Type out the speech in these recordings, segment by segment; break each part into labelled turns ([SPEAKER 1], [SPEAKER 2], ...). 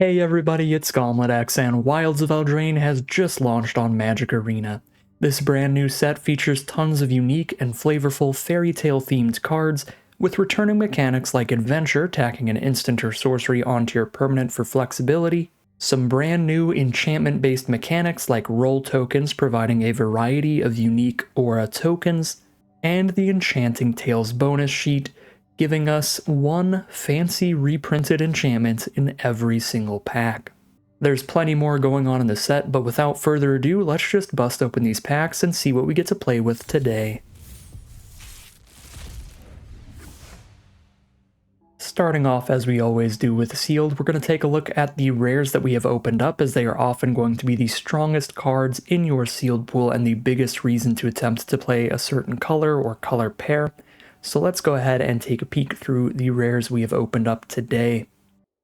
[SPEAKER 1] Hey everybody, it's GauntletX, and Wilds of Eldraine has just launched on Magic Arena. This brand new set features tons of unique and flavorful fairy tale themed cards, with returning mechanics like Adventure tacking an instant or sorcery onto your permanent for flexibility, some brand new enchantment based mechanics like roll tokens providing a variety of unique aura tokens, and the Enchanting Tales bonus sheet, giving us one fancy reprinted enchantment in every single pack. There's plenty more going on in the set, but without further ado, let's just bust open these packs and see what we get to play with today. Starting off as we always do with Sealed, we're going to take a look at the rares that we have opened up, as they are often going to be the strongest cards in your Sealed pool and the biggest reason to attempt to play a certain color or color pair. So let's go ahead and take a peek through the rares we have opened up today.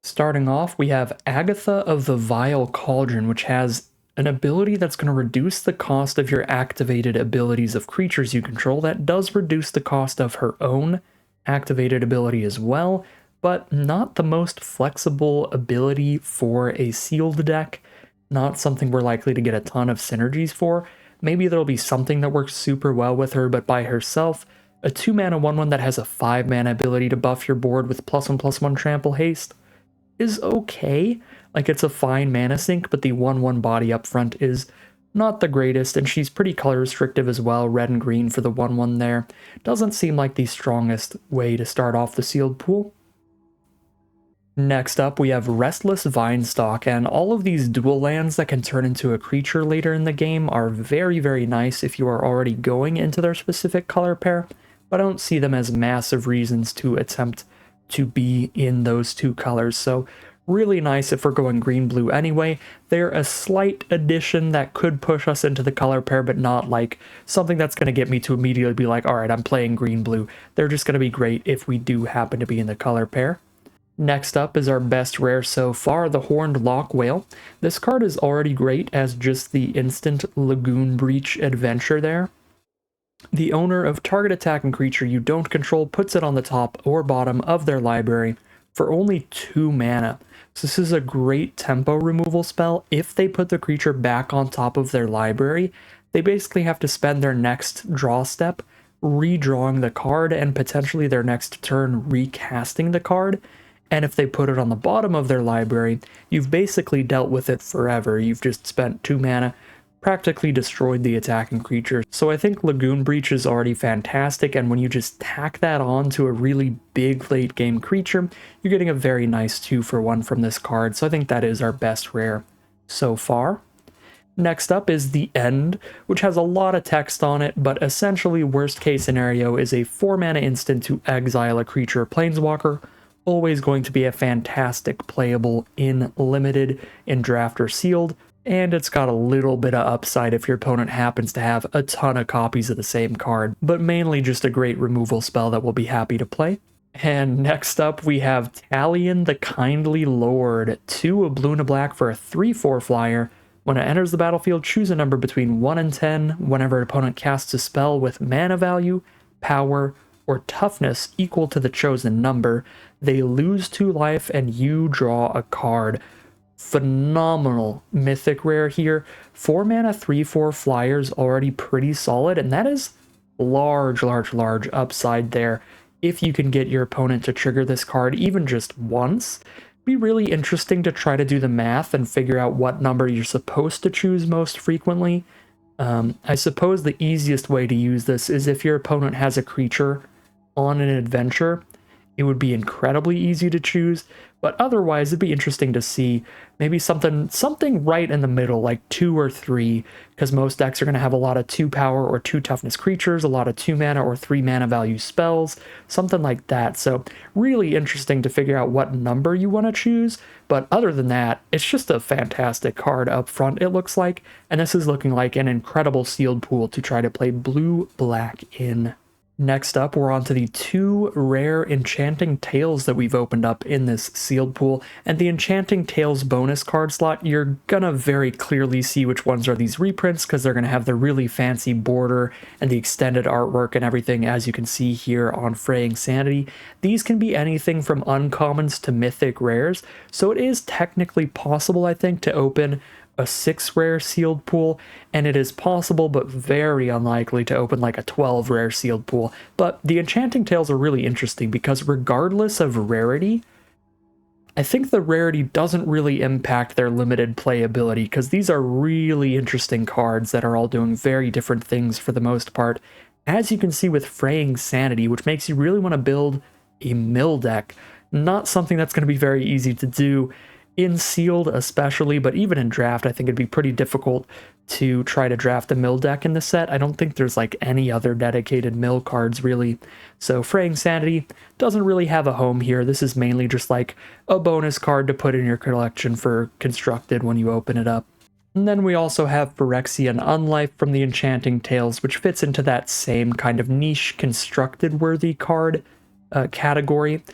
[SPEAKER 1] Starting off, we have Agatha of the Vile Cauldron, which has an ability that's going to reduce the cost of your activated abilities of creatures you control. That does reduce the cost of her own activated ability as well, but not the most flexible ability for a sealed deck. Not something we're likely to get a ton of synergies for. Maybe there'll be something that works super well with her, but by herself, a 2-mana 1/1 that has a 5-mana ability to buff your board with +1/+1 trample haste is okay. Like, it's a fine mana sink, but the 1/1 body up front is not the greatest, and she's pretty color restrictive as well. Red and green for the 1/1 there. Doesn't seem like the strongest way to start off the sealed pool. Next up, we have Restless Vinestalk, and all of these dual lands that can turn into a creature later in the game are very, very nice if you are already going into their specific color pair, but I don't see them as massive reasons to attempt to be in those two colors, so really nice if we're going green-blue anyway. They're a slight addition that could push us into the color pair, but not like something that's going to get me to immediately be like, alright, I'm playing green-blue. They're just going to be great if we do happen to be in the color pair. Next up is our best rare so far, the Horned Lock Whale. This card is already great as just the instant Lagoon Breach adventure there. The owner of target attacking creature you don't control puts it on the top or bottom of their library for only 2 mana. So this is a great tempo removal spell. If they put the creature back on top of their library, they basically have to spend their next draw step redrawing the card and potentially their next turn recasting the card. And if they put it on the bottom of their library, you've basically dealt with it forever. You've just spent 2 mana, practically destroyed the attacking creature. So I think Lagoon Breach is already fantastic, and when you just tack that on to a really big late game creature, you're getting a very nice 2-for-1 from this card, so I think that is our best rare so far. Next up is The End, which has a lot of text on it, but essentially worst case scenario is a 4-mana instant to exile a creature or planeswalker. Always going to be a fantastic playable in Limited, in Draft, or Sealed, and it's got a little bit of upside if your opponent happens to have a ton of copies of the same card, but mainly just a great removal spell that we'll be happy to play. And next up we have Talion the Kindly Lord, 2 a blue and a black for a 3/4 flyer. When it enters the battlefield, choose a number between 1 and 10 whenever an opponent casts a spell with mana value, power, or toughness equal to the chosen number. They lose 2 life and you draw a card. Phenomenal mythic rare here. 4 mana 3/4 flyers already pretty solid, and that is large upside there. If you can get your opponent to trigger this card even just once, be really interesting to try to do the math and figure out what number you're supposed to choose most frequently. I suppose the easiest way to use this is if your opponent has a creature on an adventure. It would be incredibly easy to choose, but otherwise it'd be interesting to see maybe something right in the middle, like 2 or 3, because most decks are going to have a lot of 2 power or 2 toughness creatures, a lot of 2 mana or 3 mana value spells, something like that. So really interesting to figure out what number you want to choose, but other than that, it's just a fantastic card up front, it looks like, and this is looking like an incredible sealed pool to try to play blue-black in. Next up, we're on to the 2 rare Enchanting Tales that we've opened up in this sealed pool, and the Enchanting Tales bonus card slot, you're gonna very clearly see which ones are these reprints, because they're gonna have the really fancy border and the extended artwork and everything, as you can see here on Fraying Sanity. These can be anything from uncommons to mythic rares, so it is technically possible, I think, to open a 6 rare sealed pool, and it is possible but very unlikely to open like a 12 rare sealed pool. But the Enchanting Tales are really interesting because regardless of rarity, I think the rarity doesn't really impact their limited playability, because these are really interesting cards that are all doing very different things for the most part. As you can see with Fraying Sanity, which makes you really want to build a mill deck. Not something that's going to be very easy to do in sealed especially, but even in draft, I think it'd be pretty difficult to try to draft a mill deck in the set. I don't think there's like any other dedicated mill cards really. So Fraying Sanity doesn't really have a home here. This is mainly just like a bonus card to put in your collection for Constructed when you open it up. And then we also have Phyrexian Unlife from the Enchanting Tales, which fits into that same kind of niche Constructed worthy card category.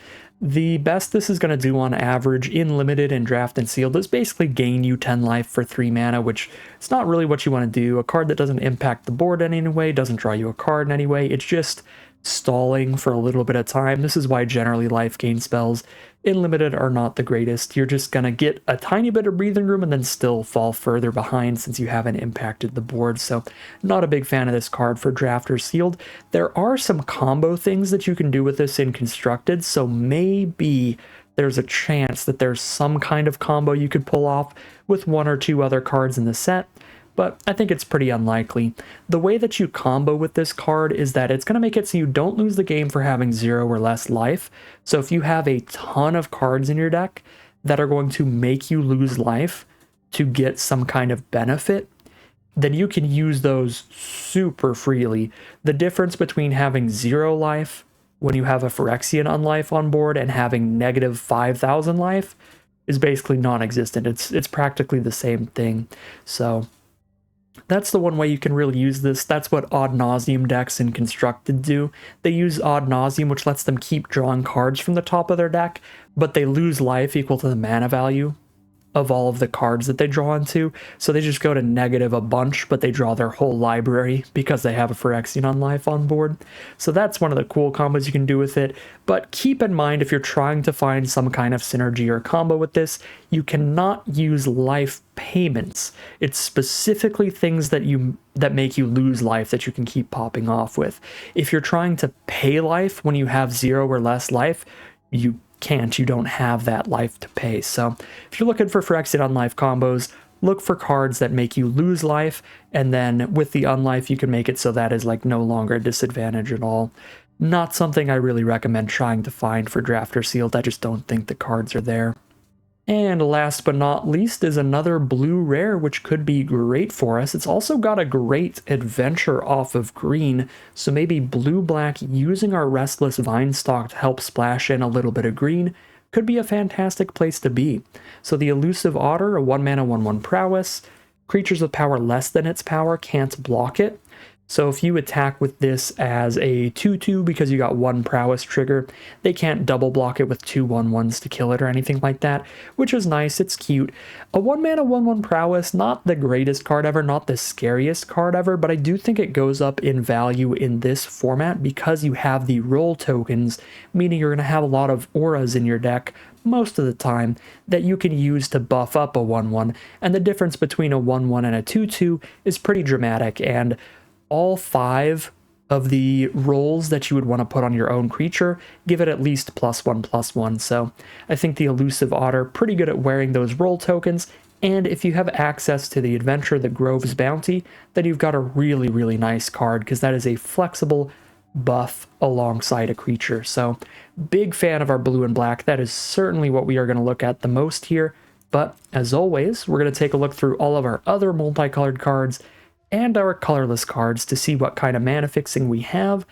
[SPEAKER 1] The best this is going to do on average in Limited and Draft and Sealed is basically gain you 10 life for 3 mana, which is not really what you want to do. A card that doesn't impact the board in any way, doesn't draw you a card in any way, it's just stalling for a little bit of time. This is why generally life gain spells in Limited are not the greatest. You're just going to get a tiny bit of breathing room and then still fall further behind since you haven't impacted the board. So not a big fan of this card for Draft or Sealed. There are some combo things that you can do with this in Constructed, so maybe there's a chance that there's some kind of combo you could pull off with 1 or 2 other cards in the set, but I think it's pretty unlikely. The way that you combo with this card is that it's going to make it so you don't lose the game for having 0 or less life. So if you have a ton of cards in your deck that are going to make you lose life to get some kind of benefit, then you can use those super freely. The difference between having 0 life when you have a Phyrexian Unlife on board and having negative 5,000 life is basically non-existent. It's practically the same thing. So that's the one way you can really use this. That's what Ad Nauseam decks in Constructed do. They use Ad Nauseam, which lets them keep drawing cards from the top of their deck, but they lose life equal to the mana value of all of the cards that they draw into. So they just go to negative a bunch, but they draw their whole library because they have a Phyrexian Unlife on board. So that's one of the cool combos you can do with it. But keep in mind, if you're trying to find some kind of synergy or combo with this, you cannot use life payments. It's specifically things that make you lose life that you can keep popping off with. If you're trying to pay life when you have 0 or less life, you don't have that life to pay. So if you're looking for Phyrexian Unlife combos, look for cards that make you lose life, and then with the Unlife you can make it so that is like no longer a disadvantage at all. Not something I really recommend trying to find for Draft or Sealed. I just don't think the cards are there. And last but not least is another blue rare, which could be great for us. It's also got a great adventure off of green, so maybe blue-black using our Restless Vinestalk to help splash in a little bit of green could be a fantastic place to be. So the Elusive Otter, a 1-mana 1/1 prowess. Creatures with power less than its power can't block it. So if you attack with this as a 2/2 because you got 1 prowess trigger, they can't double block it with 2 1/1s to kill it or anything like that, which is nice, it's cute. A 1-mana 1/1 prowess, not the greatest card ever, not the scariest card ever, but I do think it goes up in value in this format because you have the roll tokens, meaning you're going to have a lot of auras in your deck most of the time that you can use to buff up a 1/1, and the difference between a 1/1 and a 2/2 is pretty dramatic, and all 5 of the rolls that you would want to put on your own creature give it at least +1/+1. So I think the Elusive Otter pretty good at wearing those roll tokens, and if you have access to the adventure, the Grove's Bounty, then you've got a really, really nice card because that is a flexible buff alongside a creature. So big fan of our blue and black. That is certainly what we are going to look at the most here. But as always, we're going to take a look through all of our other multicolored cards and our colorless cards to see what kind of mana fixing we have,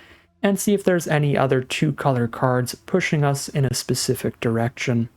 [SPEAKER 1] and see if there's any other 2-color cards pushing us in a specific direction.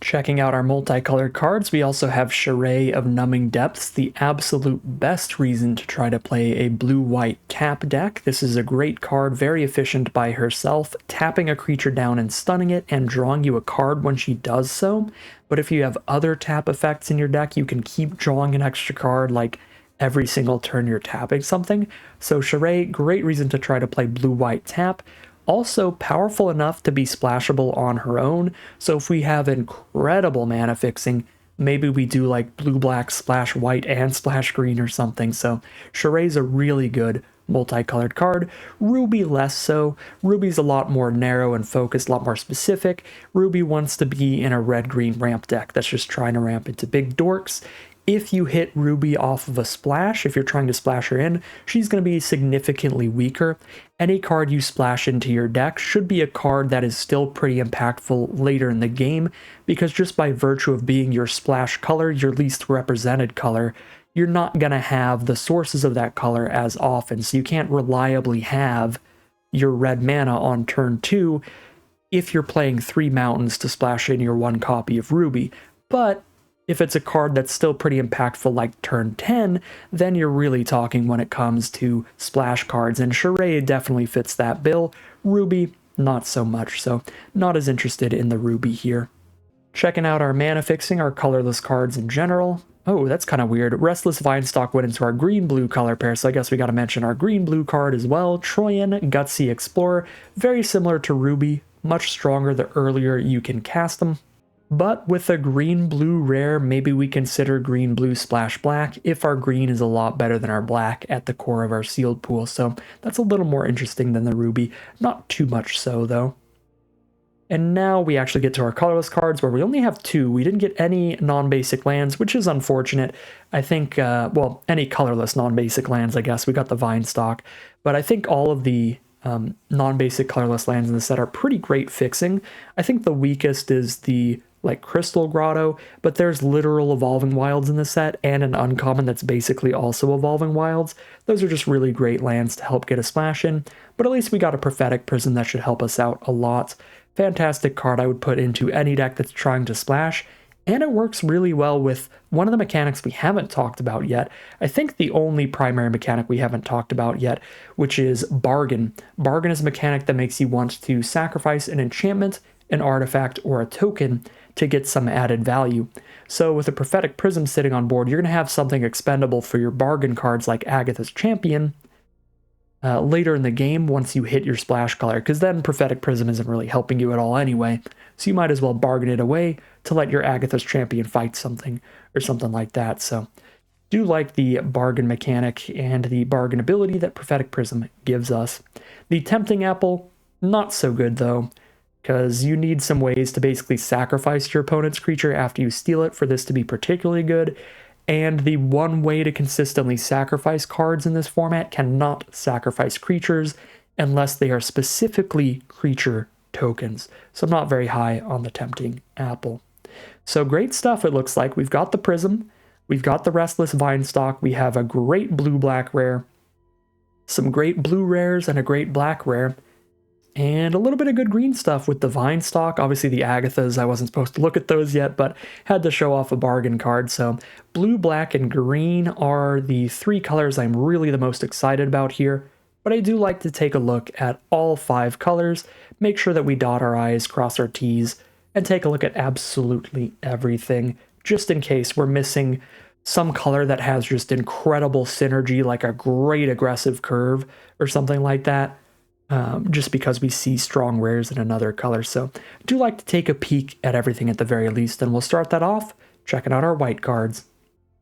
[SPEAKER 1] Checking out our multicolored cards, we also have Charade of Numbing Depths, the absolute best reason to try to play a blue-white tap deck. This is a great card, very efficient by herself, tapping a creature down and stunning it, and drawing you a card when she does so. But if you have other tap effects in your deck, you can keep drawing an extra card like every single turn you're tapping something. So Charade, great reason to try to play blue-white tap. Also powerful enough to be splashable on her own, so if we have incredible mana fixing, maybe we do like blue-black splash white and splash green or something, so Charade's a really good multicolored card. Ruby less so. Ruby's a lot more narrow and focused, a lot more specific. Ruby wants to be in a red-green ramp deck that's just trying to ramp into big dorks. If you hit Ruby off of a splash, if you're trying to splash her in, she's going to be significantly weaker. Any card you splash into your deck should be a card that is still pretty impactful later in the game, because just by virtue of being your splash color, your least represented color, you're not going to have the sources of that color as often, so you can't reliably have your red mana on turn 2 if you're playing 3 mountains to splash in your 1 copy of Ruby. But if it's a card that's still pretty impactful like turn 10, then you're really talking when it comes to splash cards, and Charade definitely fits that bill. Ruby, not so much, so not as interested in the Ruby here. Checking out our mana fixing, our colorless cards in general. Oh, that's kind of weird. Restless Vinestalk went into our green-blue color pair, so I guess we gotta mention our green-blue card as well. Troyan, Gutsy Explorer, very similar to Ruby, much stronger the earlier you can cast them. But with a green-blue rare, maybe we consider green-blue splash black if our green is a lot better than our black at the core of our sealed pool, so that's a little more interesting than the Ruby. Not too much so, though. And now we actually get to our colorless cards, where we only have 2. We didn't get any non-basic lands, which is unfortunate. I think, well, any colorless non-basic lands, I guess. We got the Vinestalk, but I think all of the non-basic colorless lands in the set are pretty great fixing. I think the weakest is the Crystal Grotto, but there's literal Evolving Wilds in the set, and an uncommon that's basically also Evolving Wilds. Those are just really great lands to help get a splash in, but at least we got a Prophetic Prism that should help us out a lot. Fantastic card I would put into any deck that's trying to splash, and it works really well with one of the mechanics we haven't talked about yet. I think the only primary mechanic we haven't talked about yet, which is Bargain. Bargain is a mechanic that makes you want to sacrifice an enchantment, an artifact, or a token to get some added value. So with a Prophetic Prism sitting on board, you're going to have something expendable for your bargain cards like Agatha's Champion later in the game once you hit your splash color, because then Prophetic Prism isn't really helping you at all anyway, so you might as well bargain it away to let your Agatha's Champion fight something, or something like that. So do like the bargain mechanic and the bargain ability that Prophetic Prism gives us. The Tempting Apple, not so good though, because you need some ways to basically sacrifice your opponent's creature after you steal it for this to be particularly good, and the one way to consistently sacrifice cards in this format cannot sacrifice creatures unless they are specifically creature tokens, so I'm not very high on the Tempting Apple. So great stuff it looks like. We've got the Prism, we've got the Restless Vinestalk, we have a great blue-black rare, some great blue rares, and a great black rare, and a little bit of good green stuff with the Vinestalk. Obviously the Agathas, I wasn't supposed to look at those yet, but had to show off a bargain card. So blue, black, and green are the 3 colors I'm really the most excited about here. But I do like to take a look at all 5 colors, make sure that we dot our I's, cross our T's, and take a look at absolutely everything, just in case we're missing some color that has just incredible synergy, like a great aggressive curve or something like that. Just because we see strong rares in another color. So I do like to take a peek at everything at the very least, and we'll start that off checking out our white cards.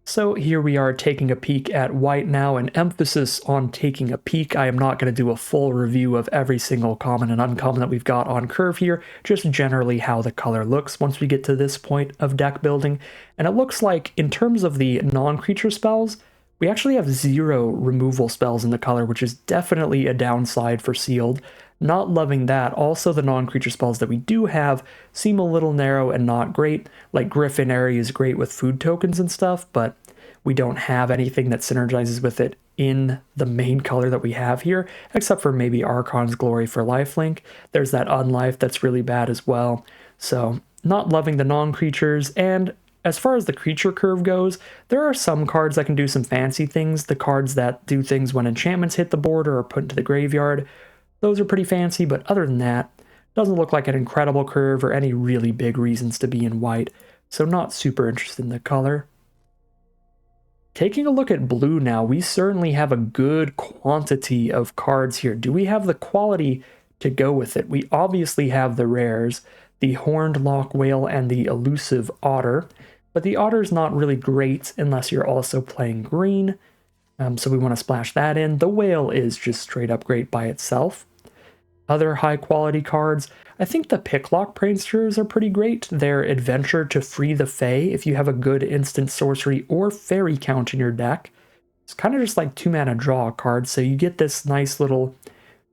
[SPEAKER 1] So here we are taking a peek at white now, an emphasis on taking a peek. I am not going to do a full review of every single common and uncommon that we've got on curve here, just generally how the color looks once we get to this point of deck building. And it looks like in terms of the non-creature spells, we actually have 0 removal spells in the color, which is definitely a downside for sealed. Not loving that. Also, the non-creature spells that we do have seem a little narrow and not great. Like Griffin Airy is great with food tokens and stuff, but we don't have anything that synergizes with it in the main color that we have here, except for maybe Archon's Glory for lifelink. There's that Unlife that's really bad as well. So not loving the non-creatures, and as far as the creature curve goes, there are some cards that can do some fancy things. The cards that do things when enchantments hit the board or are put into the graveyard, those are pretty fancy, but other than that, doesn't look like an incredible curve or any really big reasons to be in white, so not super interested in the color. Taking a look at blue now, we certainly have a good quantity of cards here. Do we have the quality to go with it? We obviously have the rares, the Horned Lock Whale and the Elusive Otter, but the Otter's not really great unless you're also playing green, so we want to splash that in. The Whale is just straight up great by itself. Other high quality cards, I think the Picklock Pranksters are pretty great. They're Adventure to Free the Fae if you have a good instant sorcery or fairy count in your deck. It's kind of just like 2 mana draw a card, so you get this nice little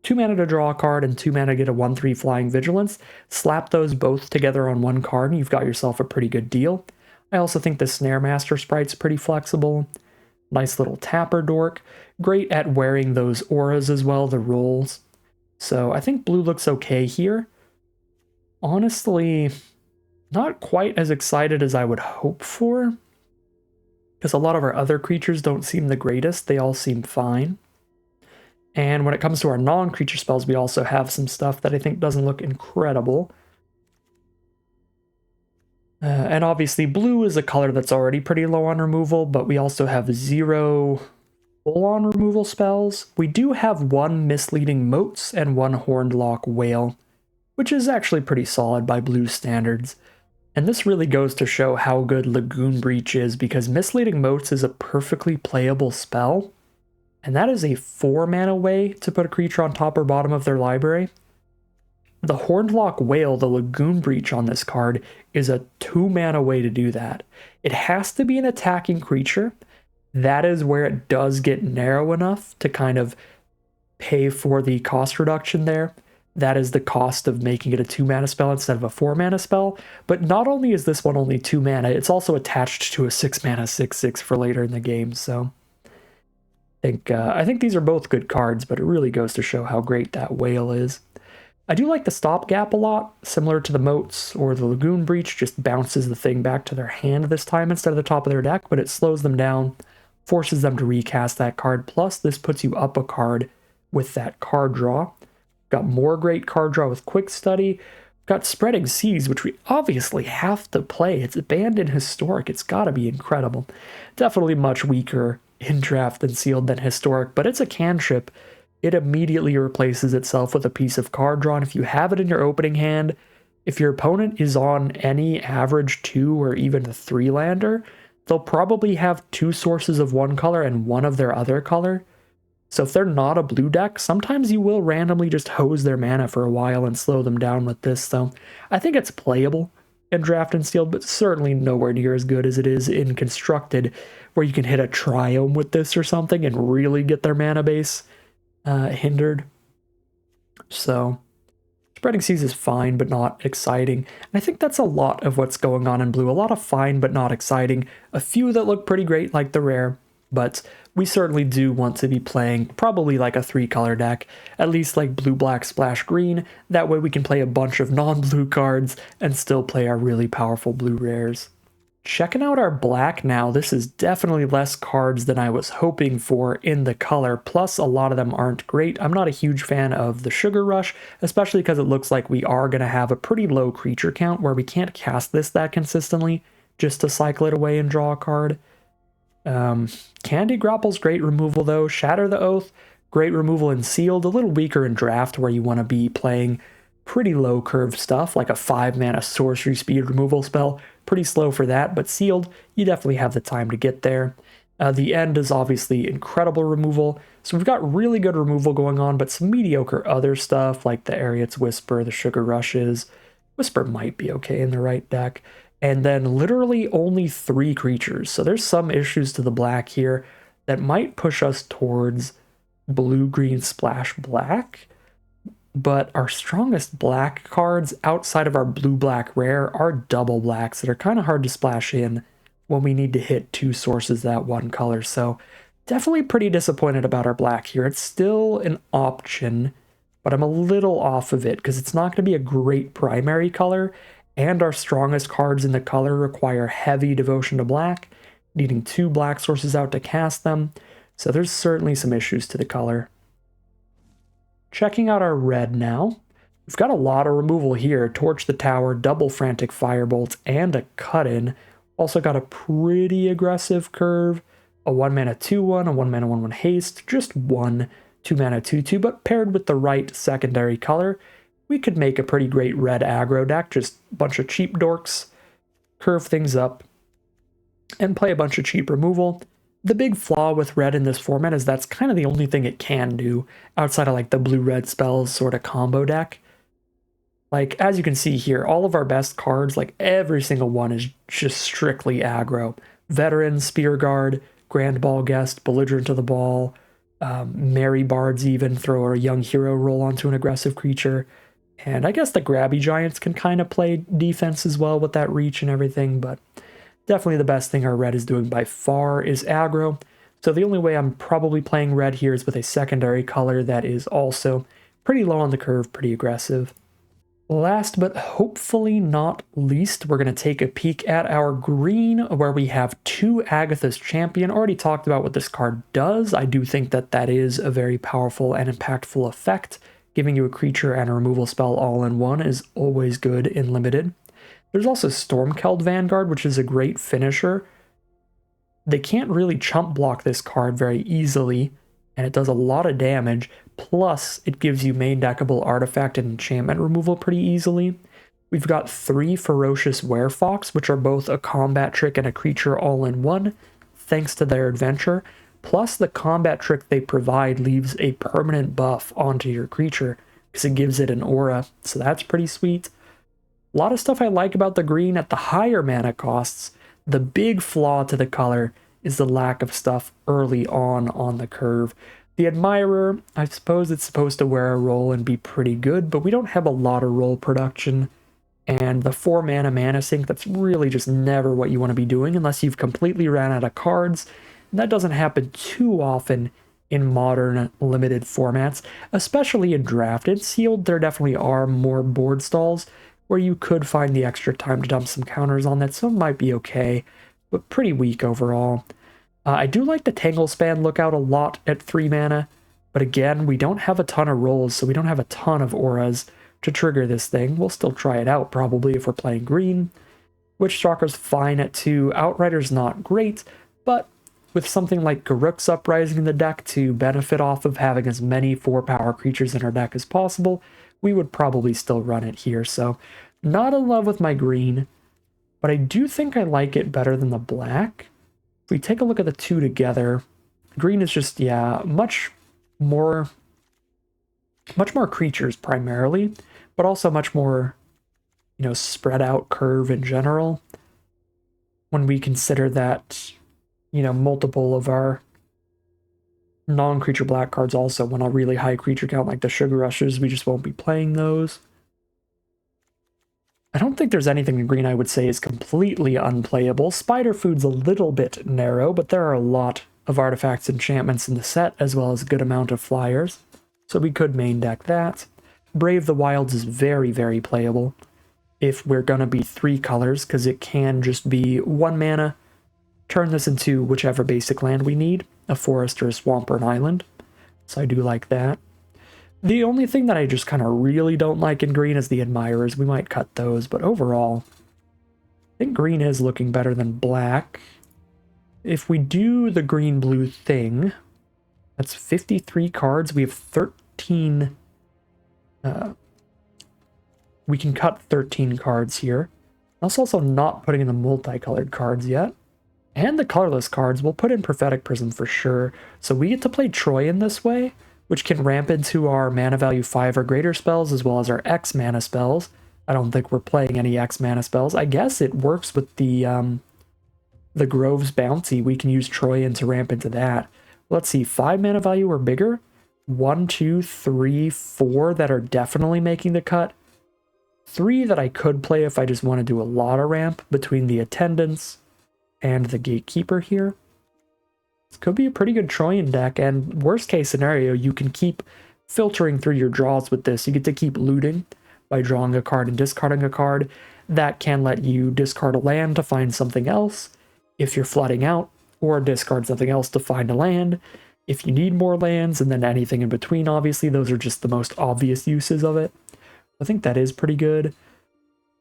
[SPEAKER 1] 2 mana to draw a card and 2 mana to get a 1/3 flying vigilance. Slap those both together on one card and you've got yourself a pretty good deal. I also think the Snare Master sprite's pretty flexible. Nice little tapper dork. Great at wearing those auras as well, the rolls. So I think blue looks okay here. Honestly, not quite as excited as I would hope for, because a lot of our other creatures don't seem the greatest. They all seem fine. And when it comes to our non-creature spells, we also have some stuff that I think doesn't look incredible. And obviously blue is a color that's already pretty low on removal, but we also have 0 full-on removal spells. We do have 1 Misleading Motes and 1 Horned Lock Whale, which is actually pretty solid by blue standards. And this really goes to show how good Lagoon Breach is, because Misleading Motes is a perfectly playable spell, and that is a 4 mana way to put a creature on top or bottom of their library. The Horned Lock Whale, the Lagoon Breach on this card, is a 2 mana way to do that. It has to be an attacking creature. That is where it does get narrow enough to kind of pay for the cost reduction there. That is the cost of making it a 2 mana spell instead of a 4 mana spell. But not only is this one only 2 mana, it's also attached to a 6 mana 6/6 for later in the game. So I think these are both good cards, but it really goes to show how great that Whale is. I do like the Stopgap a lot, similar to the Motes or the Lagoon Breach, just bounces the thing back to their hand this time instead of the top of their deck, but it slows them down, forces them to recast that card, plus this puts you up a card with that card draw. Got more great card draw with Quick Study. Got Spreading Seas, which we obviously have to play. It's banned in Historic. It's got to be incredible. Definitely much weaker in Draft and Sealed than Historic, but it's a cantrip. It immediately replaces itself with a piece of card draw, and if you have it in your opening hand, if your opponent is on any average 2 or even a 3-lander, they'll probably have 2 sources of one color and 1 of their other color. So if they're not a blue deck, sometimes you will randomly just hose their mana for a while and slow them down with this. So I think it's playable in Draft and Sealed, but certainly nowhere near as good as it is in Constructed, where you can hit a Triome with this or something and really get their mana base hindered. So Spreading Seas is fine, but not exciting. And I think that's a lot of what's going on in blue. A lot of fine, but not exciting. A few that look pretty great, like the rare, but we certainly do want to be playing probably like a 3-color deck, at least like blue, black, splash, green. That way we can play a bunch of non-blue cards and still play our really powerful blue rares. Checking out our black now, this is definitely less cards than I was hoping for in the color, plus a lot of them aren't great. I'm not a huge fan of the Sugar Rush, especially because it looks like we are going to have a pretty low creature count where we can't cast this that consistently just to cycle it away and draw a card. Candy Grapple's great removal though. Shatter the Oath, great removal in Sealed, a little weaker in Draft where you want to be playing pretty low curve stuff like a 5 mana sorcery speed removal spell. Pretty slow for that, but Sealed, you definitely have the time to get there. The End is obviously incredible removal, so we've got really good removal going on, but some mediocre other stuff like the Ariat's Whisper, the Sugar Rushes. Whisper might be okay in the right deck. And then literally only 3 creatures, so there's some issues to the black here that might push us towards blue-green splash black. But our strongest black cards outside of our blue-black rare are double blacks that are kind of hard to splash in when we need to hit 2 sources that one color. So definitely pretty disappointed about our black here. It's still an option, but I'm a little off of it because it's not going to be a great primary color. and our strongest cards in the color require heavy devotion to black, needing 2 black sources out to cast them, so there's certainly some issues to the color. Checking out our red now. We've got a lot of removal here. Torch the Tower, double Frantic Firebolt, and a cut-in. Also got a pretty aggressive curve. A 1-mana 2/1, a 1-mana 1/1 haste, just one 2-mana 2/2, but paired with the right secondary color, we could make a pretty great red aggro deck. Just a bunch of cheap dorks, curve things up, and play a bunch of cheap removal. The big flaw with red in this format is that's kind of the only thing it can do outside of like the blue-red spells sort of combo deck. Like, as you can see here, all of our best cards, like every single one is just strictly aggro. Veteran, Spear Guard, Grand Ball Guest, Belligerent to the Ball, Merry Bards even throw a young hero roll onto an aggressive creature. And I guess the Grabby Giants can kind of play defense as well with that reach and everything, but definitely the best thing our red is doing by far is aggro. So the only way I'm probably playing red here is with a secondary color that is also pretty low on the curve, pretty aggressive. Last but hopefully not least, we're going to take a peek at our green, where we have 2 Agatha's Champion. Already talked about what this card does. I do think that that is a very powerful and impactful effect. Giving you a creature and a removal spell all in one is always good in limited. There's also Stormkeld Vanguard, which is a great finisher. They can't really chump block this card very easily, and it does a lot of damage. Plus, it gives you main deckable artifact and enchantment removal pretty easily. We've got 3 Ferocious Werefox, which are both a combat trick and a creature all in one, thanks to their adventure. Plus, the combat trick they provide leaves a permanent buff onto your creature, because it gives it an aura, so that's pretty sweet. A lot of stuff I like about the green at the higher mana costs. The big flaw to the color is the lack of stuff early on the curve. The Admirer, I suppose it's supposed to wear a role and be pretty good, but we don't have a lot of role production. And the 4-mana mana sink, that's really just never what you want to be doing unless you've completely ran out of cards. And that doesn't happen too often in modern limited formats, especially in Drafted. Sealed, there definitely are more board stalls where you could find the extra time to dump some counters on that, so it might be okay, but pretty weak overall. I do like the Tangle Span lookout a lot at 3 mana, but again, we don't have a ton of rolls, so we don't have a ton of auras to trigger this thing. We'll still try it out, probably, if we're playing green. Witchstalker's fine at 2, Outrider's not great, but with something like Garruk's Uprising in the deck to benefit off of having as many 4-power creatures in our deck as possible, we would probably still run it here, so not in love with my green, but I do think I like it better than the black. If we take a look at the 2 together, green is just, yeah, much more creatures primarily, but also much more, spread out curve in general. When we consider that, multiple of our non-creature black cards also went a really high creature count, like the Sugar Rushes, we just won't be playing those. I don't think there's anything in green I would say is completely unplayable. Spider Food's a little bit narrow, but there are a lot of artifacts and enchantments in the set, as well as a good amount of flyers, so we could main deck that. Brave the Wilds is very, very playable if we're gonna be 3 colors, because it can just be 1 mana, turn this into whichever basic land we need, a forest or a swamp or an island, so I do like that. The only thing that I just kind of really don't like in green is the Admirers. We might cut those, but overall, I think green is looking better than black. If we do the green-blue thing, that's 53 cards. We have 13... we can cut 13 cards here. That's also not putting in the multicolored cards yet. And the colorless cards, we'll put in Prophetic Prism for sure. So we get to play Troy in this way, which can ramp into our mana value 5 or greater spells, as well as our X mana spells. I don't think we're playing any X mana spells. I guess it works with the Grove's Bounty. We can use Troy to ramp into that. Let's see, 5 mana value or bigger? 1, 2, 3, 4 that are definitely making the cut. 3 that I could play if I just want to do a lot of ramp between the Attendants and the Gatekeeper here. This could be a pretty good Troyan deck, and worst case scenario, you can keep filtering through your draws with this. You get to keep looting by drawing a card and discarding a card. that can let you discard a land to find something else if you're flooding out, or discard something else to find a land if you need more lands, and then anything in between. Obviously, those are just the most obvious uses of it. I think that is pretty good.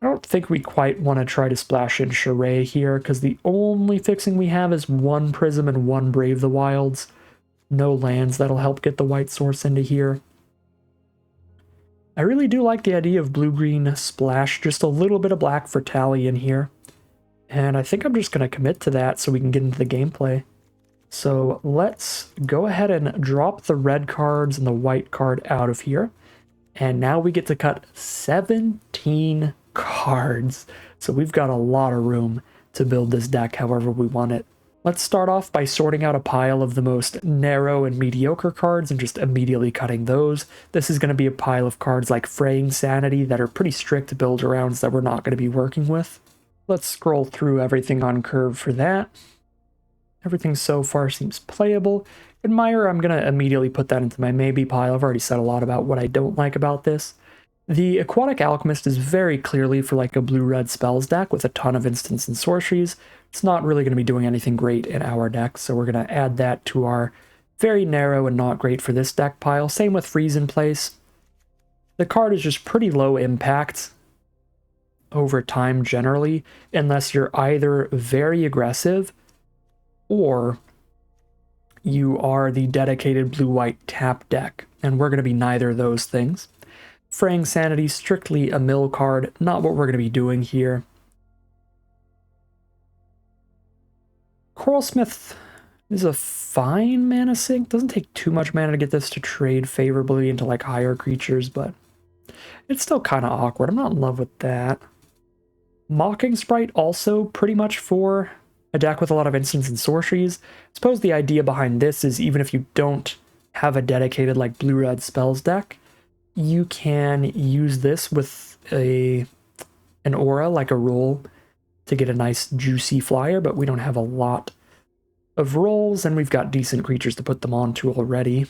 [SPEAKER 1] I don't think we quite want to try to splash in Charade here, because the only fixing we have is 1 Prism and 1 Brave the Wilds. No lands that'll help get the white source into here. I really do like the idea of blue-green splash, just a little bit of black for tally in here. And I think I'm just going to commit to that so we can get into the gameplay. So let's go ahead and drop the red cards and the white card out of here. And now we get to cut 17 cards. So we've got a lot of room to build this deck however we want it. Let's start off by sorting out a pile of the most narrow and mediocre cards and just immediately cutting those. This is going to be a pile of cards like Fraying Sanity that are pretty strict build-arounds that we're not going to be working with. Let's scroll through everything on curve for that. Everything so far seems playable. Admire, I'm going to immediately put that into my maybe pile. I've already said a lot about what I don't like about this. The Aquatic Alchemist is very clearly for like a blue-red spells deck with a ton of instants and sorceries. It's not really going to be doing anything great in our deck, so we're going to add that to our very narrow and not great for this deck pile. Same with Freeze in Place. The card is just pretty low impact over time generally, unless you're either very aggressive or you are the dedicated blue-white tap deck, and we're going to be neither of those things. Fraying Sanity, strictly a mill card, not what we're going to be doing here. Coralsmith is a fine mana sink. Doesn't take too much mana to get this to trade favorably into like higher creatures, but it's still kind of awkward. I'm not in love with that. Mocking Sprite also pretty much for a deck with a lot of instants and sorceries. I suppose the idea behind this is even if you don't have a dedicated like blue-red spells deck, you can use this with an aura like a roll to get a nice juicy flyer, but we don't have a lot of rolls, and we've got decent creatures to put them onto already.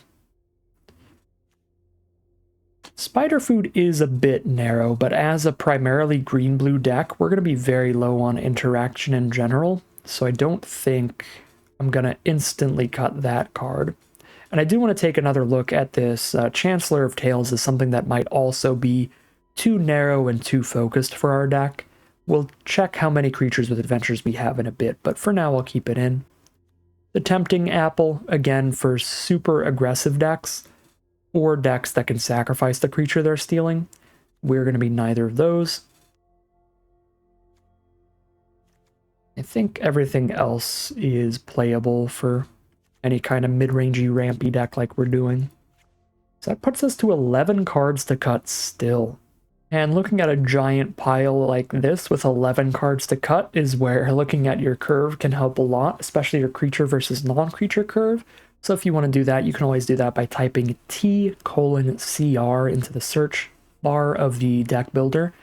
[SPEAKER 1] Spider Food is a bit narrow, but as a primarily green-blue deck, we're going to be very low on interaction in general, so I don't think I'm going to instantly cut that card. And I do want to take another look at this. Chancellor of Tales is something that might also be too narrow and too focused for our deck. We'll check how many creatures with adventures we have in a bit, but for now I'll keep it in. The Tempting Apple, again, for super aggressive decks, or decks that can sacrifice the creature they're stealing. We're going to be neither of those. I think everything else is playable for any kind of mid-rangey rampy deck like we're doing. So that puts us to 11 cards to cut still. And looking at a giant pile like this with 11 cards to cut is where looking at your curve can help a lot, especially your creature versus non-creature curve. So if you want to do that, you can always do that by typing T:CR into the search bar of the deck builder.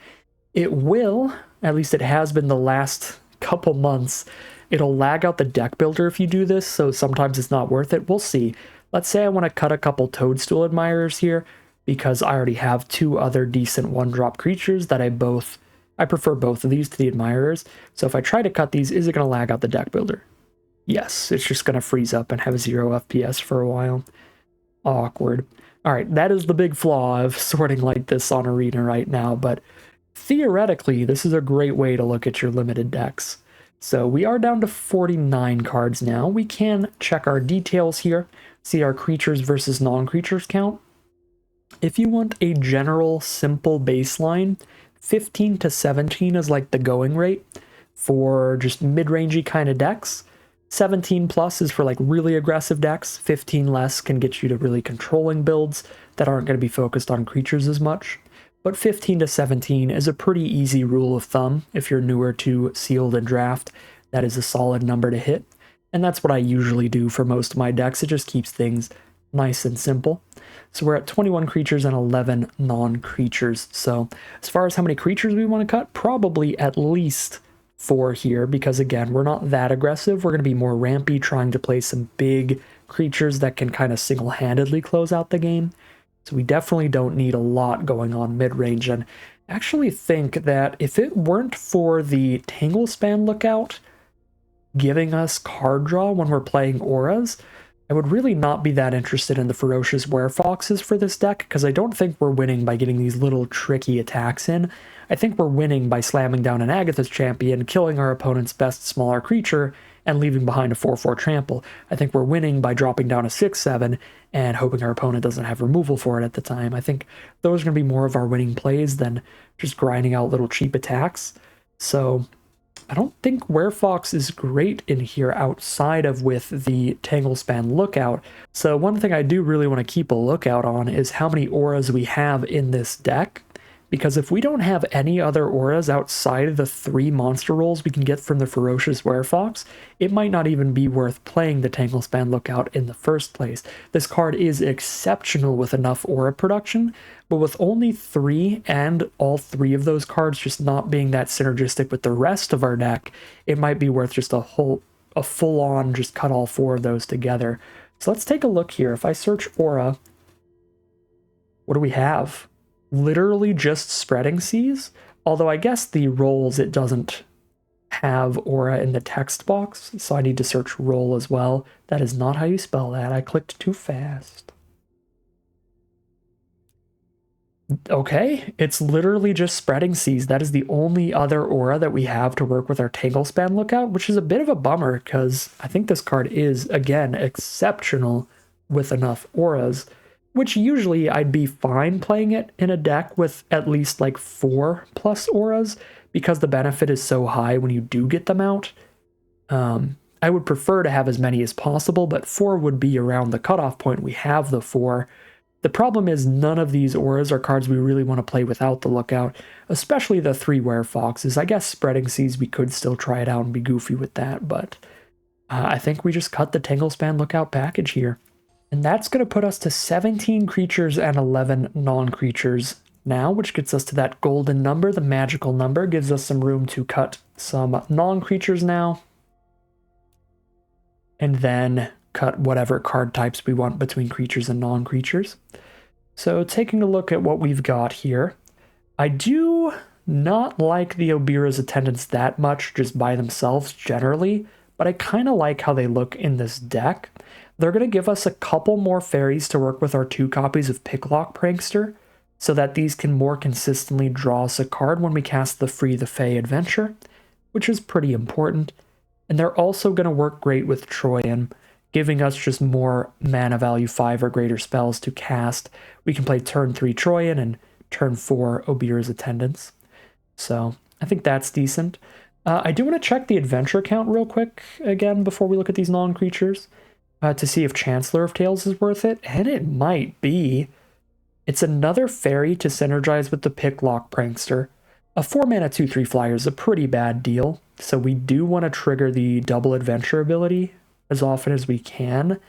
[SPEAKER 1] It will, at least it has been the last couple months, it'll lag out the deck builder if you do this, so sometimes it's not worth it. We'll see. Let's say I want to cut a couple Toadstool Admirers here, because I already have 2 other decent one-drop creatures that I prefer both of these to the Admirers. So if I try to cut these, is it going to lag out the deck builder? Yes, it's just going to freeze up and have 0 FPS for a while. Awkward. Alright, that is the big flaw of sorting like this on Arena right now, but theoretically, this is a great way to look at your limited decks. So we are down to 49 cards now. We can check our details here, see our creatures versus non-creatures count. If you want a general, simple baseline, 15 to 17 is like the going rate for just mid-rangey kind of decks. 17 plus is for like really aggressive decks. 15 less can get you to really controlling builds that aren't going to be focused on creatures as much. But 15 to 17 is a pretty easy rule of thumb if you're newer to Sealed and Draft. That is a solid number to hit. And that's what I usually do for most of my decks. It just keeps things nice and simple. So we're at 21 creatures and 11 non-creatures. So as far as how many creatures we want to cut, probably at least 4 here, because again, we're not that aggressive. We're going to be more rampy, trying to play some big creatures that can kind of single-handedly close out the game. So we definitely don't need a lot going on mid-range, and actually think that if it weren't for the Tanglespan Lookout giving us card draw when we're playing auras, I would really not be that interested in the Ferocious Werefoxes for this deck, because I don't think we're winning by getting these little tricky attacks in. I think we're winning by slamming down an Agatha's Champion, killing our opponent's best smaller creature, and leaving behind a 4/4 trample. I think we're winning by dropping down a 6/7 and hoping our opponent doesn't have removal for it at the time. I think those are going to be more of our winning plays than just grinding out little cheap attacks. So I don't think Werefox is great in here outside of with the Tanglespan Lookout. So one thing I do really want to keep a lookout on is how many auras we have in this deck. Because if we don't have any other auras outside of the 3 monster rolls we can get from the Ferocious Werefox, it might not even be worth playing the Tanglespan Lookout in the first place. This card is exceptional with enough aura production, but with only 3 and all 3 of those cards just not being that synergistic with the rest of our deck, it might be worth just a full-on just cut all 4 of those together. So let's take a look here. If I search aura, what do we have? Literally just Spreading Seas, although I guess the rolls it doesn't have aura in the text box, so I need to search roll as well. That is not how you spell that. I clicked too fast. Okay, it's literally just Spreading Seas. That is the only other aura that we have to work with our Tanglespan Lookout, which is a bit of a bummer because I think this card is, again, exceptional with enough auras, which usually I'd be fine playing it in a deck with at least like 4+ auras because the benefit is so high when you do get them out. I would prefer to have as many as possible, but 4 would be around the cutoff point. We have the 4. The problem is none of these auras are cards we really want to play without the Lookout, especially the 3 Werefoxes. I guess Spreading Seas, we could still try it out and be goofy with that, but I think we just cut the Tanglespan Lookout package here. And that's going to put us to 17 creatures and 11 non-creatures now, which gets us to that golden number, the magical number. Gives us some room to cut some non-creatures now. And then cut whatever card types we want between creatures and non-creatures. So taking a look at what we've got here, I do not like the Obira's Attendants that much just by themselves generally, but I kind of like how they look in this deck. They're going to give us a couple more fairies to work with our 2 copies of Picklock Prankster, so that these can more consistently draw us a card when we cast the Free the Fae adventure, which is pretty important. And they're also going to work great with Troyan, giving us just more mana value 5 or greater spells to cast. We can play turn 3 Troyan and turn 4 Obira's Attendants. So I think that's decent. I do want to check the adventure count real quick again before we look at these non-creatures. To see if Chancellor of Tales is worth it, and it might be. It's another fairy to synergize with the Picklock Prankster. A 4-mana 2/3 flyer is a pretty bad deal, so we do want to trigger the double adventure ability as often as we can,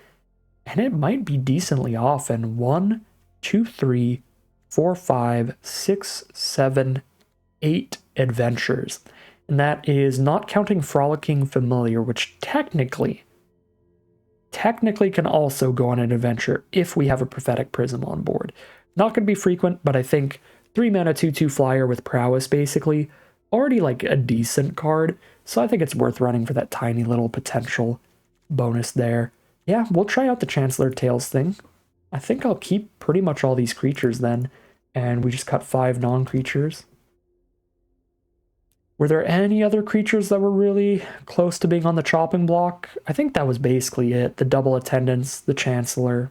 [SPEAKER 1] and it might be decently often. 1, 2, 3, 4, 5, 6, 7, 8 adventures, and that is not counting Frolicking Familiar, which technically can also go on an adventure if we have a Prophetic Prism on board. Not going to be frequent, but I think 3-mana 2/2 flyer with prowess basically, already like a decent card, so I think it's worth running for that tiny little potential bonus there. Yeah, we'll try out the Chancellor Tales thing. I think I'll keep pretty much all these creatures then, and we just cut 5 non-creatures. Were there any other creatures that were really close to being on the chopping block? I think that was basically it. The double attendants, the Chancellor,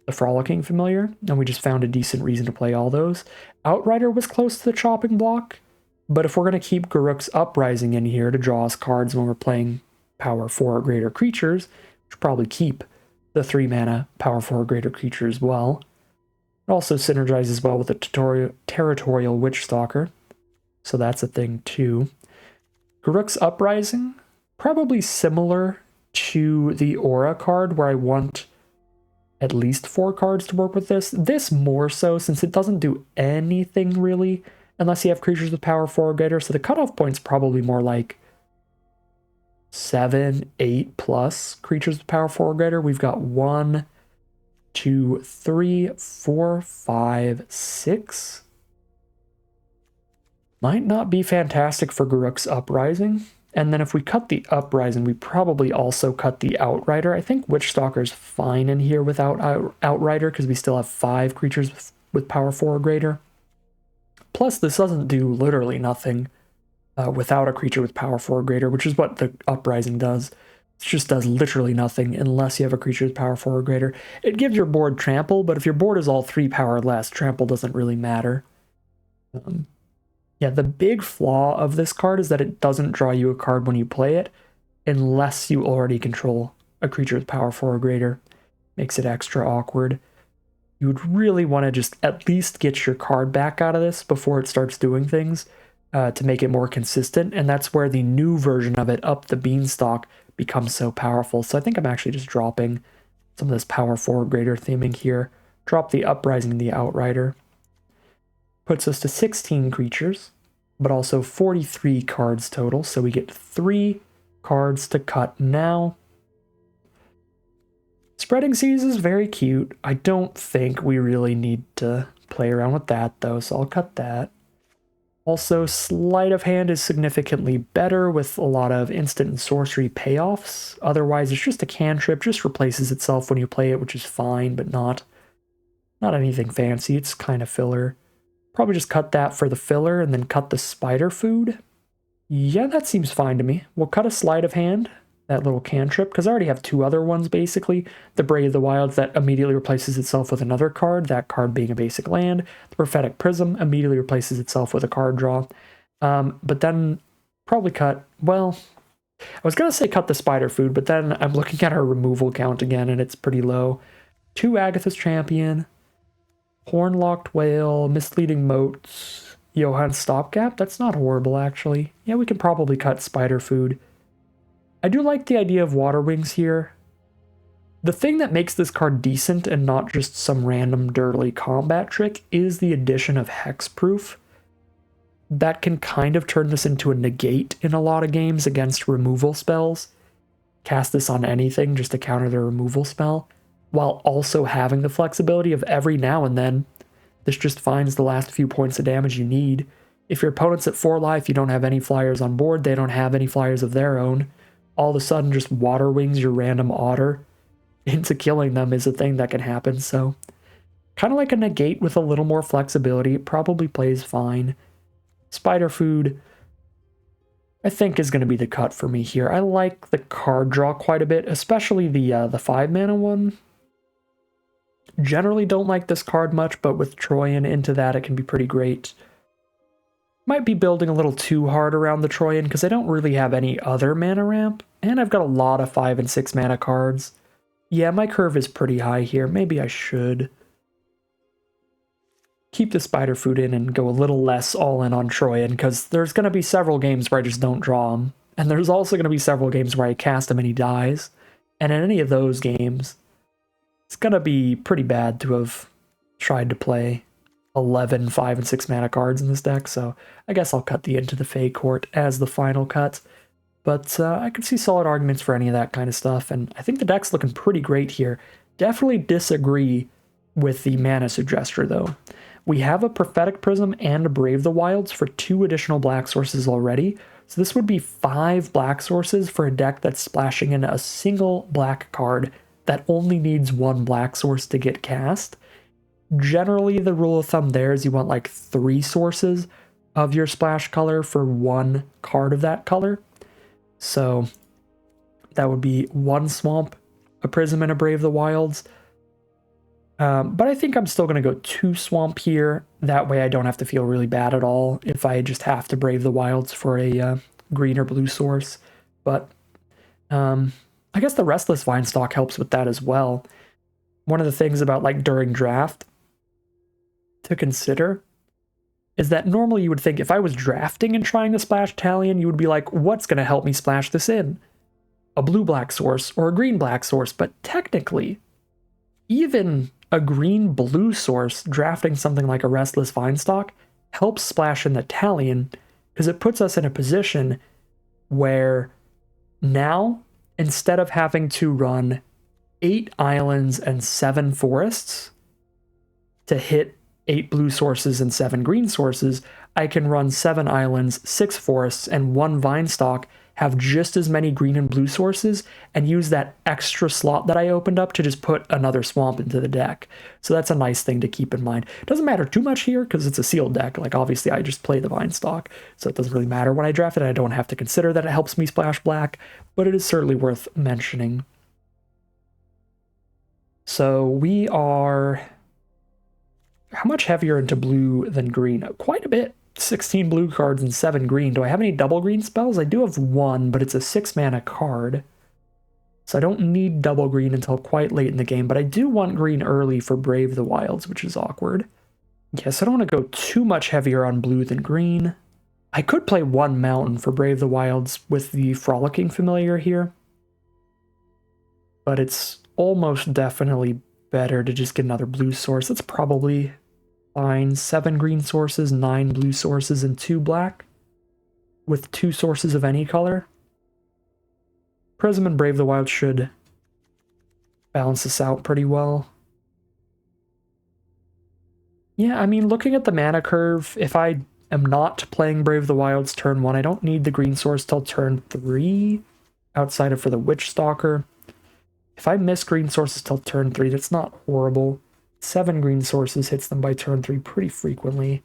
[SPEAKER 1] the Frolicking Familiar, and we just found a decent reason to play all those. Outrider was close to the chopping block, but if we're going to keep Garruk's Uprising in here to draw us cards when we're playing power 4 or greater creatures, we should probably keep the 3-mana power 4 or greater creature as well. It also synergizes well with the Territorial Witchstalker, so that's a thing too. Garruk's Uprising, probably similar to the Aura card where I want at least 4 cards to work with this. This more so since it doesn't do anything really unless you have creatures with power 4 or greater, so the cutoff point's probably more like 7, 8 plus creatures with power 4 or greater. We've got 1, 2, 3, 4, 5, 6. Might not be fantastic for Garruk's Uprising. And then if we cut the Uprising, we probably also cut the Outrider. I think Witchstalker's fine in here without Outrider because we still have 5 creatures with power 4 or greater. Plus, this doesn't do literally nothing without a creature with power 4 or greater, which is what the Uprising does. It just does literally nothing unless you have a creature with power 4 or greater. It gives your board trample, but if your board is all 3 power or less, trample doesn't really matter. Yeah, the big flaw of this card is that it doesn't draw you a card when you play it, unless you already control a creature with power 4 or greater. Makes it extra awkward. You would really want to just at least get your card back out of this before it starts doing things to make it more consistent, and that's where the new version of it, Up the Beanstalk, becomes so powerful. So I think I'm actually just dropping some of this power 4 or greater theming here. Drop the Uprising and the Outrider. Puts us to 16 creatures, but also 43 cards total, so we get 3 cards to cut now. Spreading Seas is very cute. I don't think we really need to play around with that, though, so I'll cut that. Also, Sleight of Hand is significantly better with a lot of instant and sorcery payoffs. Otherwise, it's just a cantrip, just replaces itself when you play it, which is fine, but not anything fancy. It's kind of filler. Probably just cut that for the filler and then cut the spider food. Yeah, that seems fine to me. We'll cut a Sleight of Hand, that little cantrip, because I already have 2 other ones, basically. The Brave of the Wilds that immediately replaces itself with another card, that card being a basic land. The Prophetic Prism immediately replaces itself with a card draw. But then probably cut, well, I was going to say cut the spider food, but then I'm looking at our removal count again, and it's pretty low. 2 Agatha's Champion, Hornlocked Whale, Misleading Motes, Johann's Stopgap. That's not horrible, actually. Yeah, we can probably cut spider food. I do like the idea of Water Wings here. The thing that makes this card decent and not just some random dirty combat trick is the addition of Hexproof. That can kind of turn this into a negate in a lot of games against removal spells. Cast this on anything just to counter their removal spell, while also having the flexibility of every now and then, this just finds the last few points of damage you need. If your opponent's at 4 life, you don't have any flyers on board, they don't have any flyers of their own, all of a sudden just Water Wings your random otter into killing them is a thing that can happen, so kind of like a negate with a little more flexibility. It probably plays fine. Spider food, I think, is going to be the cut for me here. I like the card draw quite a bit, especially the 5 mana one. Generally don't like this card much, but with Troyan into that, it can be pretty great. Might be building a little too hard around the Troyan because I don't really have any other mana ramp, and I've got a lot of 5 and 6 mana cards. Yeah, my curve is pretty high here. Maybe I should keep the spider food in and go a little less all in on Troyan, because there's going to be several games where I just don't draw him, and there's also going to be several games where I cast him and he dies, and in any of those games, it's going to be pretty bad to have tried to play 11 5 and 6 mana cards in this deck, so I guess I'll cut the Into the Fey Court as the final cut. But I could see solid arguments for any of that kind of stuff, and I think the deck's looking pretty great here. Definitely disagree with the mana suggester, though. We have a Prophetic Prism and a Brave the Wilds for 2 additional black sources already, so this would be 5 black sources for a deck that's splashing in a single black card that only needs 1 black source to get cast. Generally, the rule of thumb there is you want like 3 sources of your splash color for 1 card of that color. So that would be 1 Swamp, a Prism, and a Brave the Wilds. But I think I'm still going to go 2 Swamp here. That way I don't have to feel really bad at all if I just have to Brave the Wilds for a green or blue source. But I guess the Restless Vinestock helps with that as well. One of the things about like during draft to consider is that normally you would think if I was drafting and trying to splash Talion, you would be like, what's going to help me splash this in? A blue-black source or a green-black source, but technically, even a green-blue source drafting something like a Restless Vinestock helps splash in the Talion because it puts us in a position where now, instead of having to run 8 islands and 7 forests to hit 8 blue sources and 7 green sources, I can run 7 islands, 6 forests, and 1 vine stock, have just as many green and blue sources, and use that extra slot that I opened up to just put another swamp into the deck. So that's a nice thing to keep in mind. It doesn't matter too much here because it's a sealed deck. Like, obviously, I just play the vine stock, so it doesn't really matter when I draft it. I don't have to consider that it helps me splash black, but it is certainly worth mentioning. So we are... how much heavier into blue than green? Quite a bit. 16 blue cards and 7 green. Do I have any double green spells? I do have 1, but it's a 6 mana card. So I don't need double green until quite late in the game, but I do want green early for Brave the Wilds, which is awkward. Yes, I don't want to go too much heavier on blue than green. I could play 1 mountain for Brave the Wilds with the Frolicking Familiar here, but it's almost definitely better to just get another blue source. That's probably fine. 7 green sources, 9 blue sources, and 2 black, with 2 sources of any color. Prism and Brave the Wild should balance this out pretty well. Yeah, I mean, looking at the mana curve, if I am not playing Brave the Wilds turn 1, I don't need the green source till turn 3, outside of for the Witch Stalker. If I miss green sources till turn 3, that's not horrible. 7 green sources hits them by turn 3 pretty frequently.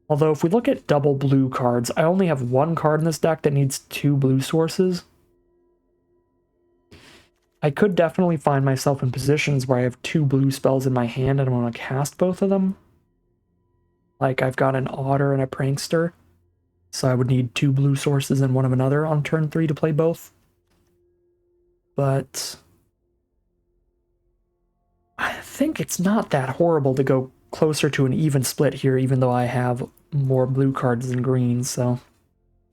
[SPEAKER 1] Although if we look at double blue cards, I only have 1 card in this deck that needs 2 blue sources. I could definitely find myself in positions where I have 2 blue spells in my hand and I want to cast both of them. Like I've got an Otter and a Prankster, so I would need 2 blue sources and one of another on turn 3 to play both. But I think it's not that horrible to go closer to an even split here, even though I have more blue cards than green, so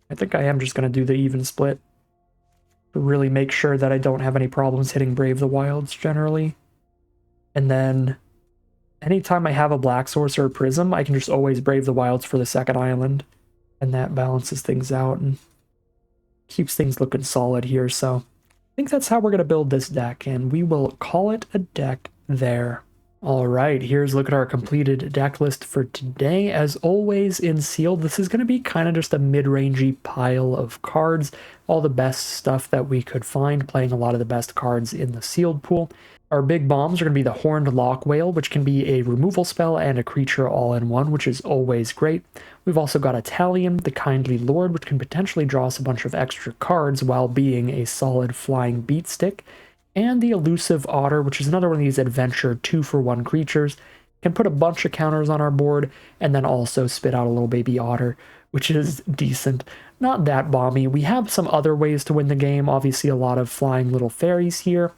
[SPEAKER 1] I think I am just going to do the even split to really make sure that I don't have any problems hitting Brave the Wilds generally. And then anytime I have a black source or a prism, I can just always Brave the Wilds for the second island, and that balances things out and keeps things looking solid here, so I think that's how we're going to build this deck, and we will call it a deck there. Alright, here's a look at our completed deck list for today. As always in Sealed, this is going to be kind of just a mid-rangey pile of cards. All the best stuff that we could find, playing a lot of the best cards in the Sealed pool. Our big bombs are going to be the Horned Lock Whale, which can be a removal spell and a creature all in one, which is always great. We've also got Italian, the Kindly Lord, which can potentially draw us a bunch of extra cards while being a solid flying beat stick. And the Elusive Otter, which is another one of these adventure 2-for-1 creatures, can put a bunch of counters on our board, and then also spit out a little baby otter, which is decent. Not that bomby. We have some other ways to win the game, obviously a lot of flying little fairies here,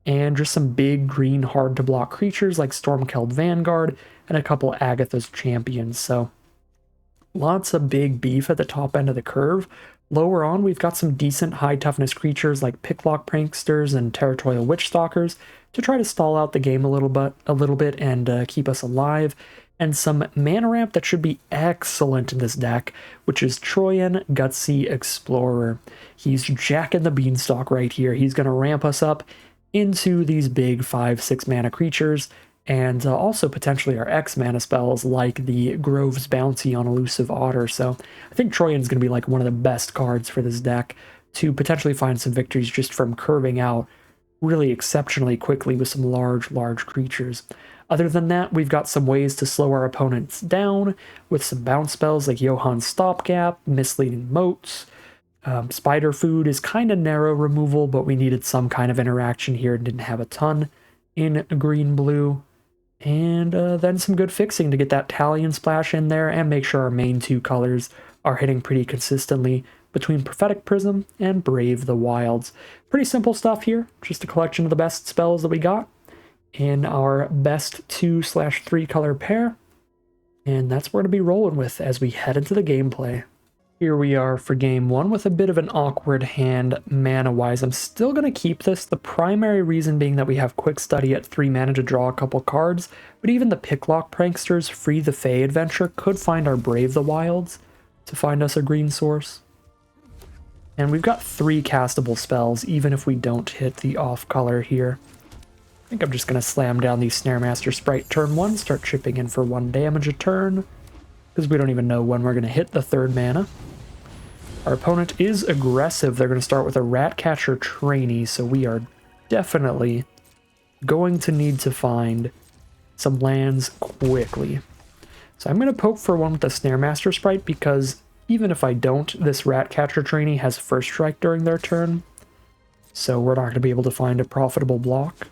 [SPEAKER 1] and just some big green hard-to-block creatures like Stormkeld Vanguard, and a couple Agatha's Champions, so lots of big beef at the top end of the curve. Lower on, we've got some decent high-toughness creatures like Picklock Pranksters and Territorial Witch Stalkers to try to stall out the game a little bit and keep us alive, and some mana ramp that should be excellent in this deck, which is Troyan Gutsy Explorer. He's jacking the beanstalk right here. He's going to ramp us up into these big 5-6 mana creatures, and also potentially our X mana spells like the Grove's Bounty on Elusive Otter. So I think Troyan's going to be like one of the best cards for this deck to potentially find some victories just from curving out really exceptionally quickly with some large creatures. Other than that, we've got some ways to slow our opponents down with some bounce spells like Johan's Stopgap, Misleading Motes. Spider Food is kind of narrow removal, but we needed some kind of interaction here and didn't have a ton in green-blue. And then some good fixing to get that Talion splash in there and make sure our main 2 colors are hitting pretty consistently between Prophetic Prism and Brave the Wilds. Pretty simple stuff here, just a collection of the best spells that we got in our best 2/3 color pair. And that's what we're going to be rolling with as we head into the gameplay. Here we are for game 1 with a bit of an awkward hand mana-wise. I'm still going to keep this, the primary reason being that we have Quick Study at 3 mana to draw a couple cards, but even the Picklock Pranksters Free the Fae adventure could find our Brave the Wilds to find us a green source. And we've got 3 castable spells, even if we don't hit the off color here. I think I'm just going to slam down the Snaremaster Sprite turn 1, start chipping in for 1 damage a turn. because we don't even know when we're going to hit the 3rd mana. Our opponent is aggressive. They're going to start with a Ratcatcher Trainee, so we are definitely going to need to find some lands quickly. So I'm going to poke for one with the Snare Master Sprite, because even if I don't, this Ratcatcher Trainee has first strike during their turn, so we're not going to be able to find a profitable block.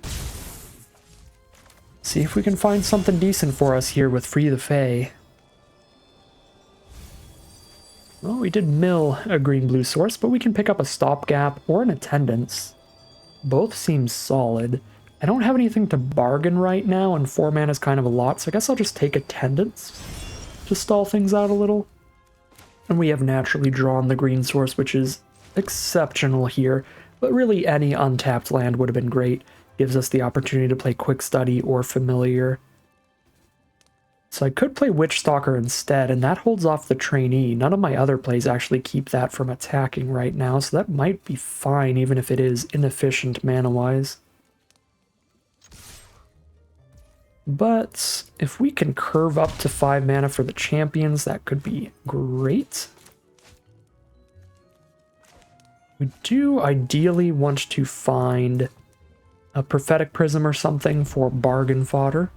[SPEAKER 1] See if we can find something decent for us here with Free the Fae. Well, we did mill a green-blue source, but we can pick up a Stopgap or an Attendance. Both seem solid. I don't have anything to bargain right now, and 4 mana is kind of a lot, so I guess I'll just take Attendance to stall things out a little. And we have naturally drawn the green source, which is exceptional here, but really any untapped land would have been great. Gives us the opportunity to play Quick Study or Familiar. So I could play Witchstalker instead, and that holds off the Trainee. None of my other plays actually keep that from attacking right now, so that might be fine, even if it is inefficient mana-wise. But if we can curve up to 5 mana for the champions, that could be great. We do ideally want to find a Prophetic Prism or something for bargain fodder.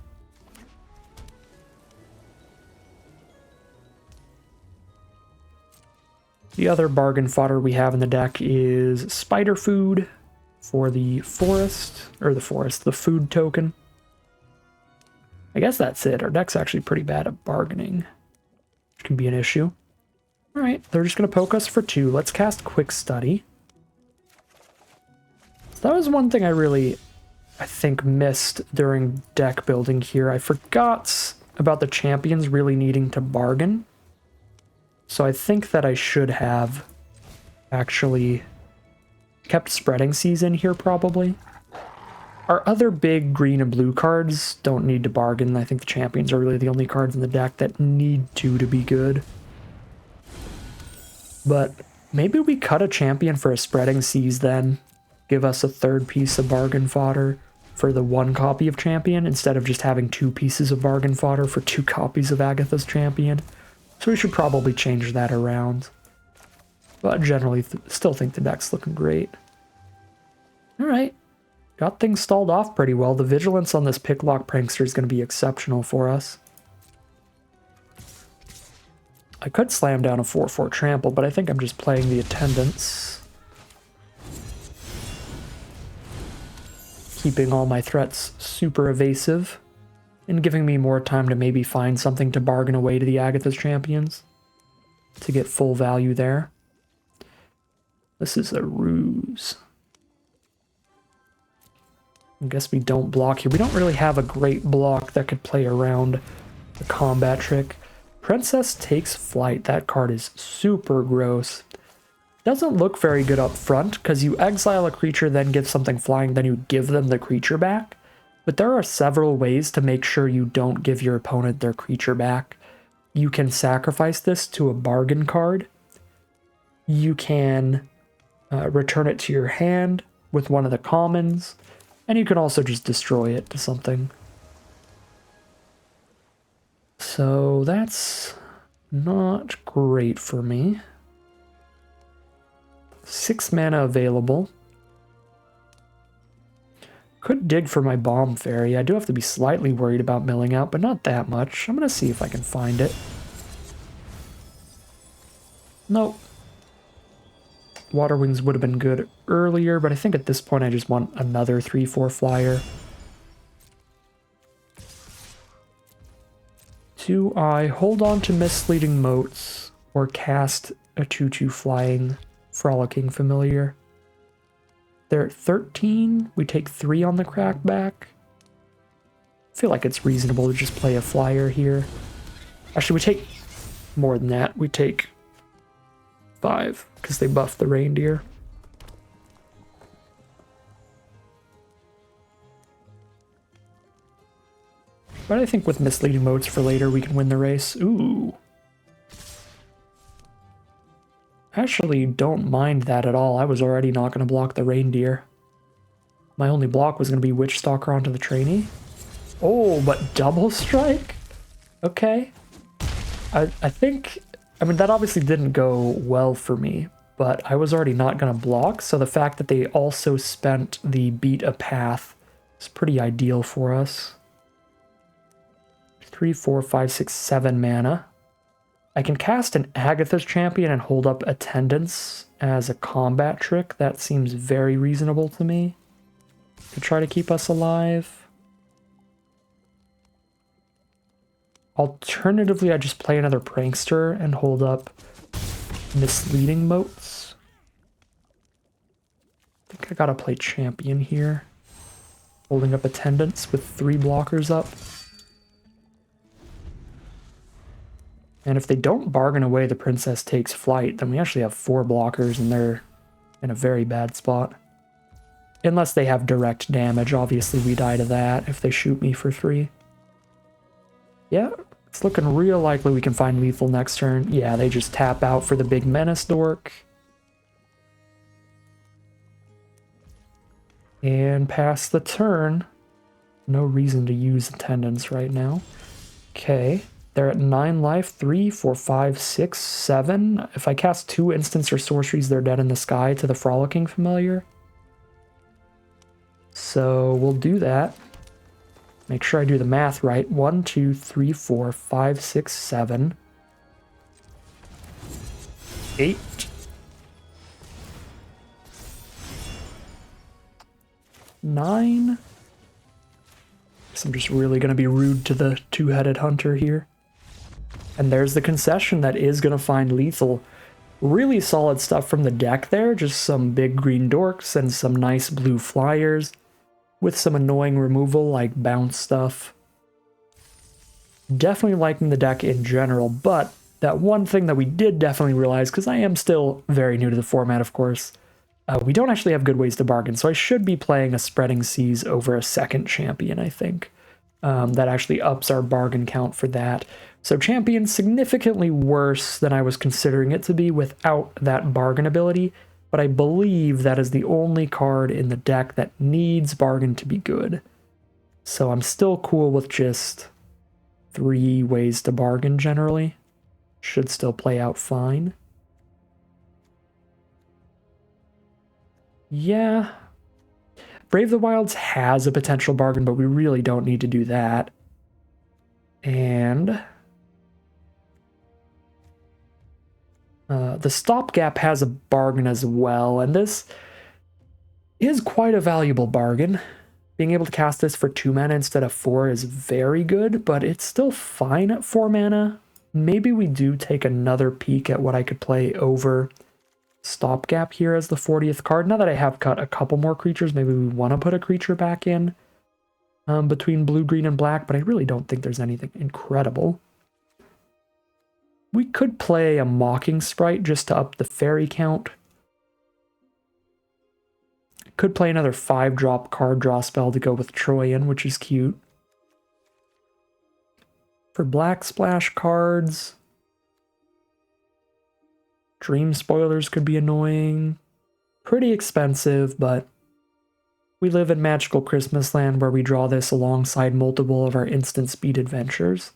[SPEAKER 1] The other bargain fodder we have in the deck is Spider Food for the the food token. I guess that's it. Our deck's actually pretty bad at bargaining, which can be an issue. Alright, they're just going to poke us for 2. Let's cast Quick Study. So that was one thing I think, missed during deck building here. I forgot about the champions really needing to bargain. So I think that I should have actually kept Spreading Seas in here, probably. Our other big green and blue cards don't need to bargain. I think the champions are really the only cards in the deck that need to be good. But maybe we cut a champion for a Spreading Seas then. Give us a 3rd piece of bargain fodder for the 1 copy of champion, instead of just having 2 pieces of bargain fodder for 2 copies of Agatha's champion. So we should probably change that around. But generally, still think the deck's looking great. Alright. Got things stalled off pretty well. The vigilance on this Picklock Prankster is going to be exceptional for us. I could slam down a 4/4 trample, but I think I'm just playing the Attendance. Keeping all my threats super evasive, and giving me more time to maybe find something to bargain away to the Agatha's champions to get full value there. This is a ruse. I guess we don't block here. We don't really have a great block that could play around the combat trick. Princess Takes Flight. That card is super gross. Doesn't look very good up front, because you exile a creature, then give something flying, then you give them the creature back. But there are several ways to make sure you don't give your opponent their creature back. You can sacrifice this to a bargain card. You can return it to your hand with one of the commons. And you can also just destroy it to something. So that's not great for me. 6 mana available. Could dig for my Bomb Fairy. I do have to be slightly worried about milling out, but not that much. I'm going to see if I can find it. Nope. Water Wings would have been good earlier, but I think at this point I just want another 3/4 flyer. Do I hold on to Misleading Motes or cast a 2/2 flying Frolicking Familiar? They're at 13. We take 3 on the crackback. I feel like it's reasonable to just play a flyer here. Actually, we take more than that. We take 5, because they buff the reindeer. But I think with Misleading Motes for later, we can win the race. Ooh. Actually, don't mind that at all. I was already not going to block the reindeer. My only block was going to be Witchstalker onto the trainee. Oh, but double strike? Okay. I think, I mean, that obviously didn't go well for me, but I was already not going to block, so the fact that they also spent the beat a path is pretty ideal for us. 3, 4, 5, 6, 7 mana. I can cast an Agatha's Champion and hold up Attendance as a combat trick. That seems very reasonable to me, to try to keep us alive. Alternatively, I just play another Prankster and hold up Misleading Motes. I think I gotta play Champion here. Holding up Attendance with 3 blockers up. And if they don't bargain away the Princess Takes Flight, then we actually have 4 blockers and they're in a very bad spot. Unless they have direct damage, obviously we die to that if they shoot me for 3. Yeah, it's looking real likely we can find lethal next turn. Yeah, they just tap out for the big Menace Dork. And pass the turn. No reason to use Attendance right now. Okay. They're at 9 life, 3, 4, 5, 6, 7. If I cast 2 instants or sorceries, they're dead in the sky to the Frolicking Familiar. So we'll do that. Make sure I do the math right. 1, 2, 3, 4, 5, 6, 7. 8. 9. Guess I'm just really going to be rude to the 2-headed hunter here. And there's the concession that is going to find lethal. Really solid stuff from the deck there. Just some big green dorks and some nice blue flyers. With some annoying removal like bounce stuff. Definitely liking the deck in general, but that one thing that we did definitely realize, because I am still very new to the format, of course, we don't actually have good ways to bargain, so I should be playing a Spreading Seas over a second champion, I think. That actually ups our bargain count for that. So champion's significantly worse than I was considering it to be without that bargain ability, but I believe that is the only card in the deck that needs bargain to be good. So I'm still cool with just 3 ways to bargain generally. Should still play out fine. Yeah. Brave the Wilds has a potential bargain, but we really don't need to do that. And the Stopgap has a bargain as well, and this is quite a valuable bargain. Being able to cast this for 2 mana instead of 4 is very good, but it's still fine at 4 mana. Maybe we do take another peek at what I could play over Stopgap here as the 40th card. Now that I have cut a couple more creatures, maybe we want to put a creature back in between blue, green, and black, but I really don't think there's anything incredible. We could play a Mocking Sprite just to up the fairy count. Could play another 5-drop card draw spell to go with Troyan, which is cute. For black splash cards, Dream Spoilers could be annoying. Pretty expensive, but we live in Magical Christmas Land where we draw this alongside multiple of our instant speed adventures.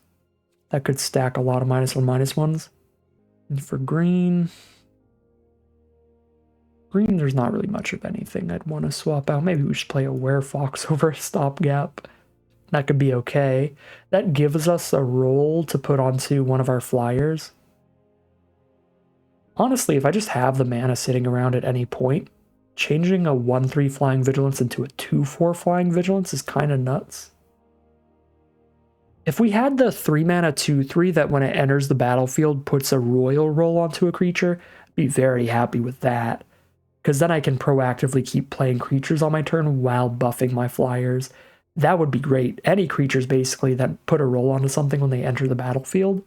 [SPEAKER 1] That could stack a lot of -1/-1s. And for green, there's not really much of anything I'd want to swap out. Maybe we should play a Werefox over a Stopgap. That could be okay. That gives us a roll to put onto one of our flyers. Honestly, if I just have the mana sitting around at any point, changing a 1/3 Flying Vigilance into a 2/4 Flying Vigilance is kind of nuts. If we had the 3 mana 2/3 that when it enters the battlefield puts a royal roll onto a creature, I'd be very happy with that. Because then I can proactively keep playing creatures on my turn while buffing my flyers. That would be great. Any creatures basically that put a roll onto something when they enter the battlefield,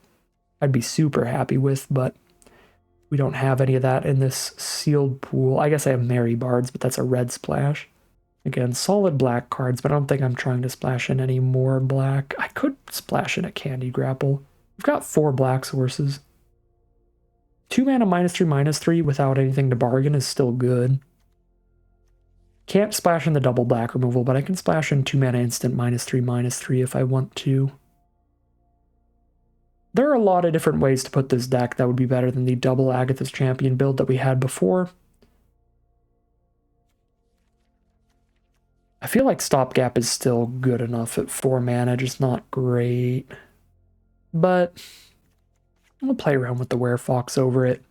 [SPEAKER 1] I'd be super happy with, but we don't have any of that in this sealed pool. I guess I have Merry Bards, but that's a red splash. Again, solid black cards, but I don't think I'm trying to splash in any more black. I could splash in a Candy Grapple. We've got 4 black sources. 2 mana -3/-3 without anything to bargain is still good. Can't splash in the double black removal, but I can splash in 2 mana instant -3/-3 if I want to. There are a lot of different ways to put this deck that would be better than the double Agatha's Champion build that we had before. I feel like Stopgap is still good enough at 4 mana, just not great. But we'll play around with the Werefox over it.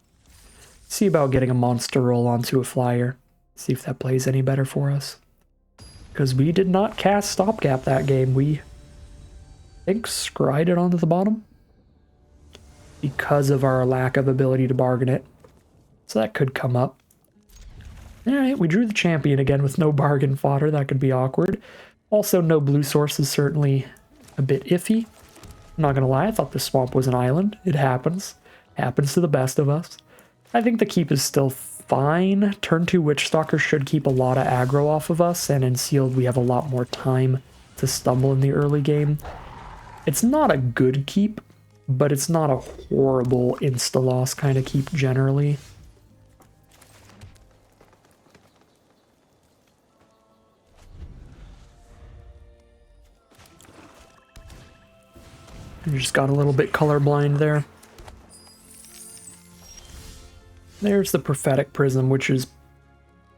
[SPEAKER 1] See about getting a monster roll onto a flyer. See if that plays any better for us. Because we did not cast Stopgap that game. We, I think, scryed it onto the bottom. Because of our lack of ability to bargain it. So that could come up. Alright, we drew the champion again with no bargain fodder. That could be awkward. Also, no blue source is certainly a bit iffy. I'm not gonna lie, I thought the swamp was an island. It happens. Happens to the best of us. I think the keep is still fine. Turn 2 Witchstalker should keep a lot of aggro off of us, and in sealed we have a lot more time to stumble in the early game. It's not a good keep, but it's not a horrible insta-loss kind of keep generally. You just got a little bit colorblind there. There's the Prophetic Prism, which is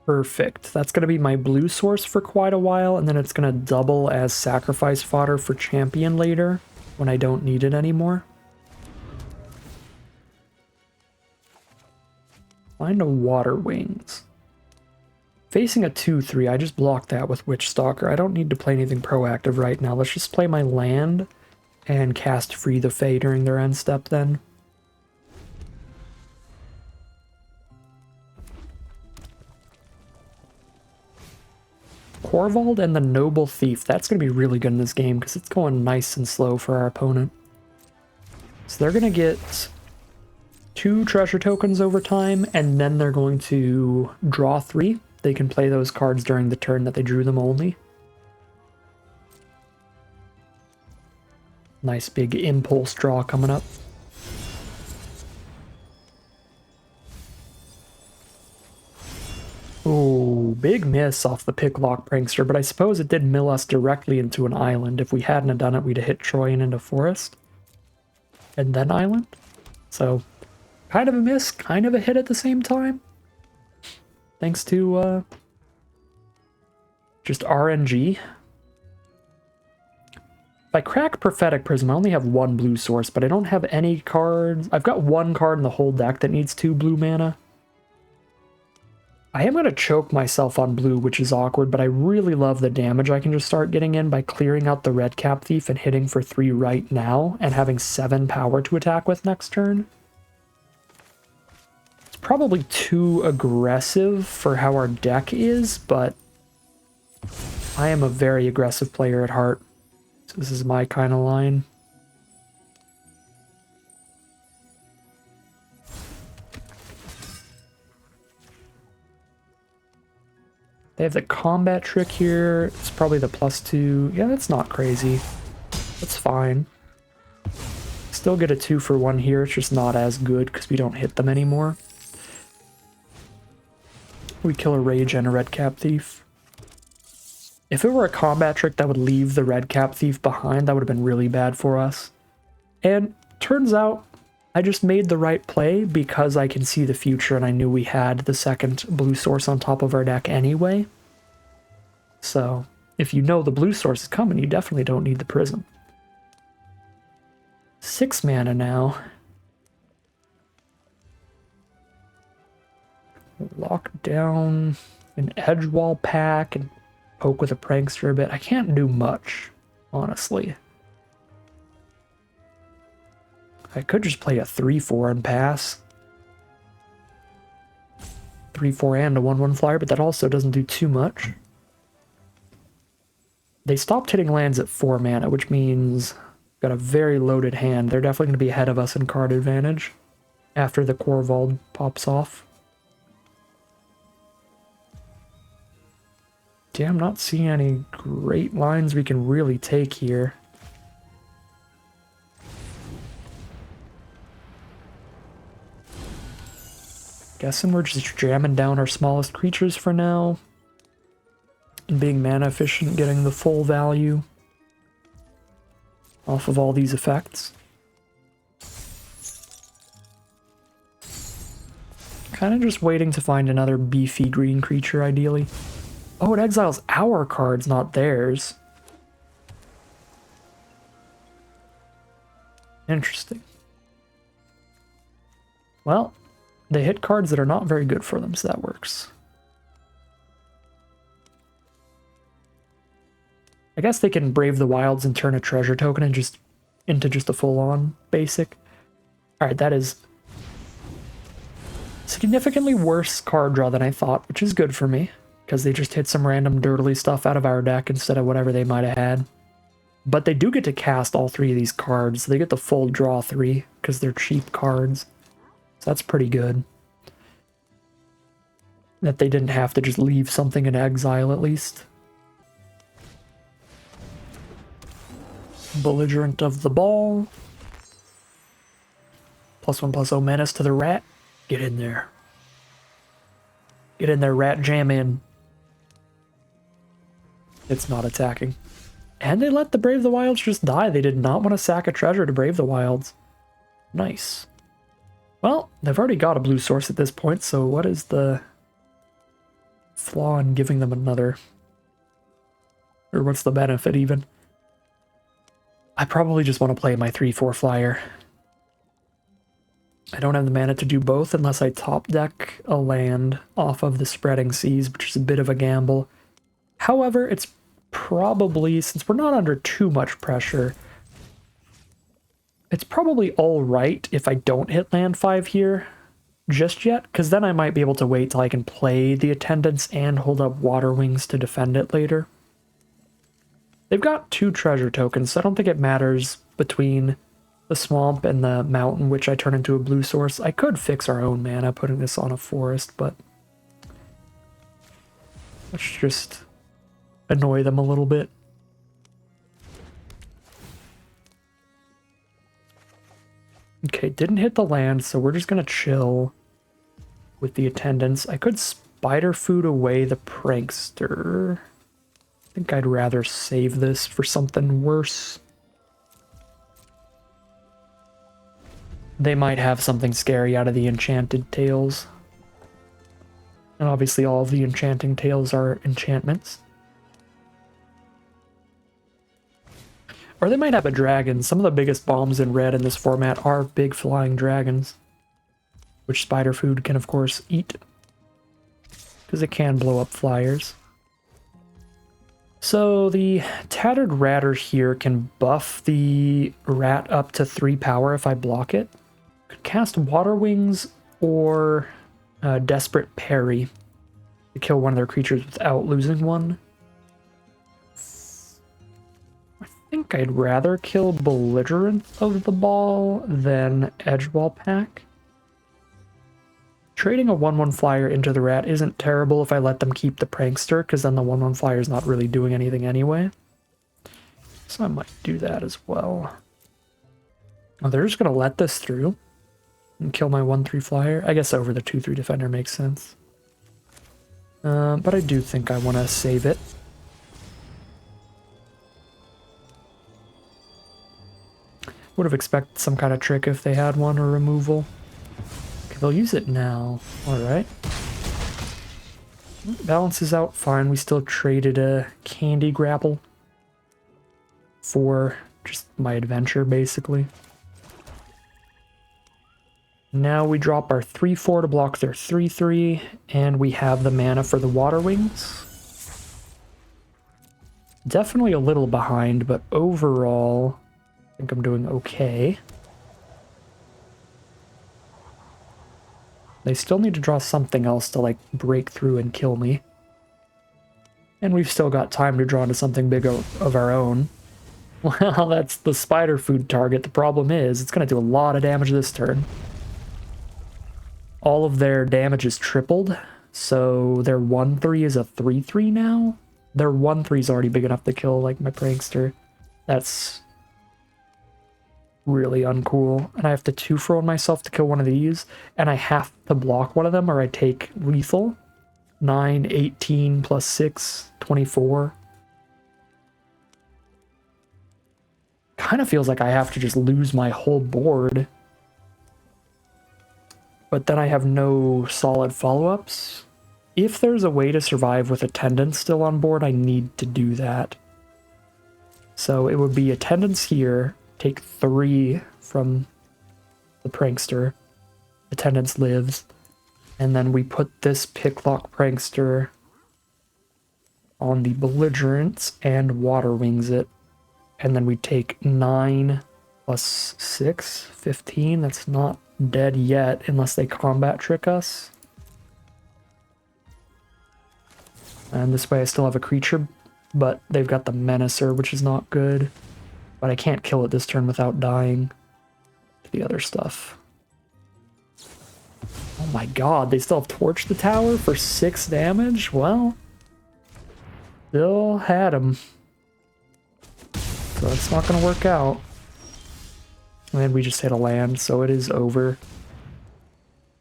[SPEAKER 1] perfect. That's going to be my blue source for quite a while, and then it's going to double as sacrifice fodder for champion later when I don't need it anymore. Find a Water Wings. Facing a 2/3, I just blocked that with Witchstalker. I don't need to play anything proactive right now. Let's just play my land and cast Free the Fae during their end step then. Corvold and the Noble Thief. That's going to be really good in this game because it's going nice and slow for our opponent. So they're going to get 2 treasure tokens over time, and then they're going to draw 3. They can play those cards during the turn that they drew them only. Nice big impulse draw coming up. Ooh, big miss off the Picklock Prankster, but I suppose it did mill us directly into an island. If we hadn't have done it, we'd have hit Troyan into forest. And then island. So, kind of a miss, kind of a hit at the same time. Thanks to, just RNG. If I crack Prophetic Prism, I only have 1 blue source, but I don't have any cards. I've got 1 card in the whole deck that needs 2 blue mana. I am going to choke myself on blue, which is awkward, but I really love the damage I can just start getting in by clearing out the Red Cap Thief and hitting for 3 right now, and having 7 power to attack with next turn. It's probably too aggressive for how our deck is, but I am a very aggressive player at heart. So this is my kind of line. They have the combat trick here. It's probably the +2. Yeah, that's not crazy. That's fine. Still get a 2-for-1 here. It's just not as good because we don't hit them anymore. We kill a Rage and a Red Cap Thief. If it were a combat trick that would leave the Red Cap Thief behind, that would have been really bad for us. And turns out I just made the right play because I can see the future and I knew we had the second blue source on top of our deck anyway. So if you know the blue source is coming, you definitely don't need the prism. 6 mana now. Lock down an Edgewall pack and poke with a Prankster a bit. I can't do much, honestly. I could just play a 3/4 and pass. 3/4 and a 1/1 flyer, but that also doesn't do too much. They stopped hitting lands at 4 mana, which means got a very loaded hand. They're definitely going to be ahead of us in card advantage after the Corvold pops off. Yeah, I'm not seeing any great lines we can really take here. Guessing we're just jamming down our smallest creatures for now. And being mana efficient, getting the full value off of all these effects. Kind of just waiting to find another beefy green creature, ideally. Oh, it exiles our cards, not theirs. Interesting. Well, they hit cards that are not very good for them, so that works. I guess they can Brave the Wilds and turn a treasure token into just a full-on basic. Alright, that is significantly worse card draw than I thought, which is good for me, because they just hit some random dirtly stuff out of our deck instead of whatever they might have had. But they do get to cast all three of these cards. They get the full draw 3, because they're cheap cards. So that's pretty good. That they didn't have to just leave something in exile, at least. Belligerent of the Ball. +1/+0 menace to the rat. Get in there. Get in there, rat, jam in. It's not attacking. And they let the Brave the Wilds just die. They did not want to sack a treasure to Brave the Wilds. Nice. Well, they've already got a blue source at this point, so what is the flaw in giving them another? Or what's the benefit, even? I probably just want to play my 3/4 flyer. I don't have the mana to do both unless I top deck a land off of the Spreading Seas, which is a bit of a gamble. However, it's probably, since we're not under too much pressure, it's probably alright if I don't hit land 5 here just yet, because then I might be able to wait till I can play the Attendants and hold up Water Wings to defend it later. They've got 2 treasure tokens, so I don't think it matters between the swamp and the mountain, which I turn into a blue source. I could fix our own mana putting this on a forest, but let's just annoy them a little bit. Okay, didn't hit the land, so we're just gonna chill with the Attendants. I could Spider Food away the Prankster. I think I'd rather save this for something worse. They might have something scary out of the Enchanted Tales. And obviously all of the Enchanting Tales are enchantments. Or they might have a dragon. Some of the biggest bombs in red in this format are big flying dragons, which Spider Food can of course eat, because it can blow up flyers. So the Tattered Ratter here can buff the rat up to 3 power if I block it. Could cast Water Wings or Desperate Parry to kill one of their creatures without losing one. I think I'd rather kill Belligerent of the Ball than Edgewall Pack. Trading a 1/1 flyer into the rat isn't terrible if I let them keep the Prankster, because then the 1/1 flyer is not really doing anything anyway. So I might do that as well. Oh, they're just going to let this through and kill my 1/3 flyer. I guess over the 2/3 defender makes sense. But I do think I want to save it. Would have expected some kind of trick if they had one, or removal. Okay, they'll use it now. Alright. Balances out fine. We still traded a Candy Grapple for just my adventure, basically. Now we drop our 3/4 to block their 3/3, and we have the mana for the Water Wings. Definitely a little behind, but overall, I think I'm doing okay. They still need to draw something else to, like, break through and kill me. And we've still got time to draw into something big of our own. Well, that's the Spider Food target. The problem is, it's going to do a lot of damage this turn. All of their damage is tripled, so their 1/3 is a 3/3 now. Their 1/3 is already big enough to kill, like, my Prankster. That's really uncool. And I have to 2-for-1 myself to kill one of these, and I have to block one of them or I take lethal. 9, 18 plus 6, 24. Kind of feels like I have to just lose my whole board. but then I have no solid follow-ups. If there's a way to survive with attendance still on board, I need to do that. So it would be attendance here, take 3 from the prankster, attendance lives, and then we put this picklock prankster on the belligerents and water wings it, and then we take 9 plus 6, 15. That's not dead yet unless they combat trick us. And this way I still have a creature, but they've got the Menacer, which is not good. But I can't kill it this turn without dying to the other stuff. Oh my god, they still have torched the tower for 6 damage? Well, still had him. So that's not going to work out. And we just hit a land, so it is over.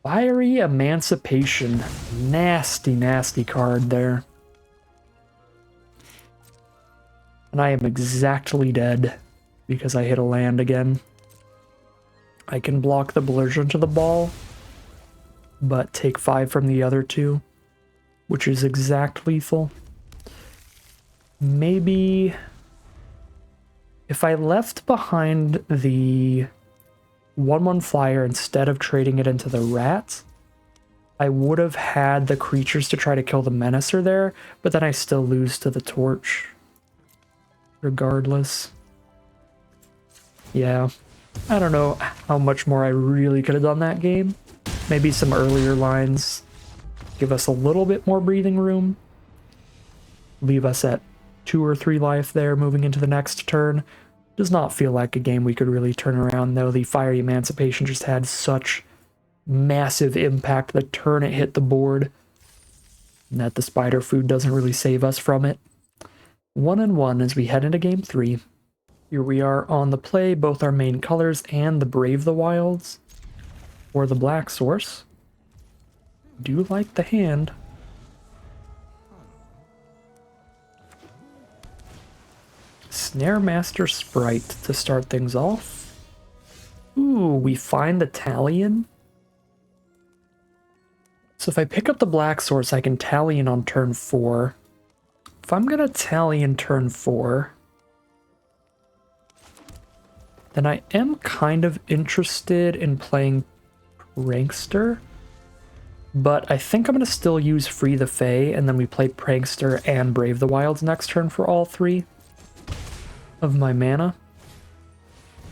[SPEAKER 1] Fiery Emancipation. Nasty, nasty card there. And I am exactly dead because I hit a land again. I can block the belligerent to the ball, but take 5 from the other 2, which is exact lethal. Maybe if I left behind the 1/1 flyer instead of trading it into the rat, I would have had the creatures to try to kill the Menacer there, but then I still lose to the torch. Regardless. Yeah. I don't know how much more I really could have done that game. Maybe some earlier lines give us a little bit more breathing room. Leave us at 2 or 3 life there moving into the next turn. Does not feel like a game we could really turn around, though. The Fiery Emancipation just had such massive impact the turn it hit the board, and that the spider food doesn't really save us from it. 1-1 as we head into game 3. Here we are on the play, both our main colors and the Brave the Wilds, or the black source. Do like the hand. Snare Master Sprite to start things off. Ooh, we find the Talion. So if I pick up the black source, I can Talion on turn 4. If I'm gonna Talion turn 4, then I am kind of interested in playing Prankster, but I think I'm gonna still use Free the Fae, and then we play Prankster and Brave the Wilds next turn for all 3 of my mana.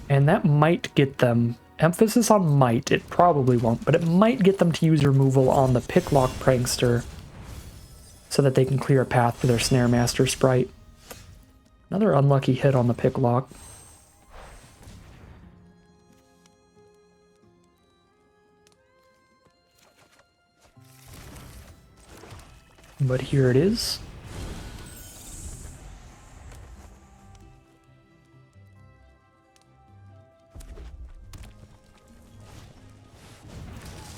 [SPEAKER 1] And that might get them, emphasis on might, it probably won't, but it might get them to use removal on the Picklock Prankster so that they can clear a path to their Snare Master Sprite. Another unlucky hit on the Picklock. But here it is.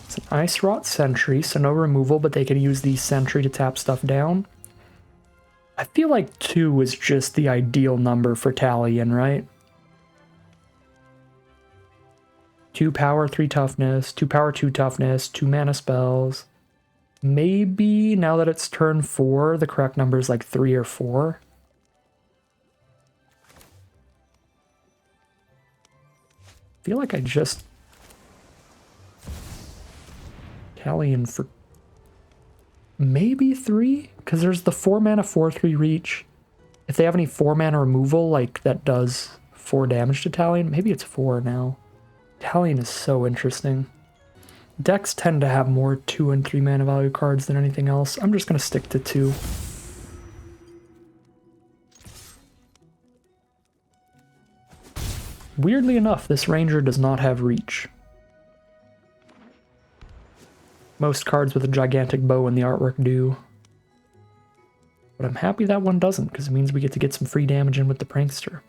[SPEAKER 1] It's an Ice Rot Sentry, so no removal, but they can use the Sentry to tap stuff down. I feel like 2 is just the ideal number for Talion, right? 2 power, 3 toughness, 2 power, 2 toughness, 2 mana spells. Maybe now that it's turn 4, the correct number is like 3 or 4. I feel like I just Talion for maybe 3? Because there's the 4 mana 4/3 reach. If they have any 4 mana removal, like that does 4 damage to Talion, maybe it's 4 now. Talion is so interesting. Decks tend to have more 2 and 3 mana value cards than anything else. I'm just going to stick to 2. Weirdly enough, this Ranger does not have reach. Most cards with a gigantic bow in the artwork do. But I'm happy that one doesn't, because it means we get to get some free damage in with the Prankster.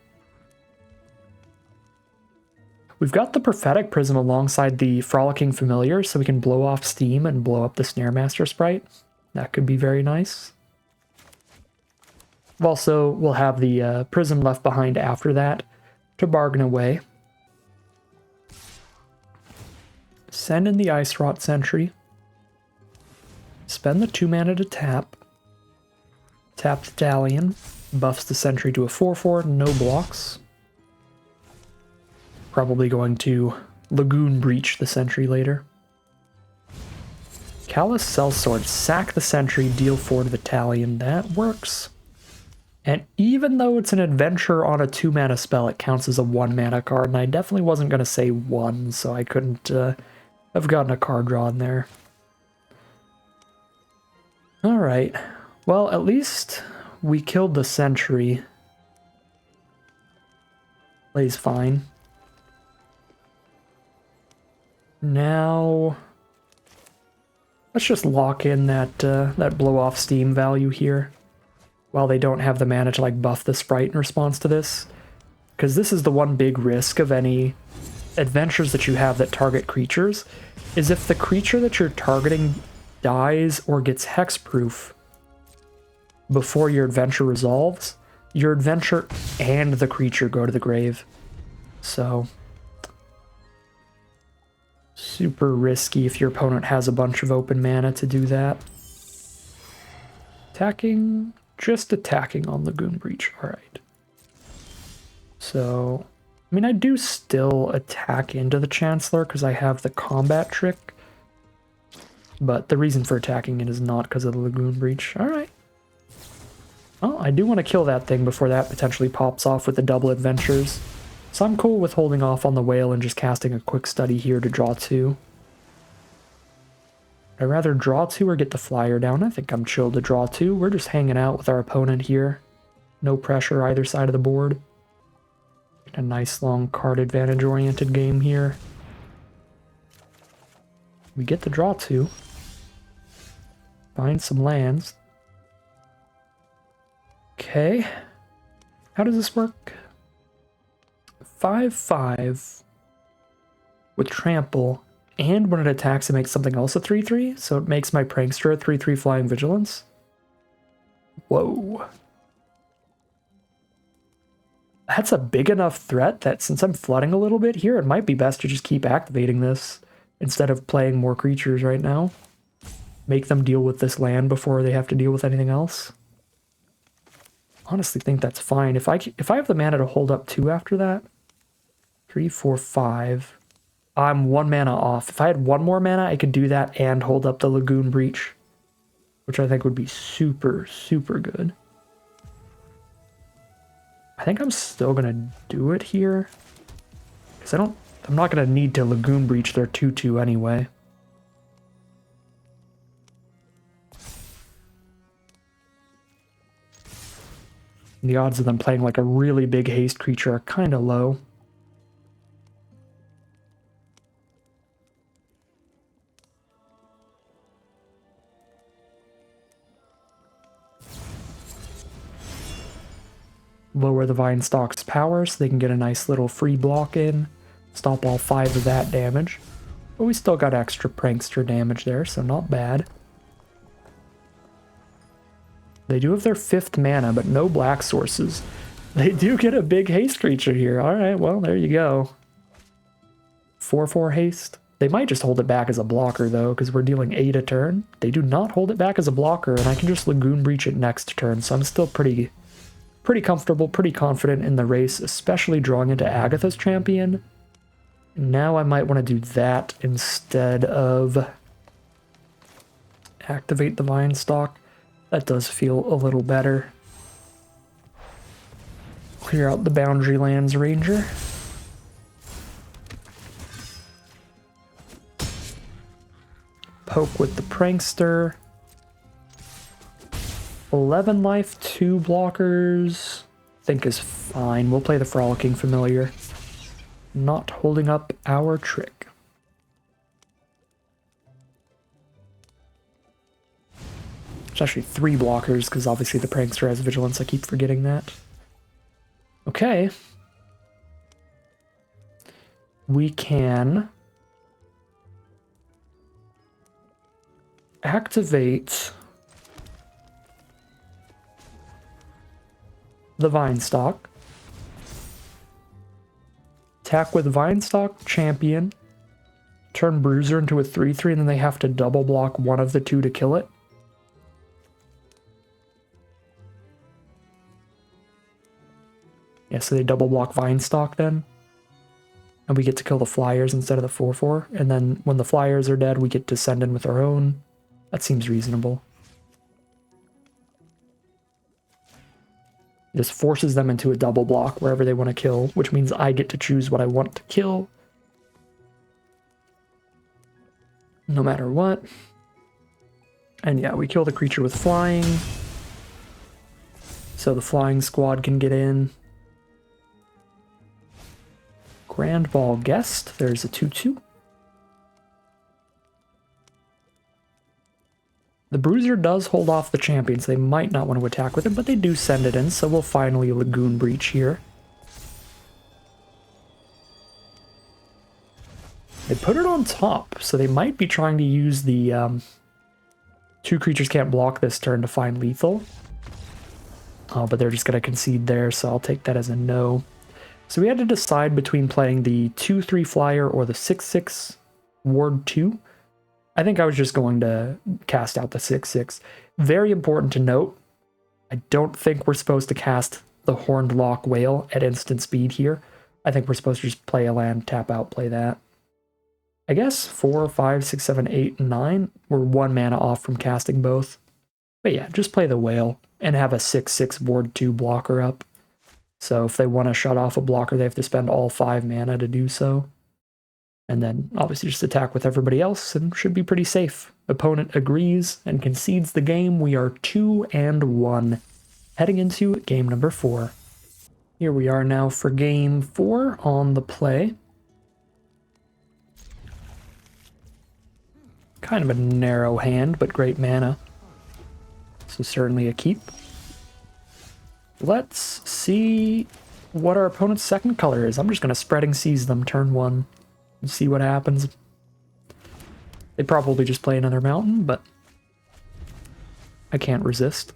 [SPEAKER 1] We've got the Prophetic Prism alongside the Frolicking Familiar, so we can blow off steam and blow up the Snare Master Sprite. That could be very nice. Also, we'll have the Prism left behind after that to bargain away. Send in the Ice Rot Sentry. Spend the 2 mana to tap. Tap the Talion. Buffs the Sentry to a 4/4, no blocks. Probably going to Lagoon Breach the Sentry later. Callous Sellsword, sack the Sentry, deal 4 to the Talion. That works. And even though it's an adventure on a 2 mana spell, it counts as a 1 mana card, and I definitely wasn't going to say 1, so I couldn't have gotten a card draw in there. Alright, well, at least we killed the Sentry. Plays fine. Now, let's just lock in that blow-off Steam value here, while they don't have the mana to like buff the sprite in response to this. Because this is the one big risk of any adventures that you have that target creatures, is if the creature that you're targeting dies or gets hexproof before your adventure resolves, your adventure and the creature go to the grave. So, super risky if your opponent has a bunch of open mana to do that. Attacking, just attacking on Lagoon Breach, alright. So, I mean, I do still attack into the Chancellor because I have the combat trick, but the reason for attacking it is not because of the Lagoon Breach. Alright. Well, I do want to kill that thing before that potentially pops off with the double adventures. So I'm cool with holding off on the whale and just casting a quick study here to draw 2. I'd rather draw 2 or get the flyer down. I think I'm chill to draw 2. We're just hanging out with our opponent here. No pressure either side of the board. A nice long card advantage oriented game here. We get to draw 2. Find some lands. Okay. How does this work? 5/5 with trample, and when it attacks it makes something else a 3/3, so it makes my prankster a 3/3 flying vigilance. Whoa. That's a big enough threat that since I'm flooding a little bit here, it might be best to just keep activating this instead of playing more creatures right now. Make them deal with this land before they have to deal with anything else. Honestly think that's fine. If I have the mana to hold up 2 after that, 3, 4, 5. I'm 1 mana off. If I had 1 more mana, I could do that and hold up the Lagoon Breach, which I think would be super, super good. I think I'm still gonna do it here, because I'm not gonna need to Lagoon Breach their 2/2 anyway. The odds of them playing like a really big haste creature are kind of low. Lower the Vinestock's power so they can get a nice little free block in. Stop all 5 of that damage. But we still got extra prankster damage there, so not bad. They do have their 5th mana, but no black sources. They do get a big haste creature here. Alright, well, there you go. 4/4 haste. They might just hold it back as a blocker, though, because we're dealing 8 a turn. They do not hold it back as a blocker, and I can just Lagoon Breach it next turn, so I'm still pretty comfortable, pretty confident in the race, especially drawing into Agatha's Champion. Now I might want to do that instead of activate the Vinestock. That does feel a little better. Clear out the Boundary Lands Ranger. Poke with the Prankster. 11 life, 2 blockers. I think is fine. We'll play the Frolicking Familiar. Not holding up our trick. It's actually 3 blockers, because obviously the Prankster has Vigilance. I keep forgetting that. Okay. We can activate the Vinestock. Attack with Vinestock Champion. turn Bruiser into a 3/3, and then they have to double block one of the two to kill it. Yeah, so they double block Vinestalk then. And we get to kill the flyers instead of the 4/4. And then when the flyers are dead, we get to send in with our own. That seems reasonable. It just forces them into a double block wherever they want to kill, which means I get to choose what I want to kill. No matter what. And yeah, we kill the creature with flying. So the flying squad can get in. Grand Ball Guest. There's a 2/2. The Bruiser does hold off the champions. They might not want to attack with it, but they do send it in, so we'll finally Lagoon Breach here. They put it on top, so they might be trying to use the two creatures can't block this turn to find lethal. But they're just going to concede there, so I'll take that as a no. So we had to decide between playing the 2/3 flyer or the 6/6 ward 2. I think I was just going to cast out the 6/6. Very important to note, I don't think we're supposed to cast the Horned Lock Whale at instant speed here. I think we're supposed to just play a land, tap out, play that. I guess 4, 5, 6, 7, 8, and 9. We're 1 mana off from casting both. But yeah, just play the whale and have a 6/6 ward 2 blocker up. So if they want to shut off a blocker, they have to spend all 5 mana to do so. And then obviously just attack with everybody else and should be pretty safe. Opponent agrees and concedes the game. We are 2-1 heading into game number 4. Here we are now for game 4 on the play. Kind of a narrow hand, but great mana. So certainly a keep. Let's see what our opponent's second color is. I'm just going to Spreading Seas them turn 1 and see what happens. They probably just play another mountain, but I can't resist.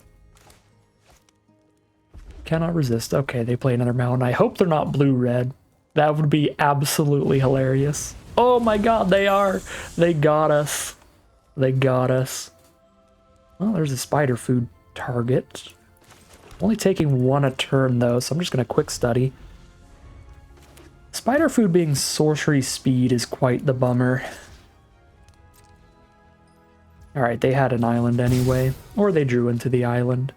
[SPEAKER 1] Cannot resist. Okay, they play another mountain. I hope they're not blue-red. That would be absolutely hilarious. Oh my god, they are! They got us. They got us. Well, there's a spider food target. Only taking 1 a turn though, so I'm just going to quick study. Spider food being sorcery speed is quite the bummer. Alright, they had an island anyway, or they drew into the island.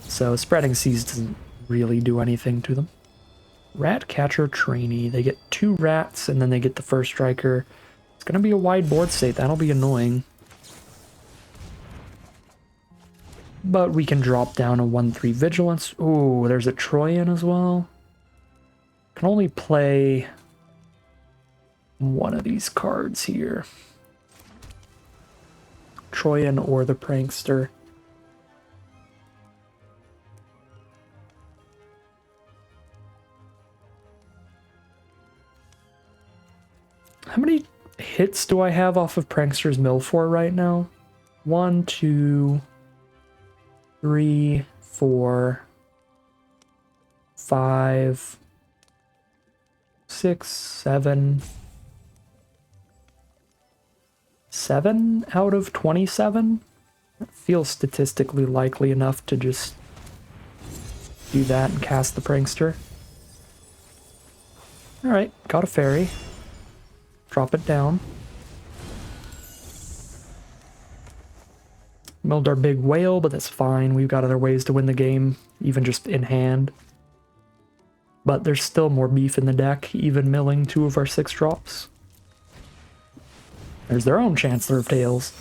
[SPEAKER 1] So Spreading Seas doesn't really do anything to them. Rat Catcher Trainee. They get 2 rats and then they get the first striker. It's going to be a wide board state. That'll be annoying. But we can drop down a 1/3 Vigilance. Ooh, there's a Troyan as well. Can only play one of these cards here. Troyan or the Prankster. How many hits do I have off of Prankster's Mill for right now? 1, 2, 3, 4, 5, 6, 7. 7 out of 27? That feels statistically likely enough to just do that and cast the Prankster. Alright, got a fairy. Drop it down. Milled our big whale, but that's fine. We've got other ways to win the game, even just in hand. But there's still more beef in the deck, even milling 2 of our 6 drops. There's their own Chancellor of Tales.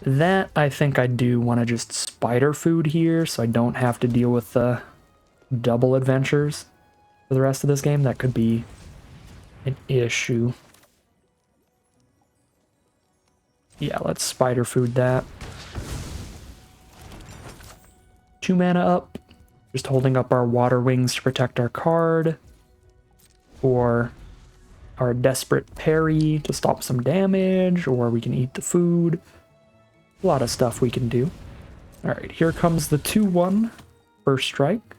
[SPEAKER 1] That, I think I do want to just spider food here, so I don't have to deal with the double adventures for the rest of this game. That could be an issue. Yeah, let's spider food that. 2 mana up. Just holding up our Water Wings to protect our card. Or our Desperate Parry to stop some damage. Or we can eat the food. A lot of stuff we can do. Alright, here comes the 2/1 first strike.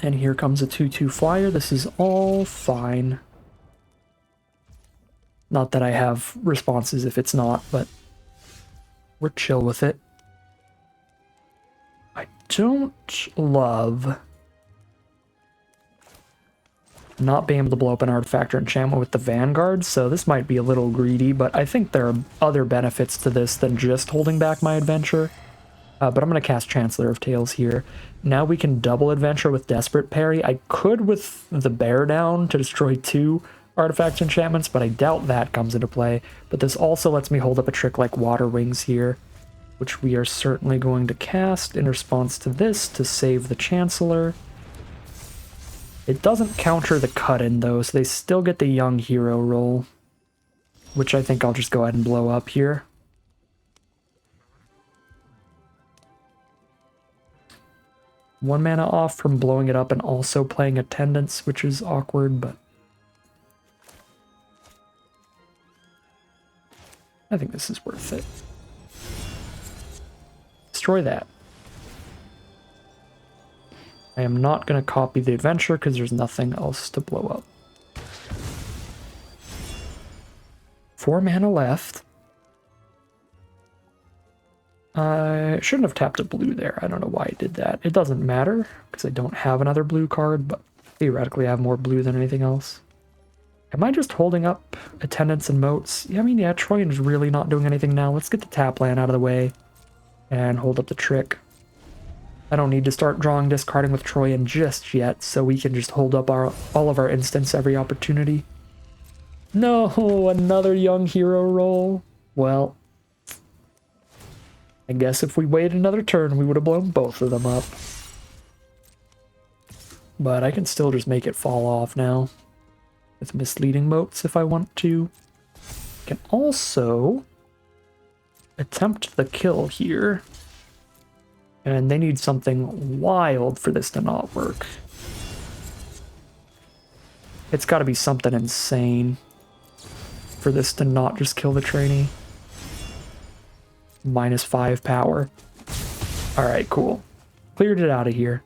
[SPEAKER 1] And here comes a 2/2 flyer. This is all fine. Not that I have responses if it's not, but we're chill with it. I don't love not being able to blow up an artifact or enchantment with the Vanguard, so this might be a little greedy, but I think there are other benefits to this than just holding back my adventure. But I'm going to cast Chancellor of Tales here. Now we can double adventure with Desperate Parry. I could with the Bear Down to destroy 2 artifact enchantments, but I doubt that comes into play. But this also lets me hold up a trick like Water Wings here, which we are certainly going to cast in response to this to save the Chancellor. It doesn't counter the cut-in, though, so they still get the Young Hero roll, which I think I'll just go ahead and blow up here. One mana off from blowing it up and also playing Attendance, which is awkward, but I think this is worth it. Destroy that. I am not going to copy the adventure because there's nothing else to blow up. 4 mana left. I shouldn't have tapped a blue there. I don't know why I did that. It doesn't matter because I don't have another blue card, but theoretically I have more blue than anything else. Am I just holding up Attendance and Moats? Yeah, I mean, yeah, Troyan's really not doing anything now. Let's get the tap land out of the way and hold up the trick. I don't need to start drawing discarding with Troyan just yet, so we can just hold up all of our instants every opportunity. No, another Young Hero roll. Well, I guess if we waited another turn, we would have blown both of them up. But I can still just make it fall off now with Misleading Moats if I want to. I can also attempt the kill here. And they need something wild for this to not work. It's got to be something insane for this to not just kill the trainee. -5 power. Alright, cool. Cleared it out of here.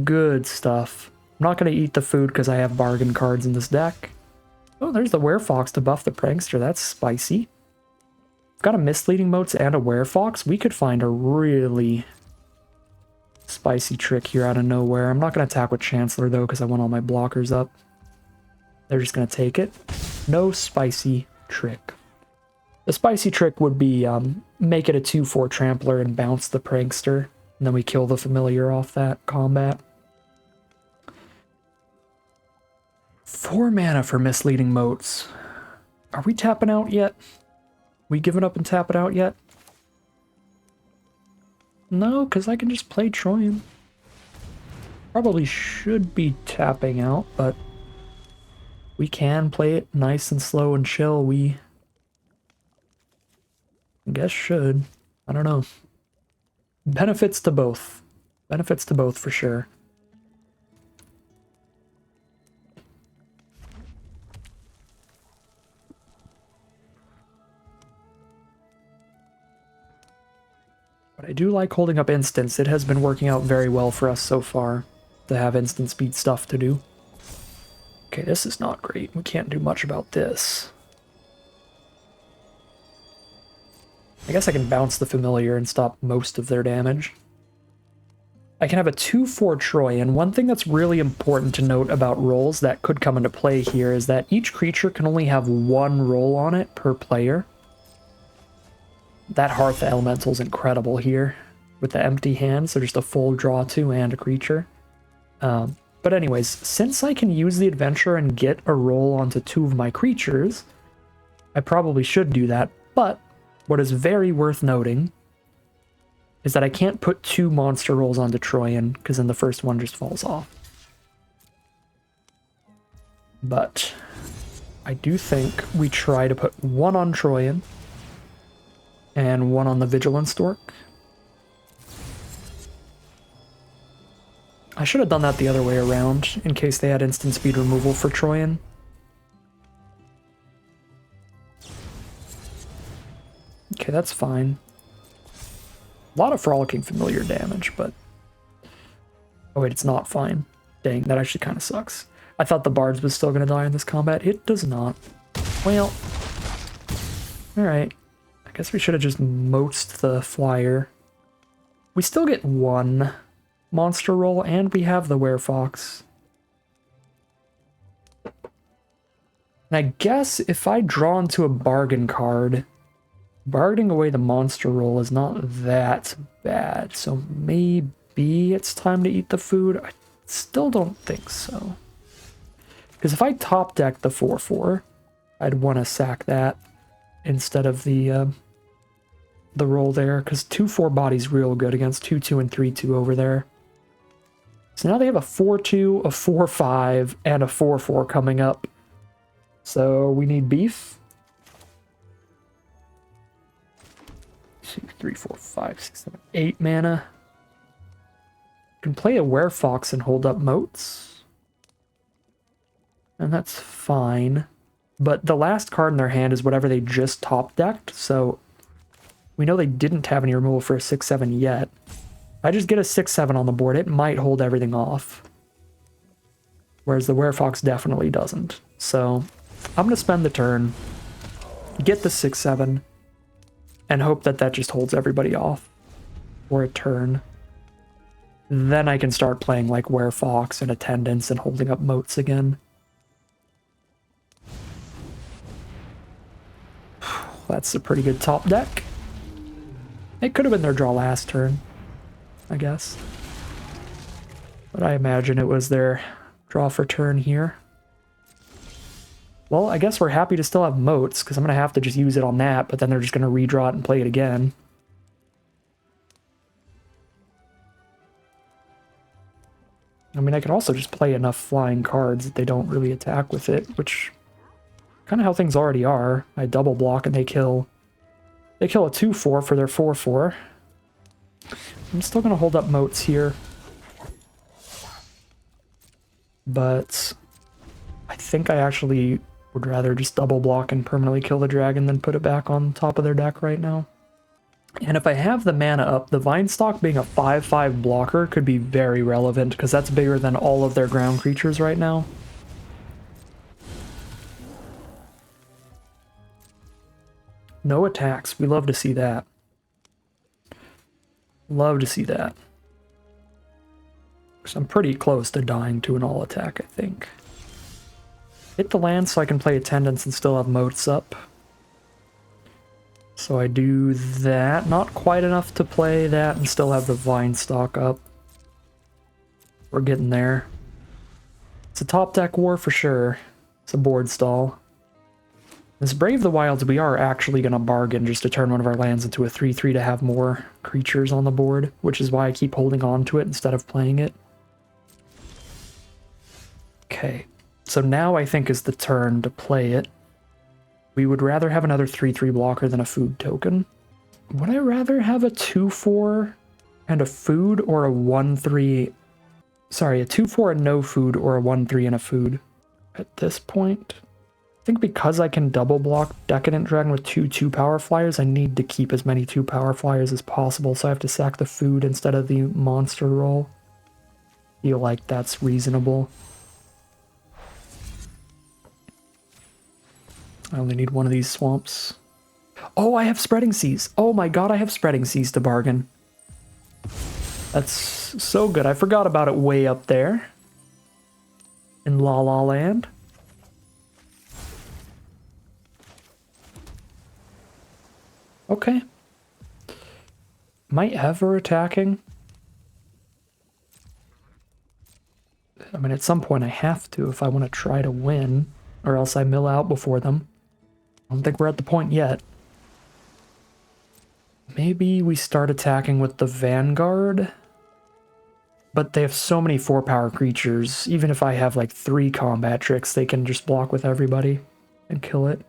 [SPEAKER 1] Good stuff. I'm not going to eat the food because I have bargain cards in this deck. Oh, there's the Werefox to buff the Prankster. That's spicy. Got a Misleading Moats and a Werefox. We could find a really spicy trick here out of nowhere. I'm not going to attack with Chancellor, though, because I want all my blockers up. They're just going to take it. No spicy trick. The spicy trick would be make it a 2/4 Trampler and bounce the Prankster, and then we kill the Familiar off that combat. 4 mana for Misleading Moats. Are we tapping out yet? We giving up and tapping out yet? No, because I can just play Troyan. Probably should be tapping out, but we can play it nice and slow and chill. We, I guess, should. I don't know. Benefits to both. Benefits to both for sure. But I do like holding up instants. It has been working out very well for us so far to have instant speed stuff to do. Okay, this is not great. We can't do much about this. I guess I can bounce the Familiar and stop most of their damage. I can have a 2/4 Troy, and one thing that's really important to note about rolls that could come into play here is that each creature can only have 1 roll on it per player. That Hearth Elemental is incredible here with the empty hand, so just a full draw 2 and a creature. But anyways, since I can use the adventure and get a roll onto 2 of my creatures, I probably should do that, but what is very worth noting is that I can't put 2 monster rolls onto Troyan, because then the first one just falls off. But I do think we try to put 1 on Troyan, and 1 on the Vigilance Stork. I should have done that the other way around, in case they had instant speed removal for Troyan. Okay, that's fine. A lot of Frolicking Familiar damage, but... Oh wait, it's not fine. Dang, that actually kind of sucks. I thought the Bards was still going to die in this combat. It does not. Well, alright. I guess we should have just moatsed the flyer. We still get one monster roll, and we have the Werefox. And I guess if I draw into a bargain card, bargaining away the monster roll is not that bad. So maybe it's time to eat the food. I still don't think so. Because if I top deck the 4/4, I'd want to sack that instead of the roll there. Because 2/4 body's real good against 2/2 and 3/2 over there. So now they have a 4/2, a 4/5, and a 4/4 coming up. So we need beef. 2, 3, 4, 5, 6, 7, 8 mana. Can play a Werefox and hold up moats. And that's fine. But the last card in their hand is whatever they just top decked, so we know they didn't have any removal for a 6/7 yet. If I just get a 6/7 on the board, it might hold everything off. Whereas the Werefox definitely doesn't. So I'm going to spend the turn, get the 6/7, and hope that that just holds everybody off for a turn. Then I can start playing like Werefox and Attendance and holding up moats again. That's a pretty good top deck. It could have been their draw last turn, I guess. But I imagine it was their draw for turn here. Well, I guess we're happy to still have moats, because I'm going to have to just use it on that, but then they're just going to redraw it and play it again. I mean, I could also just play enough flying cards that they don't really attack with it, which kind of how things already are. I double block and they kill a 2/4 for their 4/4. I'm still going to hold up moats here. But I think I actually would rather just double block and permanently kill the dragon than put it back on top of their deck right now. And if I have the mana up, the Vinestalk being a 5/5 blocker could be very relevant, because that's bigger than all of their ground creatures right now. No attacks. We love to see that. Love to see that. Because I'm pretty close to dying to an all attack, I think. Hit the land so I can play Attendance and still have moats up. So I do that. Not quite enough to play that and still have the Vinestalk up. We're getting there. It's a top deck war for sure. It's a board stall. This Brave the Wilds, we are actually going to bargain just to turn one of our lands into a 3/3 to have more creatures on the board, which is why I keep holding on to it instead of playing it. Okay, so now I think is the turn to play it. We would rather have another 3/3 blocker than a food token. Would I rather have a 2/4 and a food, or a 1/3... Sorry, a 2/4 and no food, or a 1/3 and a food at this point? I think because I can double block Decadent Dragon with 2 power flyers, I need to keep as many 2 power flyers as possible, so I have to sack the food instead of the monster roll. Feel like that's reasonable. I only need one of these swamps. Oh, I have Spreading Seas. Oh my god, I have Spreading Seas to bargain. That's so good. I forgot about it way up there in La La Land. Okay. Am I ever attacking? I mean, at some point I have to if I want to try to win, or else I mill out before them. I don't think we're at the point yet. Maybe we start attacking with the Vanguard? But they have so many 4-power creatures, even if I have like 3 combat tricks, they can just block with everybody and kill it.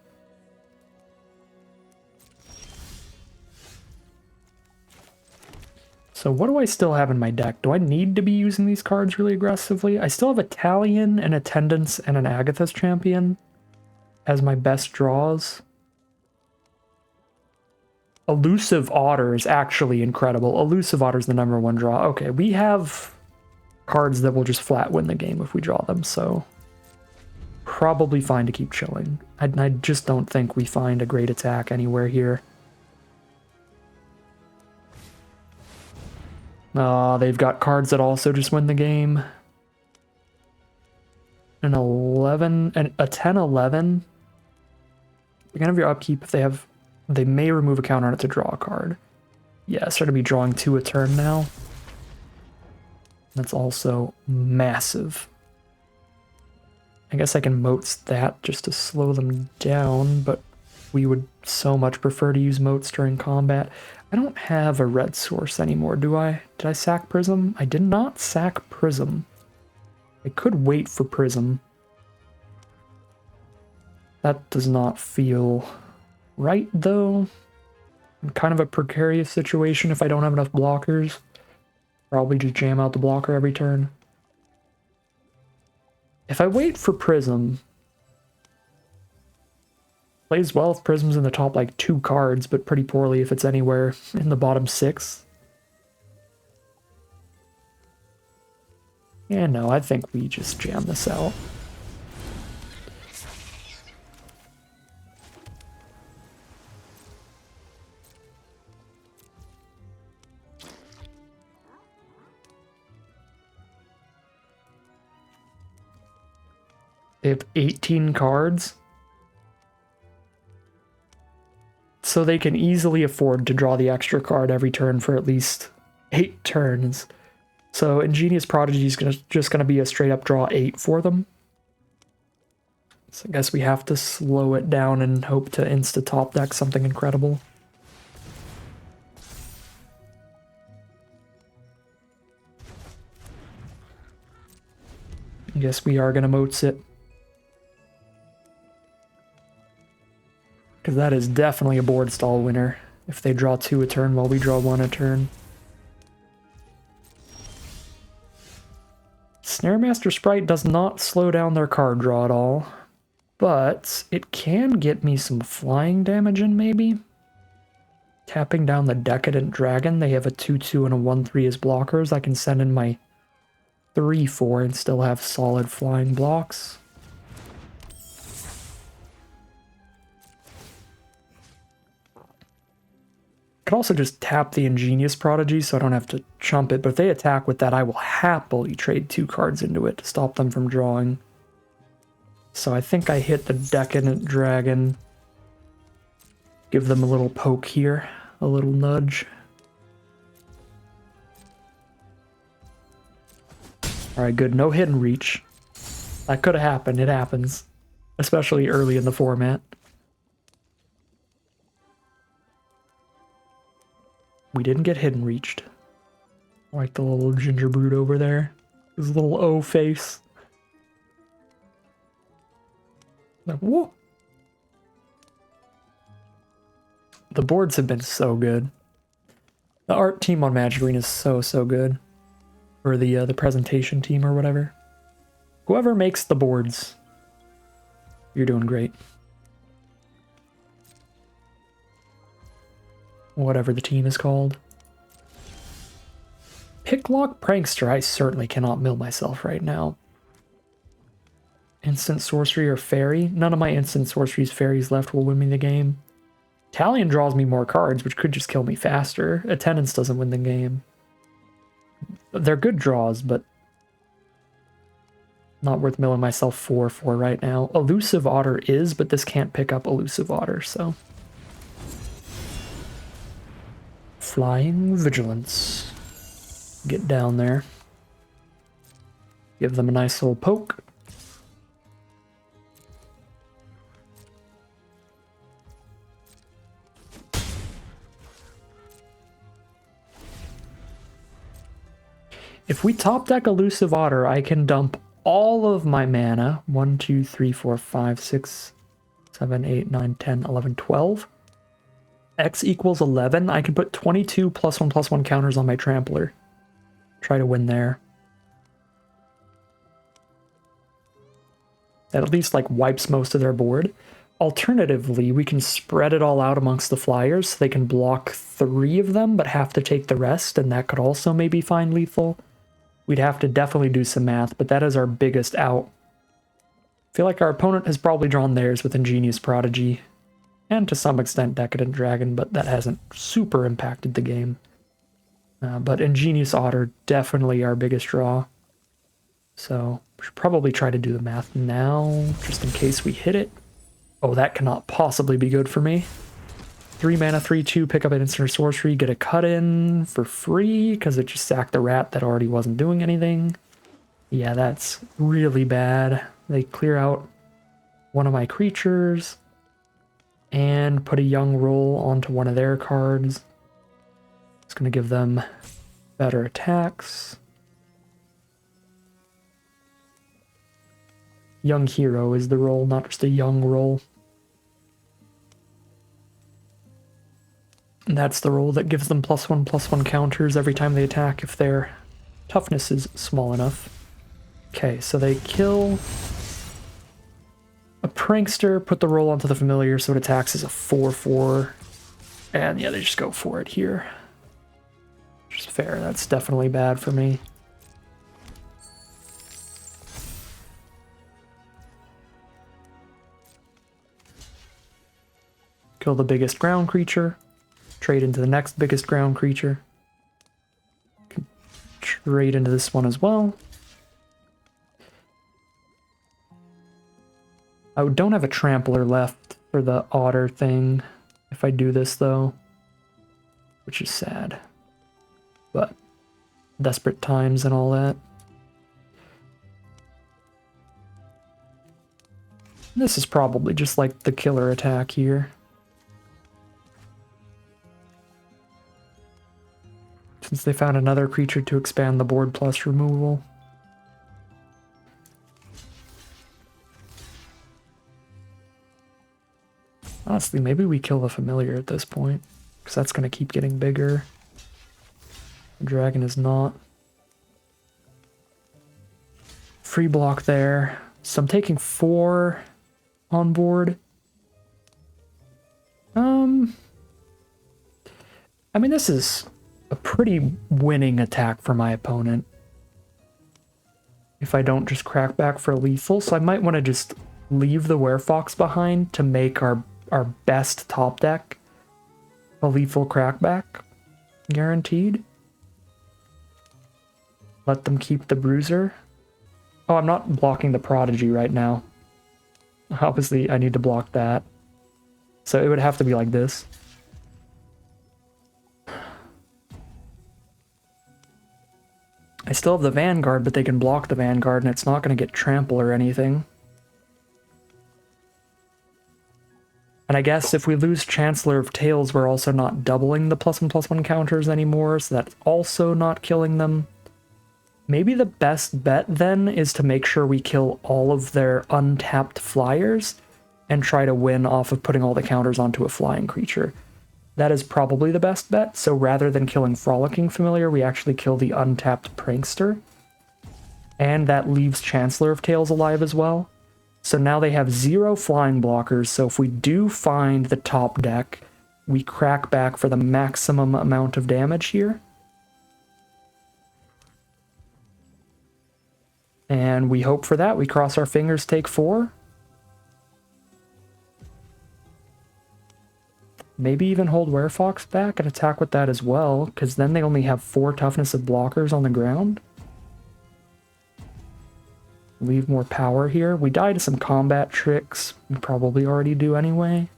[SPEAKER 1] So what do I still have in my deck? Do I need to be using these cards really aggressively? I still have Italian, an Attendance, and an Agatha's Champion as my best draws. Elusive Otter is actually incredible. Elusive Otter is the #1 draw. Okay, we have cards that will just flat win the game if we draw them, so... probably fine to keep chilling. I just don't think we find a great attack anywhere here. They've got cards that also just win the game. An 11, and a 10-11. Beginning of your upkeep, if they may remove a counter on it to draw a card. Yeah, start to be drawing 2 a turn now. That's also massive. I guess I can moats that just to slow them down, but we would so much prefer to use moats during combat. I don't have a red source anymore, do I? Did I sack Prism? I did not sack Prism. I could wait for Prism. That does not feel right, though. In kind of a precarious situation if I don't have enough blockers. Probably just jam out the blocker every turn. If I wait for Prism, plays well if Prism's in the top like 2 cards, but pretty poorly if it's anywhere in the bottom 6. Yeah, no, I think we just jam this out. They have 18 cards. So they can easily afford to draw the extra card every turn for at least 8 turns. So Ingenious Prodigy is just going to be a straight up draw 8 for them. So I guess we have to slow it down and hope to insta-top deck something incredible. I guess we are going to moats it. Because that is definitely a board stall winner. If they draw 2 a turn while we draw 1 a turn. Snaremaster Sprite does not slow down their card draw at all. But it can get me some flying damage in, maybe? Tapping down the Decadent Dragon. They have a 2-2 and a 1-3 as blockers. I can send in my 3-4 and still have solid flying blocks. Could also just tap the Ingenious Prodigy so I don't have to chump it, but if they attack with that, I will happily trade 2 cards into it to stop them from drawing. So I think I hit the Decadent Dragon. Give them a little poke here, a little nudge. Alright, good. No hidden reach. That could have happened. It happens. Especially early in the format. We didn't get hidden reached. I like the little ginger brood over there. His little O face. Like, whoa! The boards have been so good. The art team on Magic Arena is so good. Or the presentation team or whatever. Whoever makes the boards, you're doing great. Whatever the team is called. Picklock Prankster, I certainly cannot mill myself right now. Instant Sorcery or Fairy? None of my Instant Sorceries Fairies left will win me the game. Talion draws me more cards, which could just kill me faster. Attendance doesn't win the game. They're good draws, but not worth milling myself for right now. Elusive Otter is, but this can't pick up Elusive Otter, so... Flying Vigilance. Get down there. Give them a nice little poke. If we top deck Elusive Otter, I can dump all of my mana. 1, 2, 3, 4, 5, 6, 7, 8, 9, 10, 11, 12. X equals 11. I can put 22 +1/+1 counters on my Trampler. Try to win there. That at least like wipes most of their board. Alternatively, we can spread it all out amongst the flyers so they can block 3 of them but have to take the rest, and that could also maybe find lethal. We'd have to definitely do some math, but that is our biggest out. feel like our opponent has probably drawn theirs with Ingenious Prodigy, and to some extent Decadent Dragon, but that hasn't super impacted the game. But Ingenious Otter, definitely our biggest draw. So we should probably try to do the math now, just in case we hit it. Oh, that cannot possibly be good for me. 3 mana, 3/2, pick up an instant sorcery, get a cut in for free, because it just sacked the rat that already wasn't doing anything. Yeah, that's really bad. They clear out one of my creatures and put a young roll onto one of their cards. It's going to give them better attacks. Young hero is the roll, not just a young roll. And that's the roll that gives them +1/+1 counters every time they attack if their toughness is small enough. Okay, so they kill a prankster, put the roll onto the familiar so it attacks as a 4/4. And yeah, they just go for it here. Which is fair, that's definitely bad for me. Kill the biggest ground creature. Trade into the next biggest ground creature. Trade into this one as well. I don't have a trampler left for the otter thing if I do this though, which is sad. But desperate times and all that. This is probably just like the killer attack here. Since they found another creature to expand the board plus removal. Honestly, maybe we kill the familiar at this point, because that's going to keep getting bigger. The dragon is not. Free block there. So I'm taking 4 on board. I mean, this is a pretty winning attack for my opponent. If I don't just crack back for lethal, so I might want to just leave the Werefox behind to make our best top deck a lethal crackback, guaranteed. Let them keep the Bruiser. Oh, I'm not blocking the Prodigy right now. Obviously, I need to block that. So it would have to be like this. I still have the Vanguard, but they can block the Vanguard, and it's not going to get trample or anything. And I guess if we lose Chancellor of Tales, we're also not doubling the +1/+1 counters anymore, so that's also not killing them. Maybe the best bet then is to make sure we kill all of their untapped flyers and try to win off of putting all the counters onto a flying creature. That is probably the best bet, so rather than killing Frolicking Familiar, we actually kill the untapped Prankster. And that leaves Chancellor of Tales alive as well. So now they have 0 flying blockers, so if we do find the top deck, we crack back for the maximum amount of damage here. And we hope for that. We cross our fingers, take 4. Maybe even hold Werefox back and attack with that as well, because then they only have 4 toughness of blockers on the ground. Leave more power here. We die to some combat tricks. We probably already do anyway.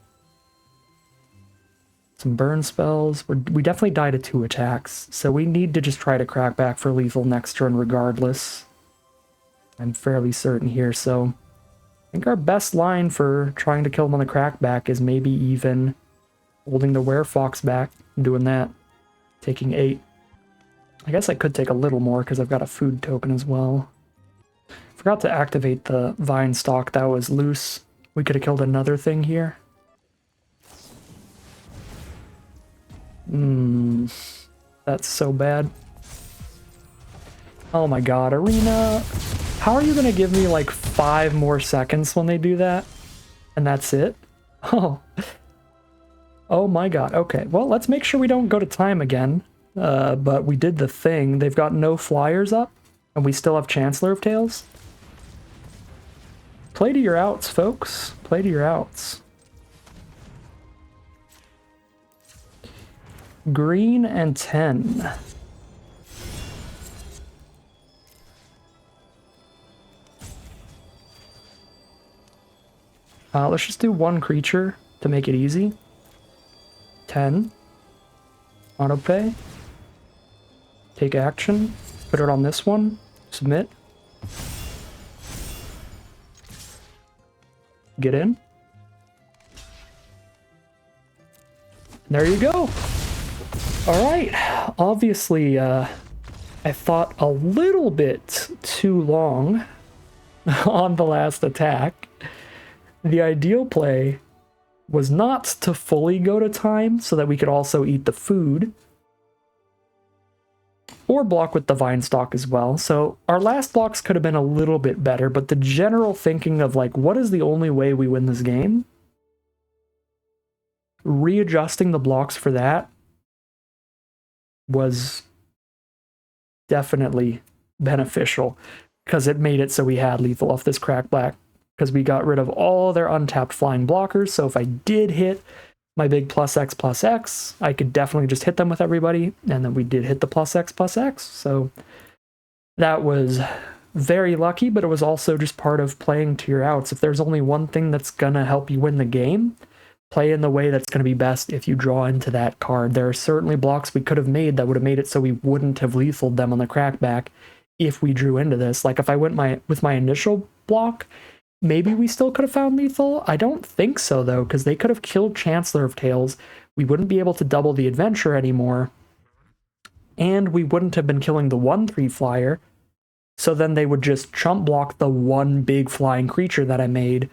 [SPEAKER 1] Some burn spells. We definitely die to 2 attacks, so we need to just try to crack back for lethal next turn regardless. I'm fairly certain here, so I think our best line for trying to kill them on the crackback is maybe even holding the Werefox back and doing that. Taking 8. I guess I could take a little more because I've got a food token as well. Forgot to activate the Vine Stalk that was loose. We could have killed another thing here. That's so bad. Oh my god, Arena! How are you gonna give me like 5 more seconds when they do that? And that's it? Oh. Oh my god, okay. Well, let's make sure we don't go to time again. But we did the thing. They've got no flyers up, and we still have Chancellor of Tales. Play to your outs, folks. Play to your outs. Green and 10. Let's just do one creature to make it easy. 10. Autopay. Take action. Put it on this one. Submit. Get in. There you go. All right. Obviously, I thought a little bit too long on the last attack. The ideal play was not to fully go to time so that we could also eat the food, or block with the vine stalk as well. So our last blocks could have been a little bit better, but the general thinking of like, what is the only way we win this game? Readjusting the blocks for that was definitely beneficial, because it made it so we had lethal off this crack black, because we got rid of all their untapped flying blockers. So if I did hit my big +X/+X, I could definitely just hit them with everybody, and then we did hit the +X/+X. So that was very lucky, but it was also just part of playing to your outs. If there's only one thing that's gonna help you win the game, play in the way that's gonna be best if you draw into that card. There are certainly blocks we could have made that would have made it so we wouldn't have lethaled them on the crackback if we drew into this. Like if I went with my initial block, maybe we still could have found lethal. I don't think so, though, because they could have killed Chancellor of Tales. We wouldn't be able to double the adventure anymore. And we wouldn't have been killing the 1/3 flyer. So then they would just chump block the one big flying creature that I made.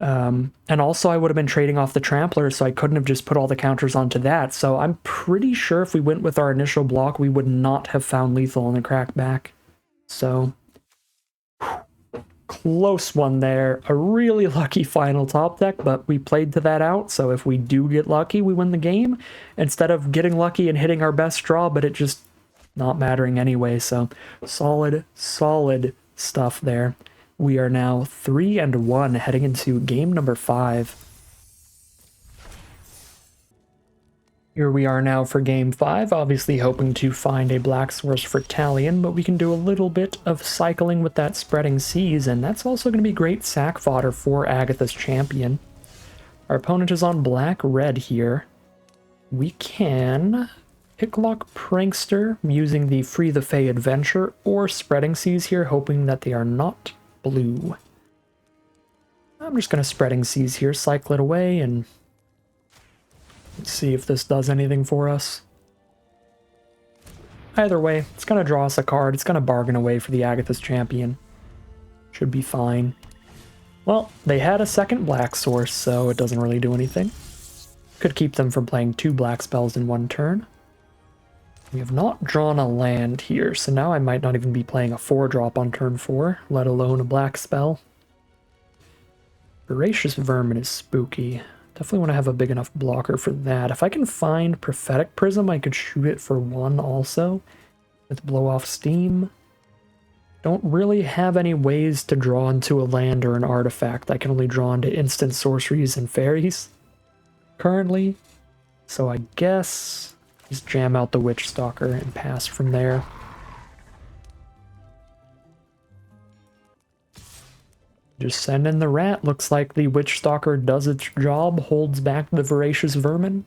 [SPEAKER 1] And also I would have been trading off the Trampler, so I couldn't have just put all the counters onto that. So I'm pretty sure if we went with our initial block, we would not have found lethal on the crackback. So close one there. A really lucky final top deck, but we played to that out, so if we do get lucky, we win the game, instead of getting lucky and hitting our best draw, but it just not mattering anyway. So solid stuff there. We are now 3-1 heading into game number 5. Here we are now for game 5, obviously hoping to find a black source for Talion, but we can do a little bit of cycling with that Spreading Seas, and that's also going to be great sack fodder for Agatha's Champion. Our opponent is on black-red here. We can Picklock Prankster using the Free the Fae Adventure, or Spreading Seas here, hoping that they are not blue. I'm just going to Spreading Seas here, cycle it away, and let's see if this does anything for us. Either way, it's going to draw us a card. It's going to bargain away for the Agatha's Champion. Should be fine. Well, they had a second black source, so it doesn't really do anything. Could keep them from playing 2 black spells in one turn. We have not drawn a land here, so now I might not even be playing a 4-drop on turn 4, let alone a black spell. Voracious Vermin is spooky. Definitely want to have a big enough blocker for that. If I can find Prophetic Prism, I could shoot it for 1 also, with Blow Off Steam. Don't really have any ways to draw into a land or an artifact. I can only draw into instant sorceries and fairies currently, so I guess just jam out the Witch Stalker and pass from there. Just send in the rat. Looks like the Witch Stalker does its job, holds back the Voracious Vermin.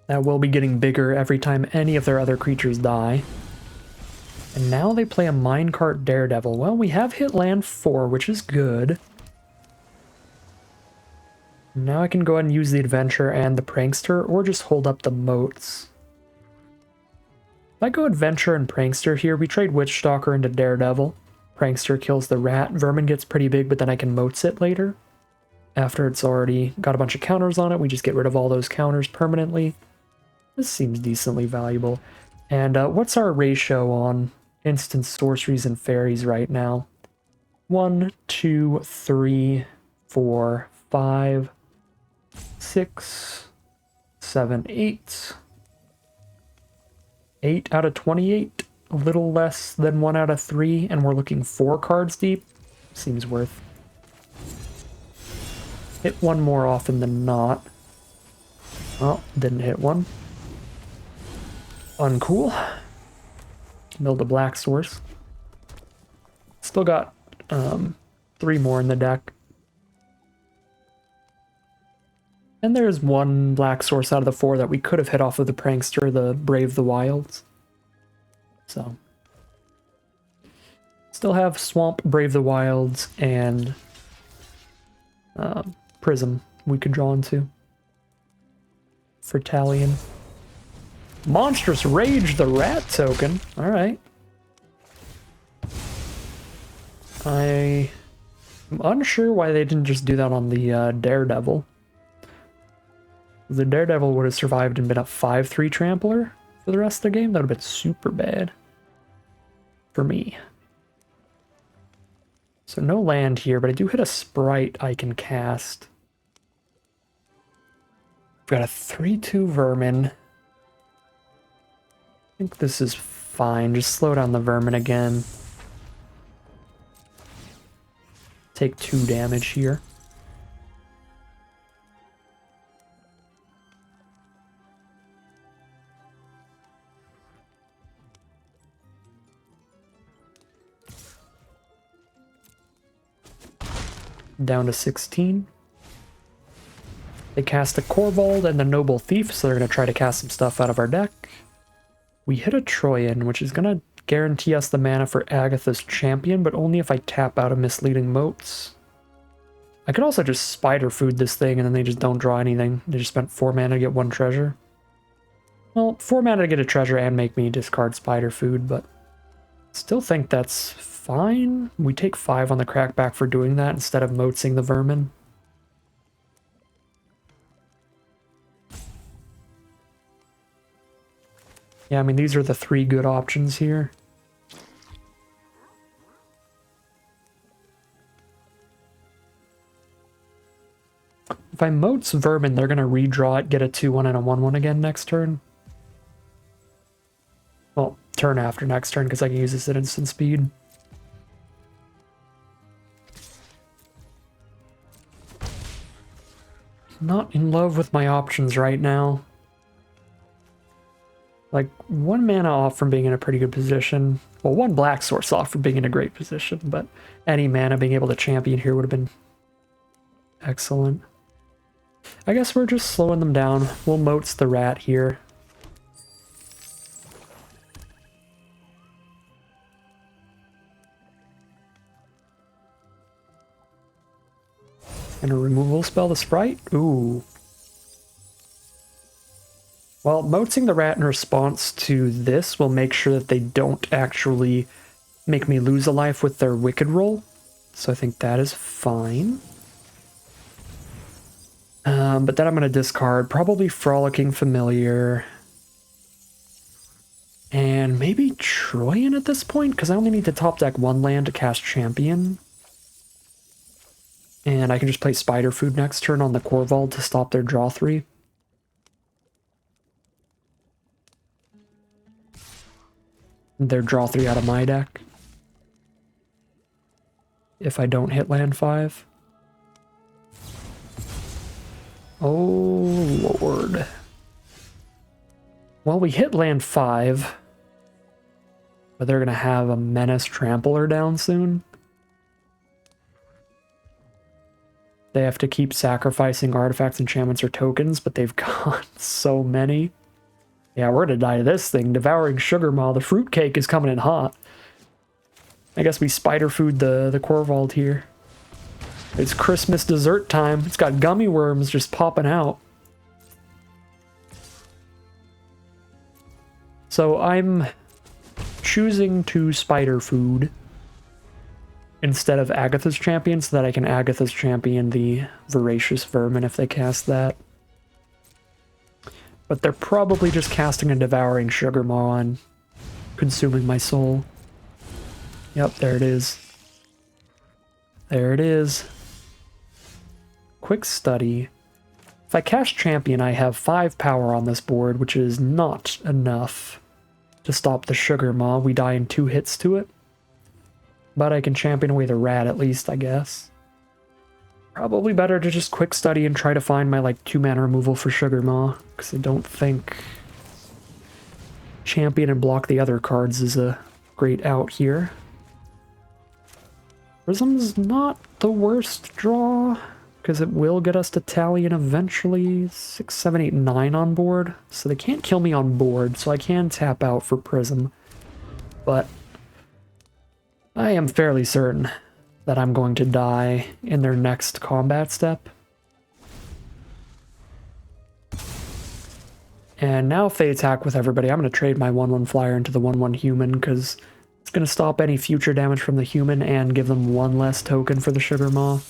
[SPEAKER 1] That will be getting bigger every time any of their other creatures die. And now they play a Minecart Daredevil. Well, we have hit land 4, which is good. Now I can go ahead and use the Adventure and the Prankster, or just hold up the moats. If I go Adventure and Prankster here, we trade Witch Stalker into Daredevil. Prankster kills the rat. Vermin gets pretty big, but then I can moats it later. After it's already got a bunch of counters on it, we just get rid of all those counters permanently. This seems decently valuable. And what's our ratio on instant sorceries and fairies right now? 1, 2, 3, 4, 5, 6, 7, 8. 8 out of 28. a little less than 1 out of 3, and we're looking 4 cards deep, seems worth. Hit one more often than not. Oh, didn't hit one. Uncool. Milled a black source. Still got 3 more in the deck. And there's 1 black source out of the 4 that we could have hit off of the Prankster, the Brave the Wilds. So. Still have Swamp, Brave the Wilds, and Prism we could draw into. Fertalion. Monstrous Rage, the rat token. Alright. I'm unsure why they didn't just do that on the Daredevil. The Daredevil would have survived and been a 5/3 trampler for the rest of the game. That would have been super bad. For me. So no land here, but I do hit a Sprite I can cast. We've got a 3/2 Vermin. I think this is fine. Just slow down the Vermin again. Take 2 damage here. Down to 16. They cast a Corvold and the Noble Thief, so they're going to try to cast some stuff out of our deck. We hit a Troyan, which is going to guarantee us the mana for Agatha's Champion, but only if I tap out of Misleading Motes. I could also just Spider Food this thing and then they just don't draw anything. They just spent 4 mana to get 1 treasure. Well, 4 mana to get a treasure and make me discard Spider Food, but still think that's fine. We take 5 on the crackback for doing that instead of motesing the Vermin. Yeah, I mean, these are the 3 good options here. If I motes Vermin, they're going to redraw it, get a 2/1 and a 1/1 again next turn. Well, turn after next turn, because I can use this at instant speed. Not in love with my options right now. Like, 1 mana off from being in a pretty good position. Well, 1 black source off from being in a great position, but any mana being able to champion here would have been excellent. I guess we're just slowing them down. We'll motes the rat here. And a removal spell, the Sprite? Ooh. Well, motesing the rat in response to this will make sure that they don't actually make me lose a life with their Wicked roll. So I think that is fine. But then I'm going to discard probably Frolicking Familiar. And maybe Troyan at this point, because I only need to top deck 1 land to cast Champion. And I can just play Spider Food next turn on the Corvold to stop their draw 3. Their draw 3 out of my deck. If I don't hit land 5. Oh, Lord. Well, we hit land 5. But they're going to have a Menace Trampler down soon. They have to keep sacrificing artifacts, enchantments, or tokens, but they've got so many. Yeah, we're going to die to this thing. Devouring Sugar Maw. The fruitcake is coming in hot. I guess we Spider Food the Corvold here. It's Christmas dessert time. It's got gummy worms just popping out. So I'm choosing to Spider Food instead of Agatha's Champion so that I can Agatha's Champion the Voracious Vermin if they cast that. But they're probably just casting a Devouring Sugar Maw and consuming my soul. Yep, there it is. There it is. Quick study. If I cast Champion, I have 5 power on this board, which is not enough to stop the Sugar Maw. We die in 2 hits to it. But I can champion away the rat at least, I guess. Probably better to just quick study and try to find my like 2-mana removal for Sugar Maw, because I don't think champion and block the other cards is a great out here. Prism's not the worst draw, because it will get us to Talion eventually. 6, 7, 8, 9 on board, so they can't kill me on board, so I can tap out for Prism. But I am fairly certain that I'm going to die in their next combat step. And now if they attack with everybody, I'm going to trade my 1/1 flyer into the 1/1 human, because it's going to stop any future damage from the human and give them 1 less token for the Sugar Maw.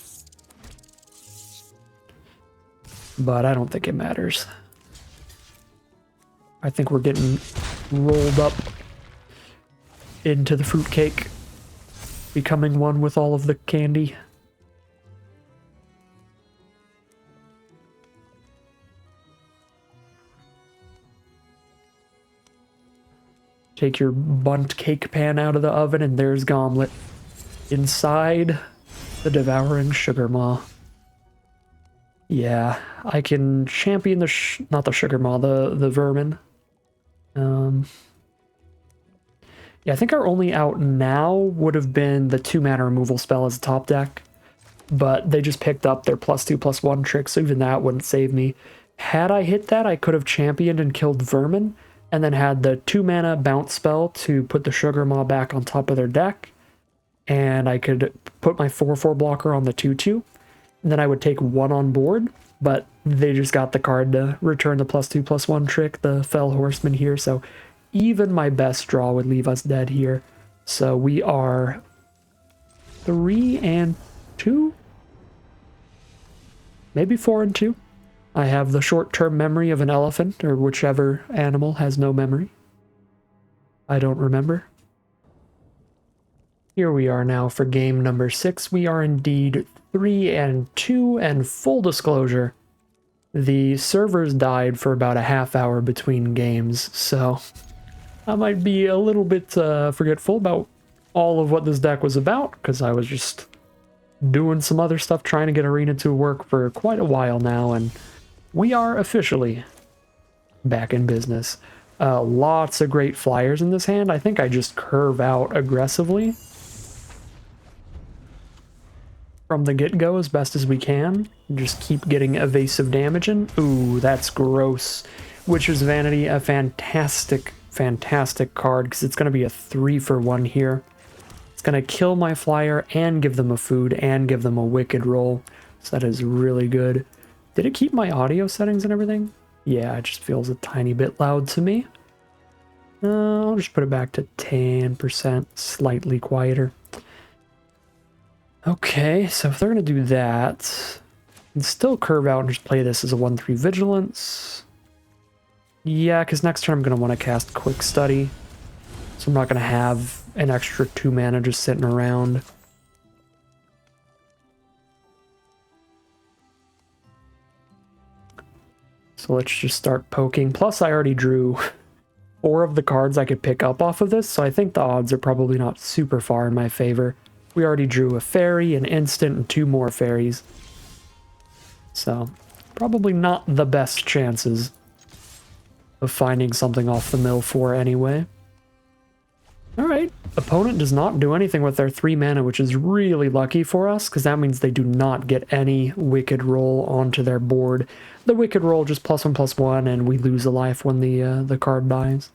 [SPEAKER 1] But I don't think it matters. I think we're getting rolled up into the fruitcake, becoming one with all of the candy. Take your bunt cake pan out of the oven, and there's Goblet inside the devouring Sugar Maw. Yeah, I can champion the not the Sugar Maw, the vermin. Yeah, I think our only out now would have been the 2-mana removal spell as a top deck, but they just picked up their +2/+1 trick, so even that wouldn't save me. Had I hit that, I could have championed and killed vermin, and then had the 2-mana bounce spell to put the Sugar Maw back on top of their deck, and I could put my 4/4 blocker on the 2/2, and then I would take 1 on board, but they just got the card to return the +2/+1 trick, the Fell Horseman here, so even my best draw would leave us dead here. So we are 3 and 2? Maybe 4 and 2? I have the short-term memory of an elephant, or whichever animal has no memory. I don't remember. Here we are now for game number 6. We are indeed 3 and 2, and full disclosure, the servers died for about a half hour between games, so I might be a little bit forgetful about all of what this deck was about, because I was just doing some other stuff trying to get Arena to work for quite a while now, and we are officially back in business. Lots of great flyers in this hand. I think I just curve out aggressively from the get-go as best as we can. Just keep getting evasive damage in. Ooh, that's gross. Witcher's Vanity, a fantastic card, because it's going to be a 3-for-1 here. It's going to kill my flyer and give them a food and give them a wicked roll. So that is really good. Did it keep my audio settings and everything? Yeah, it just feels a tiny bit loud to me. I'll just put it back to 10%, slightly quieter. Okay, so if they're going to do that, and still curve out and just play this as a 1/3 Vigilance. Yeah, because next turn I'm going to want to cast Quick Study, so I'm not going to have an extra 2 mana just sitting around. So let's just start poking. Plus, I already drew 4 of the cards I could pick up off of this, so I think the odds are probably not super far in my favor. We already drew a fairy, an instant, and 2 more fairies. So, probably not the best chances of finding something off the mill for anyway. Alright, opponent does not do anything with their 3 mana, which is really lucky for us, because that means they do not get any Wicked Roll onto their board. The Wicked Roll just +1/+1, and we lose a life when the card dies.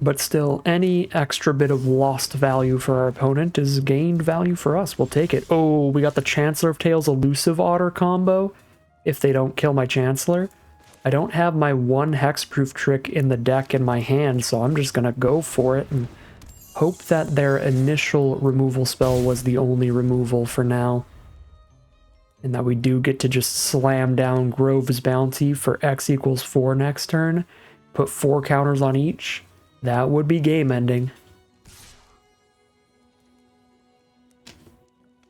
[SPEAKER 1] But still, any extra bit of lost value for our opponent is gained value for us. We'll take it. Oh, we got the Chancellor of Tales Elusive Otter combo if they don't kill my Chancellor. I don't have my 1 hexproof trick in the deck in my hand, so I'm just going to go for it and hope that their initial removal spell was the only removal for now. And that we do get to just slam down Grove's Bounty for X = 4 next turn. Put 4 counters on each. That would be game ending.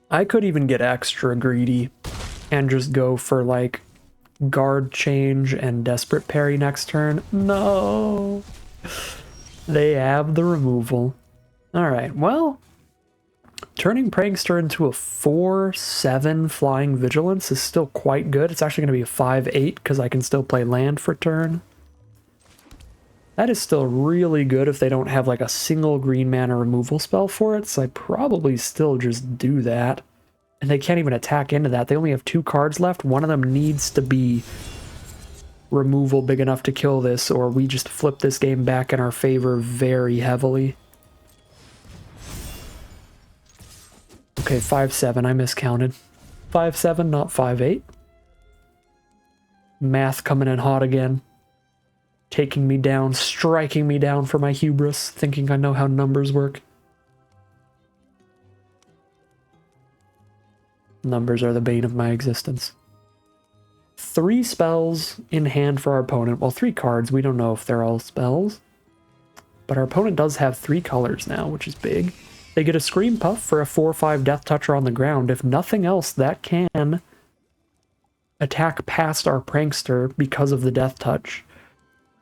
[SPEAKER 1] I could even get extra greedy and just go for like guard change and desperate parry next turn. No! They have the removal. Alright, well, turning Prankster into a 4/7 flying vigilance is still quite good. It's actually going to be a 5/8 because I can still play land for turn. That is still really good if they don't have like a single green mana removal spell for it, so I probably still just do that. And they can't even attack into that. They only have 2 cards left. One of them needs to be removal big enough to kill this, or we just flip this game back in our favor very heavily. Okay, 5/7, I miscounted. 5/7, not 5/8. Math coming in hot again. Taking me down, striking me down for my hubris, thinking I know how numbers work. Numbers are the bane of my existence. 3 spells in hand for our opponent. Well, 3 cards. We don't know if they're all spells. But our opponent does have 3 colors now, which is big. They get a Scream Puff for a 4/5 Death Toucher on the ground. If nothing else, that can attack past our Prankster because of the Death Touch.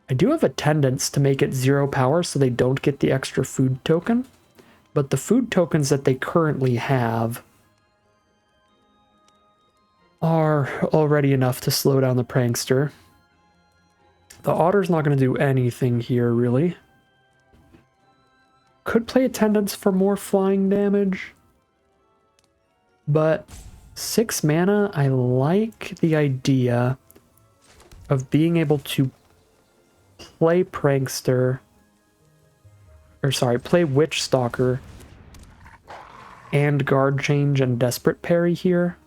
[SPEAKER 1] I do have attendance to make it 0 power so they don't get the extra food token. But the food tokens that they currently have are already enough to slow down the Prankster. The Otter's not going to do anything here, really. Could play attendance for more flying damage. But 6 mana, I like the idea of being able to play Prankster, or sorry, play Witch Stalker and Guard Change and Desperate Parry here.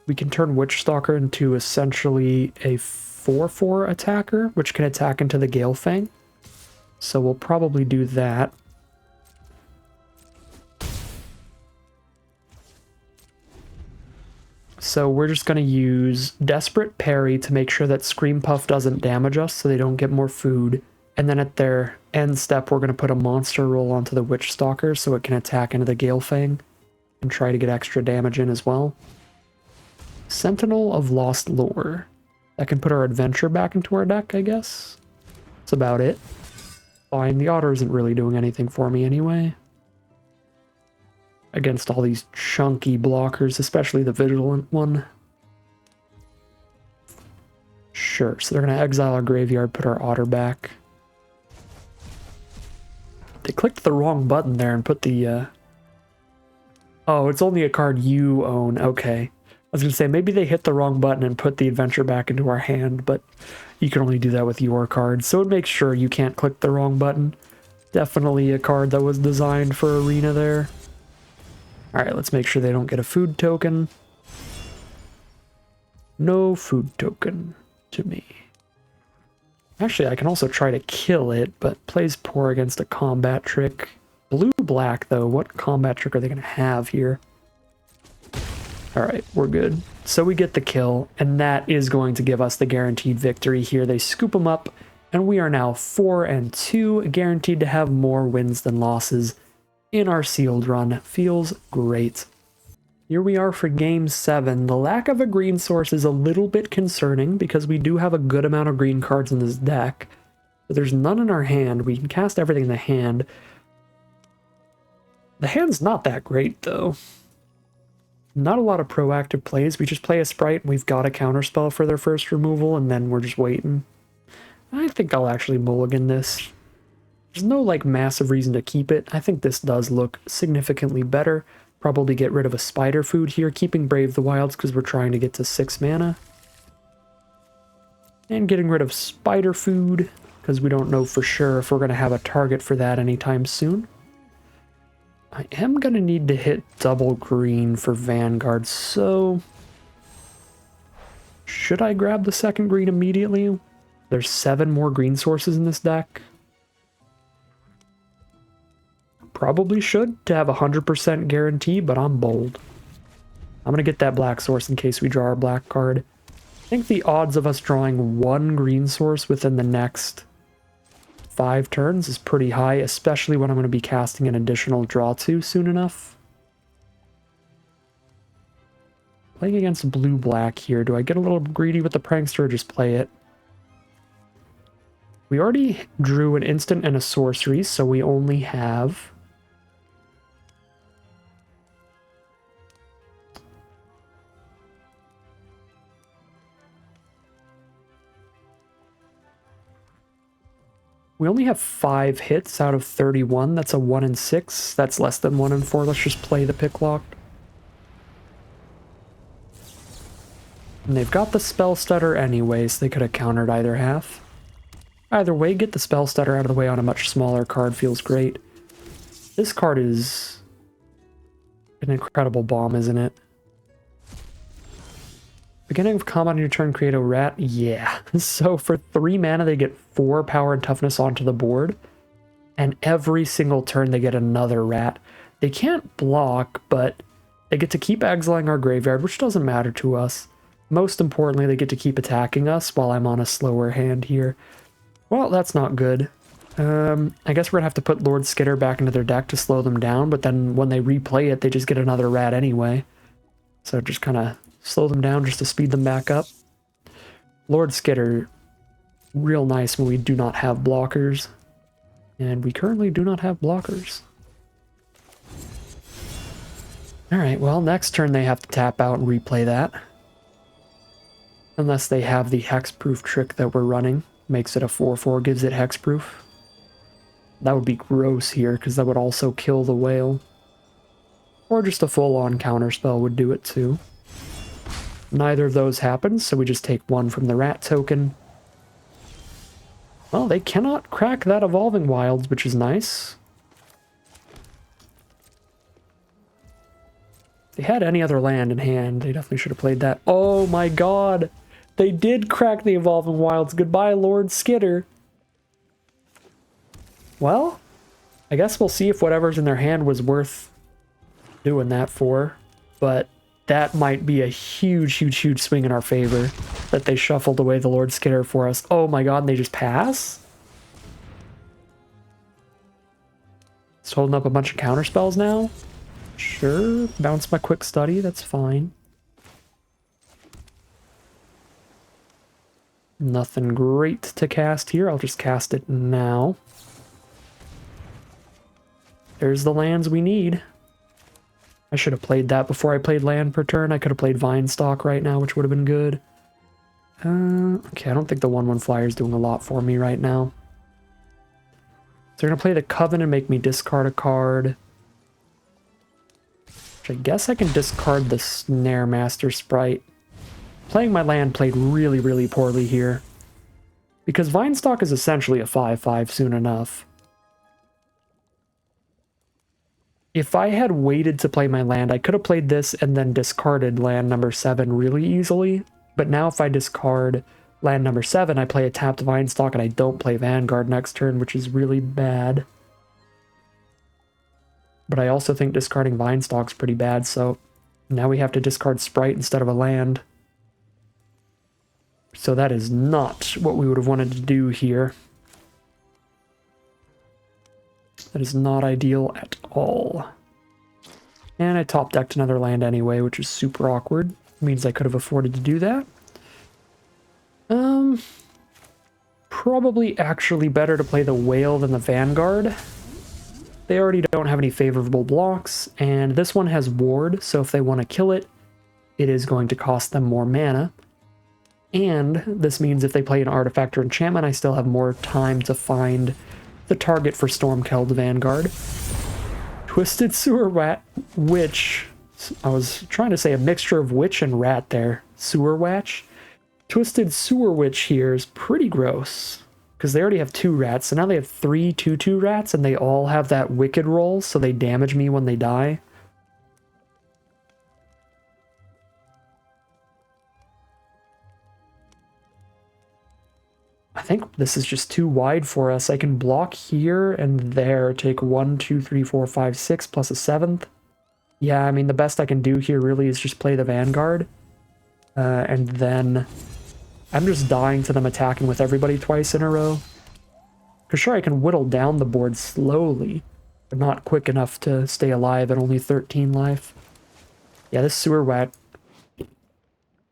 [SPEAKER 1] We can turn Witch Stalker into essentially a 4/4 attacker, which can attack into the Galefang. So we'll probably do that. So we're just going to use Desperate Parry to make sure that Scream Puff doesn't damage us so they don't get more food. And then at their end step, we're going to put a monster roll onto the Witch Stalker so it can attack into the Galefang and try to get extra damage in as well. Sentinel of Lost Lore. That can put our adventure back into our deck, I guess. That's about it. Fine, the Otter isn't really doing anything for me anyway. Against all these chunky blockers, especially the Vigilant one. Sure, so they're going to exile our graveyard, put our Otter back. They clicked the wrong button there and put the... Oh, it's only a card you own. Okay. I was going to say, maybe they hit the wrong button and put the adventure back into our hand, but you can only do that with your cards, so it makes sure you can't click the wrong button. Definitely a card that was designed for Arena there. Alright, let's make sure they don't get a food token. No food token to me. Actually, I can also try to kill it, but plays poor against a combat trick. Blue-black, though. What combat trick are they going to have here? Alright, we're good. So we get the kill, and that is going to give us the guaranteed victory here. They scoop them up, and we are now 4-2, guaranteed to have more wins than losses in our sealed run. Feels great. Here we are for game 7. The lack of a green source is a little bit concerning because we do have a good amount of green cards in this deck, but there's none in our hand. We can cast everything in the hand. The hand's not that great, though. Not a lot of proactive plays. We just play a Sprite and we've got a counterspell for their first removal, and then we're just waiting. I think I'll actually mulligan this. There's no, like, massive reason to keep it. I think this does look significantly better. Probably get rid of a Spider Food here, keeping Brave the Wilds because we're trying to get to 6 mana. And getting rid of Spider Food because we don't know for sure if we're going to have a target for that anytime soon. I am going to need to hit double green for Vanguard, so... should I grab the second green immediately? There's 7 more green sources in this deck. Probably should to have 100% guarantee, but I'm bold. I'm going to get that black source in case we draw our black card. I think the odds of us drawing 1 green source within the next 5 turns is pretty high, especially when I'm going to be casting an additional draw 2 soon enough. Playing against blue-black here. Do I get a little greedy with the prankster or just play it? We already drew an instant and a sorcery, so we only have... We only have 5 hits out of 31. That's a 1 in 6. That's less than 1 in 4. Let's just play the pick lock. And they've got the spell stutter anyways. They could have countered either half. Either way, get the spell stutter out of the way on a much smaller card feels great. This card is an incredible bomb, isn't it? Beginning of combat on your turn, create a rat. Yeah. So for 3 mana, they get 4 power and toughness onto the board. And every single turn, they get another rat. They can't block, but they get to keep exiling our graveyard, which doesn't matter to us. Most importantly, they get to keep attacking us while I'm on a slower hand here. Well, that's not good. I guess we're gonna have to put Lord Skitter back into their deck to slow them down, but then when they replay it, they just get another rat anyway. So just kind of slow them down just to speed them back up. Lord Skitter, real nice when we do not have blockers. And we currently do not have blockers. Alright, well, next turn they have to tap out and replay that. Unless they have the hexproof trick that we're running. Makes it a 4/4, gives it hexproof. That would be gross here, because that would also kill the whale. Or just a full-on counterspell would do it too. Neither of those happens, so we just take 1 from the rat token. Well, they cannot crack that Evolving Wilds, which is nice. If they had any other land in hand, they definitely should have played that. Oh my god! They did crack the Evolving Wilds. Goodbye, Lord Skitter. Well, I guess we'll see if whatever's in their hand was worth doing that for. But that might be a huge, huge, huge swing in our favor. That they shuffled away the Lord Skitter for us. Oh my god, and they just pass? It's holding up a bunch of counterspells now? Sure, bounce my quick study, that's fine. Nothing great to cast here. I'll just cast it now. There's the lands we need. I should have played that before I played land per turn. I could have played Vinestock right now, which would have been good. Okay, I don't think the 1/1 flyer is doing a lot for me right now. So they're going to play the Coven and make me discard a card. Which I guess I can discard the Snare Master Sprite. Playing my land played really, really poorly here. Because Vinestock is essentially a 5/5 soon enough. If I had waited to play my land, I could have played this and then discarded land number 7 really easily. But now if I discard land number 7, I play a tapped Vinestock and I don't play Vanguard next turn, which is really bad. But I also think discarding Vinestock's pretty bad, so now we have to discard Sprite instead of a land. So that is not what we would have wanted to do here. That is not ideal at all. And I top decked another land anyway, which is super awkward. Means I could have afforded to do that. Probably actually better to play the Whale than the Vanguard. They already don't have any favorable blocks, and this one has Ward, so if they want to kill it, it is going to cost them more mana. And this means if they play an artifact or enchantment, I still have more time to find the target for Stormkeld Vanguard. Twisted Sewer Rat Witch. I was trying to say a mixture of witch and rat there. Sewer Watch. Twisted Sewer Witch here is pretty gross. Because they already have 2 rats, so now they have 3 2/2 rats, and they all have that Wicked roll, so they damage me when they die. I think this is just too wide for us. I can block here and there, take 1, 2, 3, 4, 5, 6, plus a 7th. Yeah, I mean, the best I can do here really is just play the Vanguard. And then I'm just dying to them attacking with everybody twice in a row. Because sure, I can whittle down the board slowly, but not quick enough to stay alive at only 13 life. Yeah, this Sewer Rat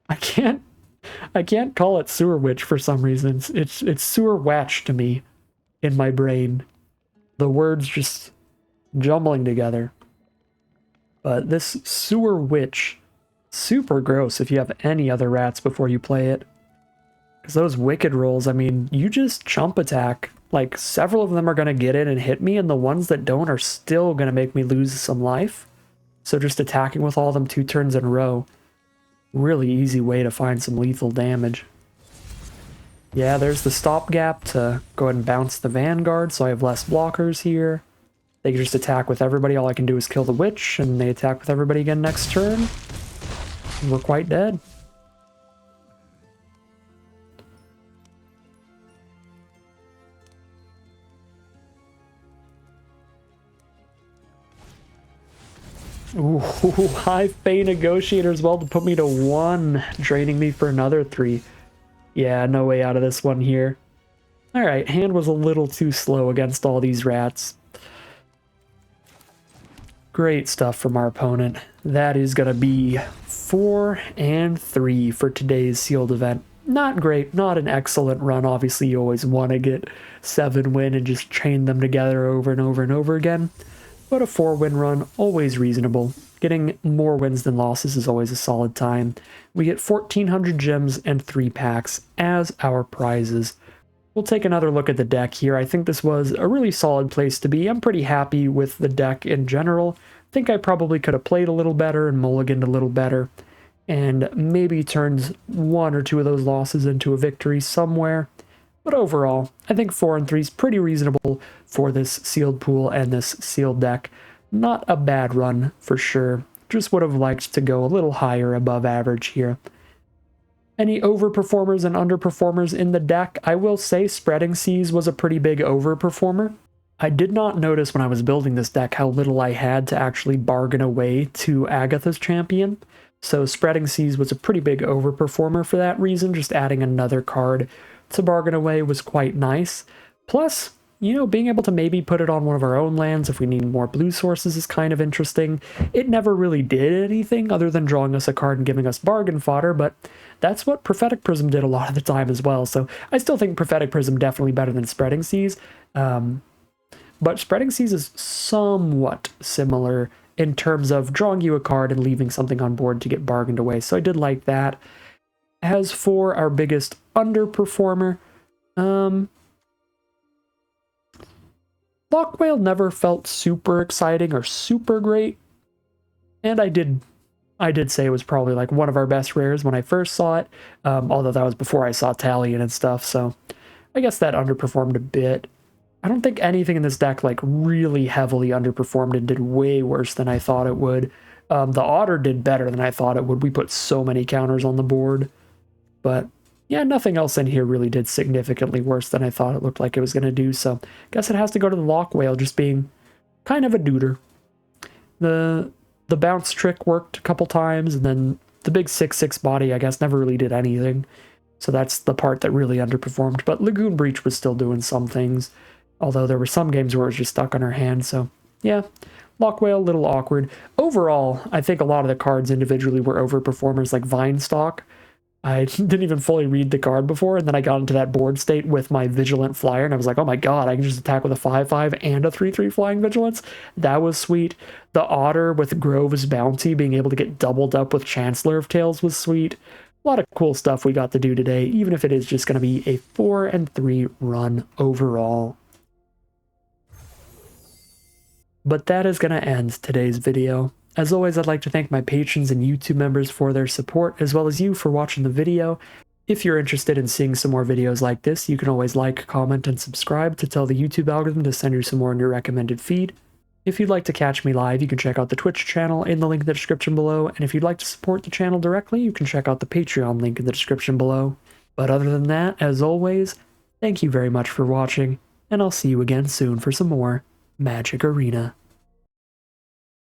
[SPEAKER 1] I can't call it Sewer Witch for some reason. It's Sewer Witch to me in my brain. The words just jumbling together. But this Sewer Witch, super gross if you have any other rats before you play it. Because those wicked rolls, I mean, you just chump attack. Like, several of them are going to get in and hit me, and the ones that don't are still going to make me lose some life. So just attacking with all of them 2 turns in a row. Really easy way to find some lethal damage. Yeah, there's the stopgap to go ahead and bounce the Vanguard, so I have less blockers here. They can just attack with everybody. All I can do is kill the Witch, and they attack with everybody again next turn. And we're quite dead. Ooh, high Fey Negotiator as well to put me to 1, draining me for another 3. Yeah, no way out of this one here. Alright, hand was a little too slow against all these rats. Great stuff from our opponent. That is going to be 4 and 3 for today's sealed event. Not great, not an excellent run. Obviously, you always want to get 7 win and just chain them together over and over and over again. But a 4-win run, always reasonable. Getting more wins than losses is always a solid time. We get 1,400 gems and 3 packs as our prizes. We'll take another look at the deck here. I think this was a really solid place to be. I'm pretty happy with the deck in general. I think I probably could have played a little better and mulliganed a little better. And maybe turns 1 or 2 of those losses into a victory somewhere. But overall, I think 4 and 3 is pretty reasonable for this sealed pool and this sealed deck. Not a bad run for sure. Just would have liked to go a little higher above average here. Any overperformers and underperformers in the deck? I will say Spreading Seas was a pretty big overperformer. I did not notice when I was building this deck how little I had to actually bargain away to Agatha's Champion. So Spreading Seas was a pretty big overperformer for that reason. Just adding another card to bargain away was quite nice. Plus, you know, being able to maybe put it on one of our own lands if we need more blue sources is kind of interesting. It never really did anything other than drawing us a card and giving us bargain fodder, but that's what Prophetic Prism did a lot of the time as well. So I still think Prophetic Prism definitely better than Spreading Seas. But Spreading Seas is somewhat similar in terms of drawing you a card and leaving something on board to get bargained away. So I did like that. As for our biggest underperformer, Lockwhale never felt super exciting or super great. And I did say it was probably like one of our best rares when I first saw it, although that was before I saw Talion and stuff, so I guess that underperformed a bit. I don't think anything in this deck like really heavily underperformed and did way worse than I thought it would. The Otter did better than I thought it would. We put so many counters on the board. But yeah, nothing else in here really did significantly worse than I thought it looked like it was going to do, so I guess it has to go to the Lockwhale just being kind of a duder. The bounce trick worked a couple times, and then the big 6/6 body, I guess, never really did anything. So that's the part that really underperformed. But Lagoon Breach was still doing some things, although there were some games where it was just stuck on our hand. So yeah, Lockwhale, a little awkward. Overall, I think a lot of the cards individually were overperformers, like Vinestock. I didn't even fully read the card before, and then I got into that board state with my Vigilant Flyer, and I was like, oh my god, I can just attack with a 5/5 and a 3/3 Flying Vigilance? That was sweet. The Otter with Grove's Bounty, being able to get doubled up with Chancellor of Tales was sweet. A lot of cool stuff we got to do today, even if it is just going to be a 4 and 3 run overall. But that is going to end today's video. As always, I'd like to thank my patrons and YouTube members for their support, as well as you for watching the video. If you're interested in seeing some more videos like this, you can always like, comment, and subscribe to tell the YouTube algorithm to send you some more in your recommended feed. If you'd like to catch me live, you can check out the Twitch channel in the link in the description below, and if you'd like to support the channel directly, you can check out the Patreon link in the description below. But other than that, as always, thank you very much for watching, and I'll see you again soon for some more Magic Arena.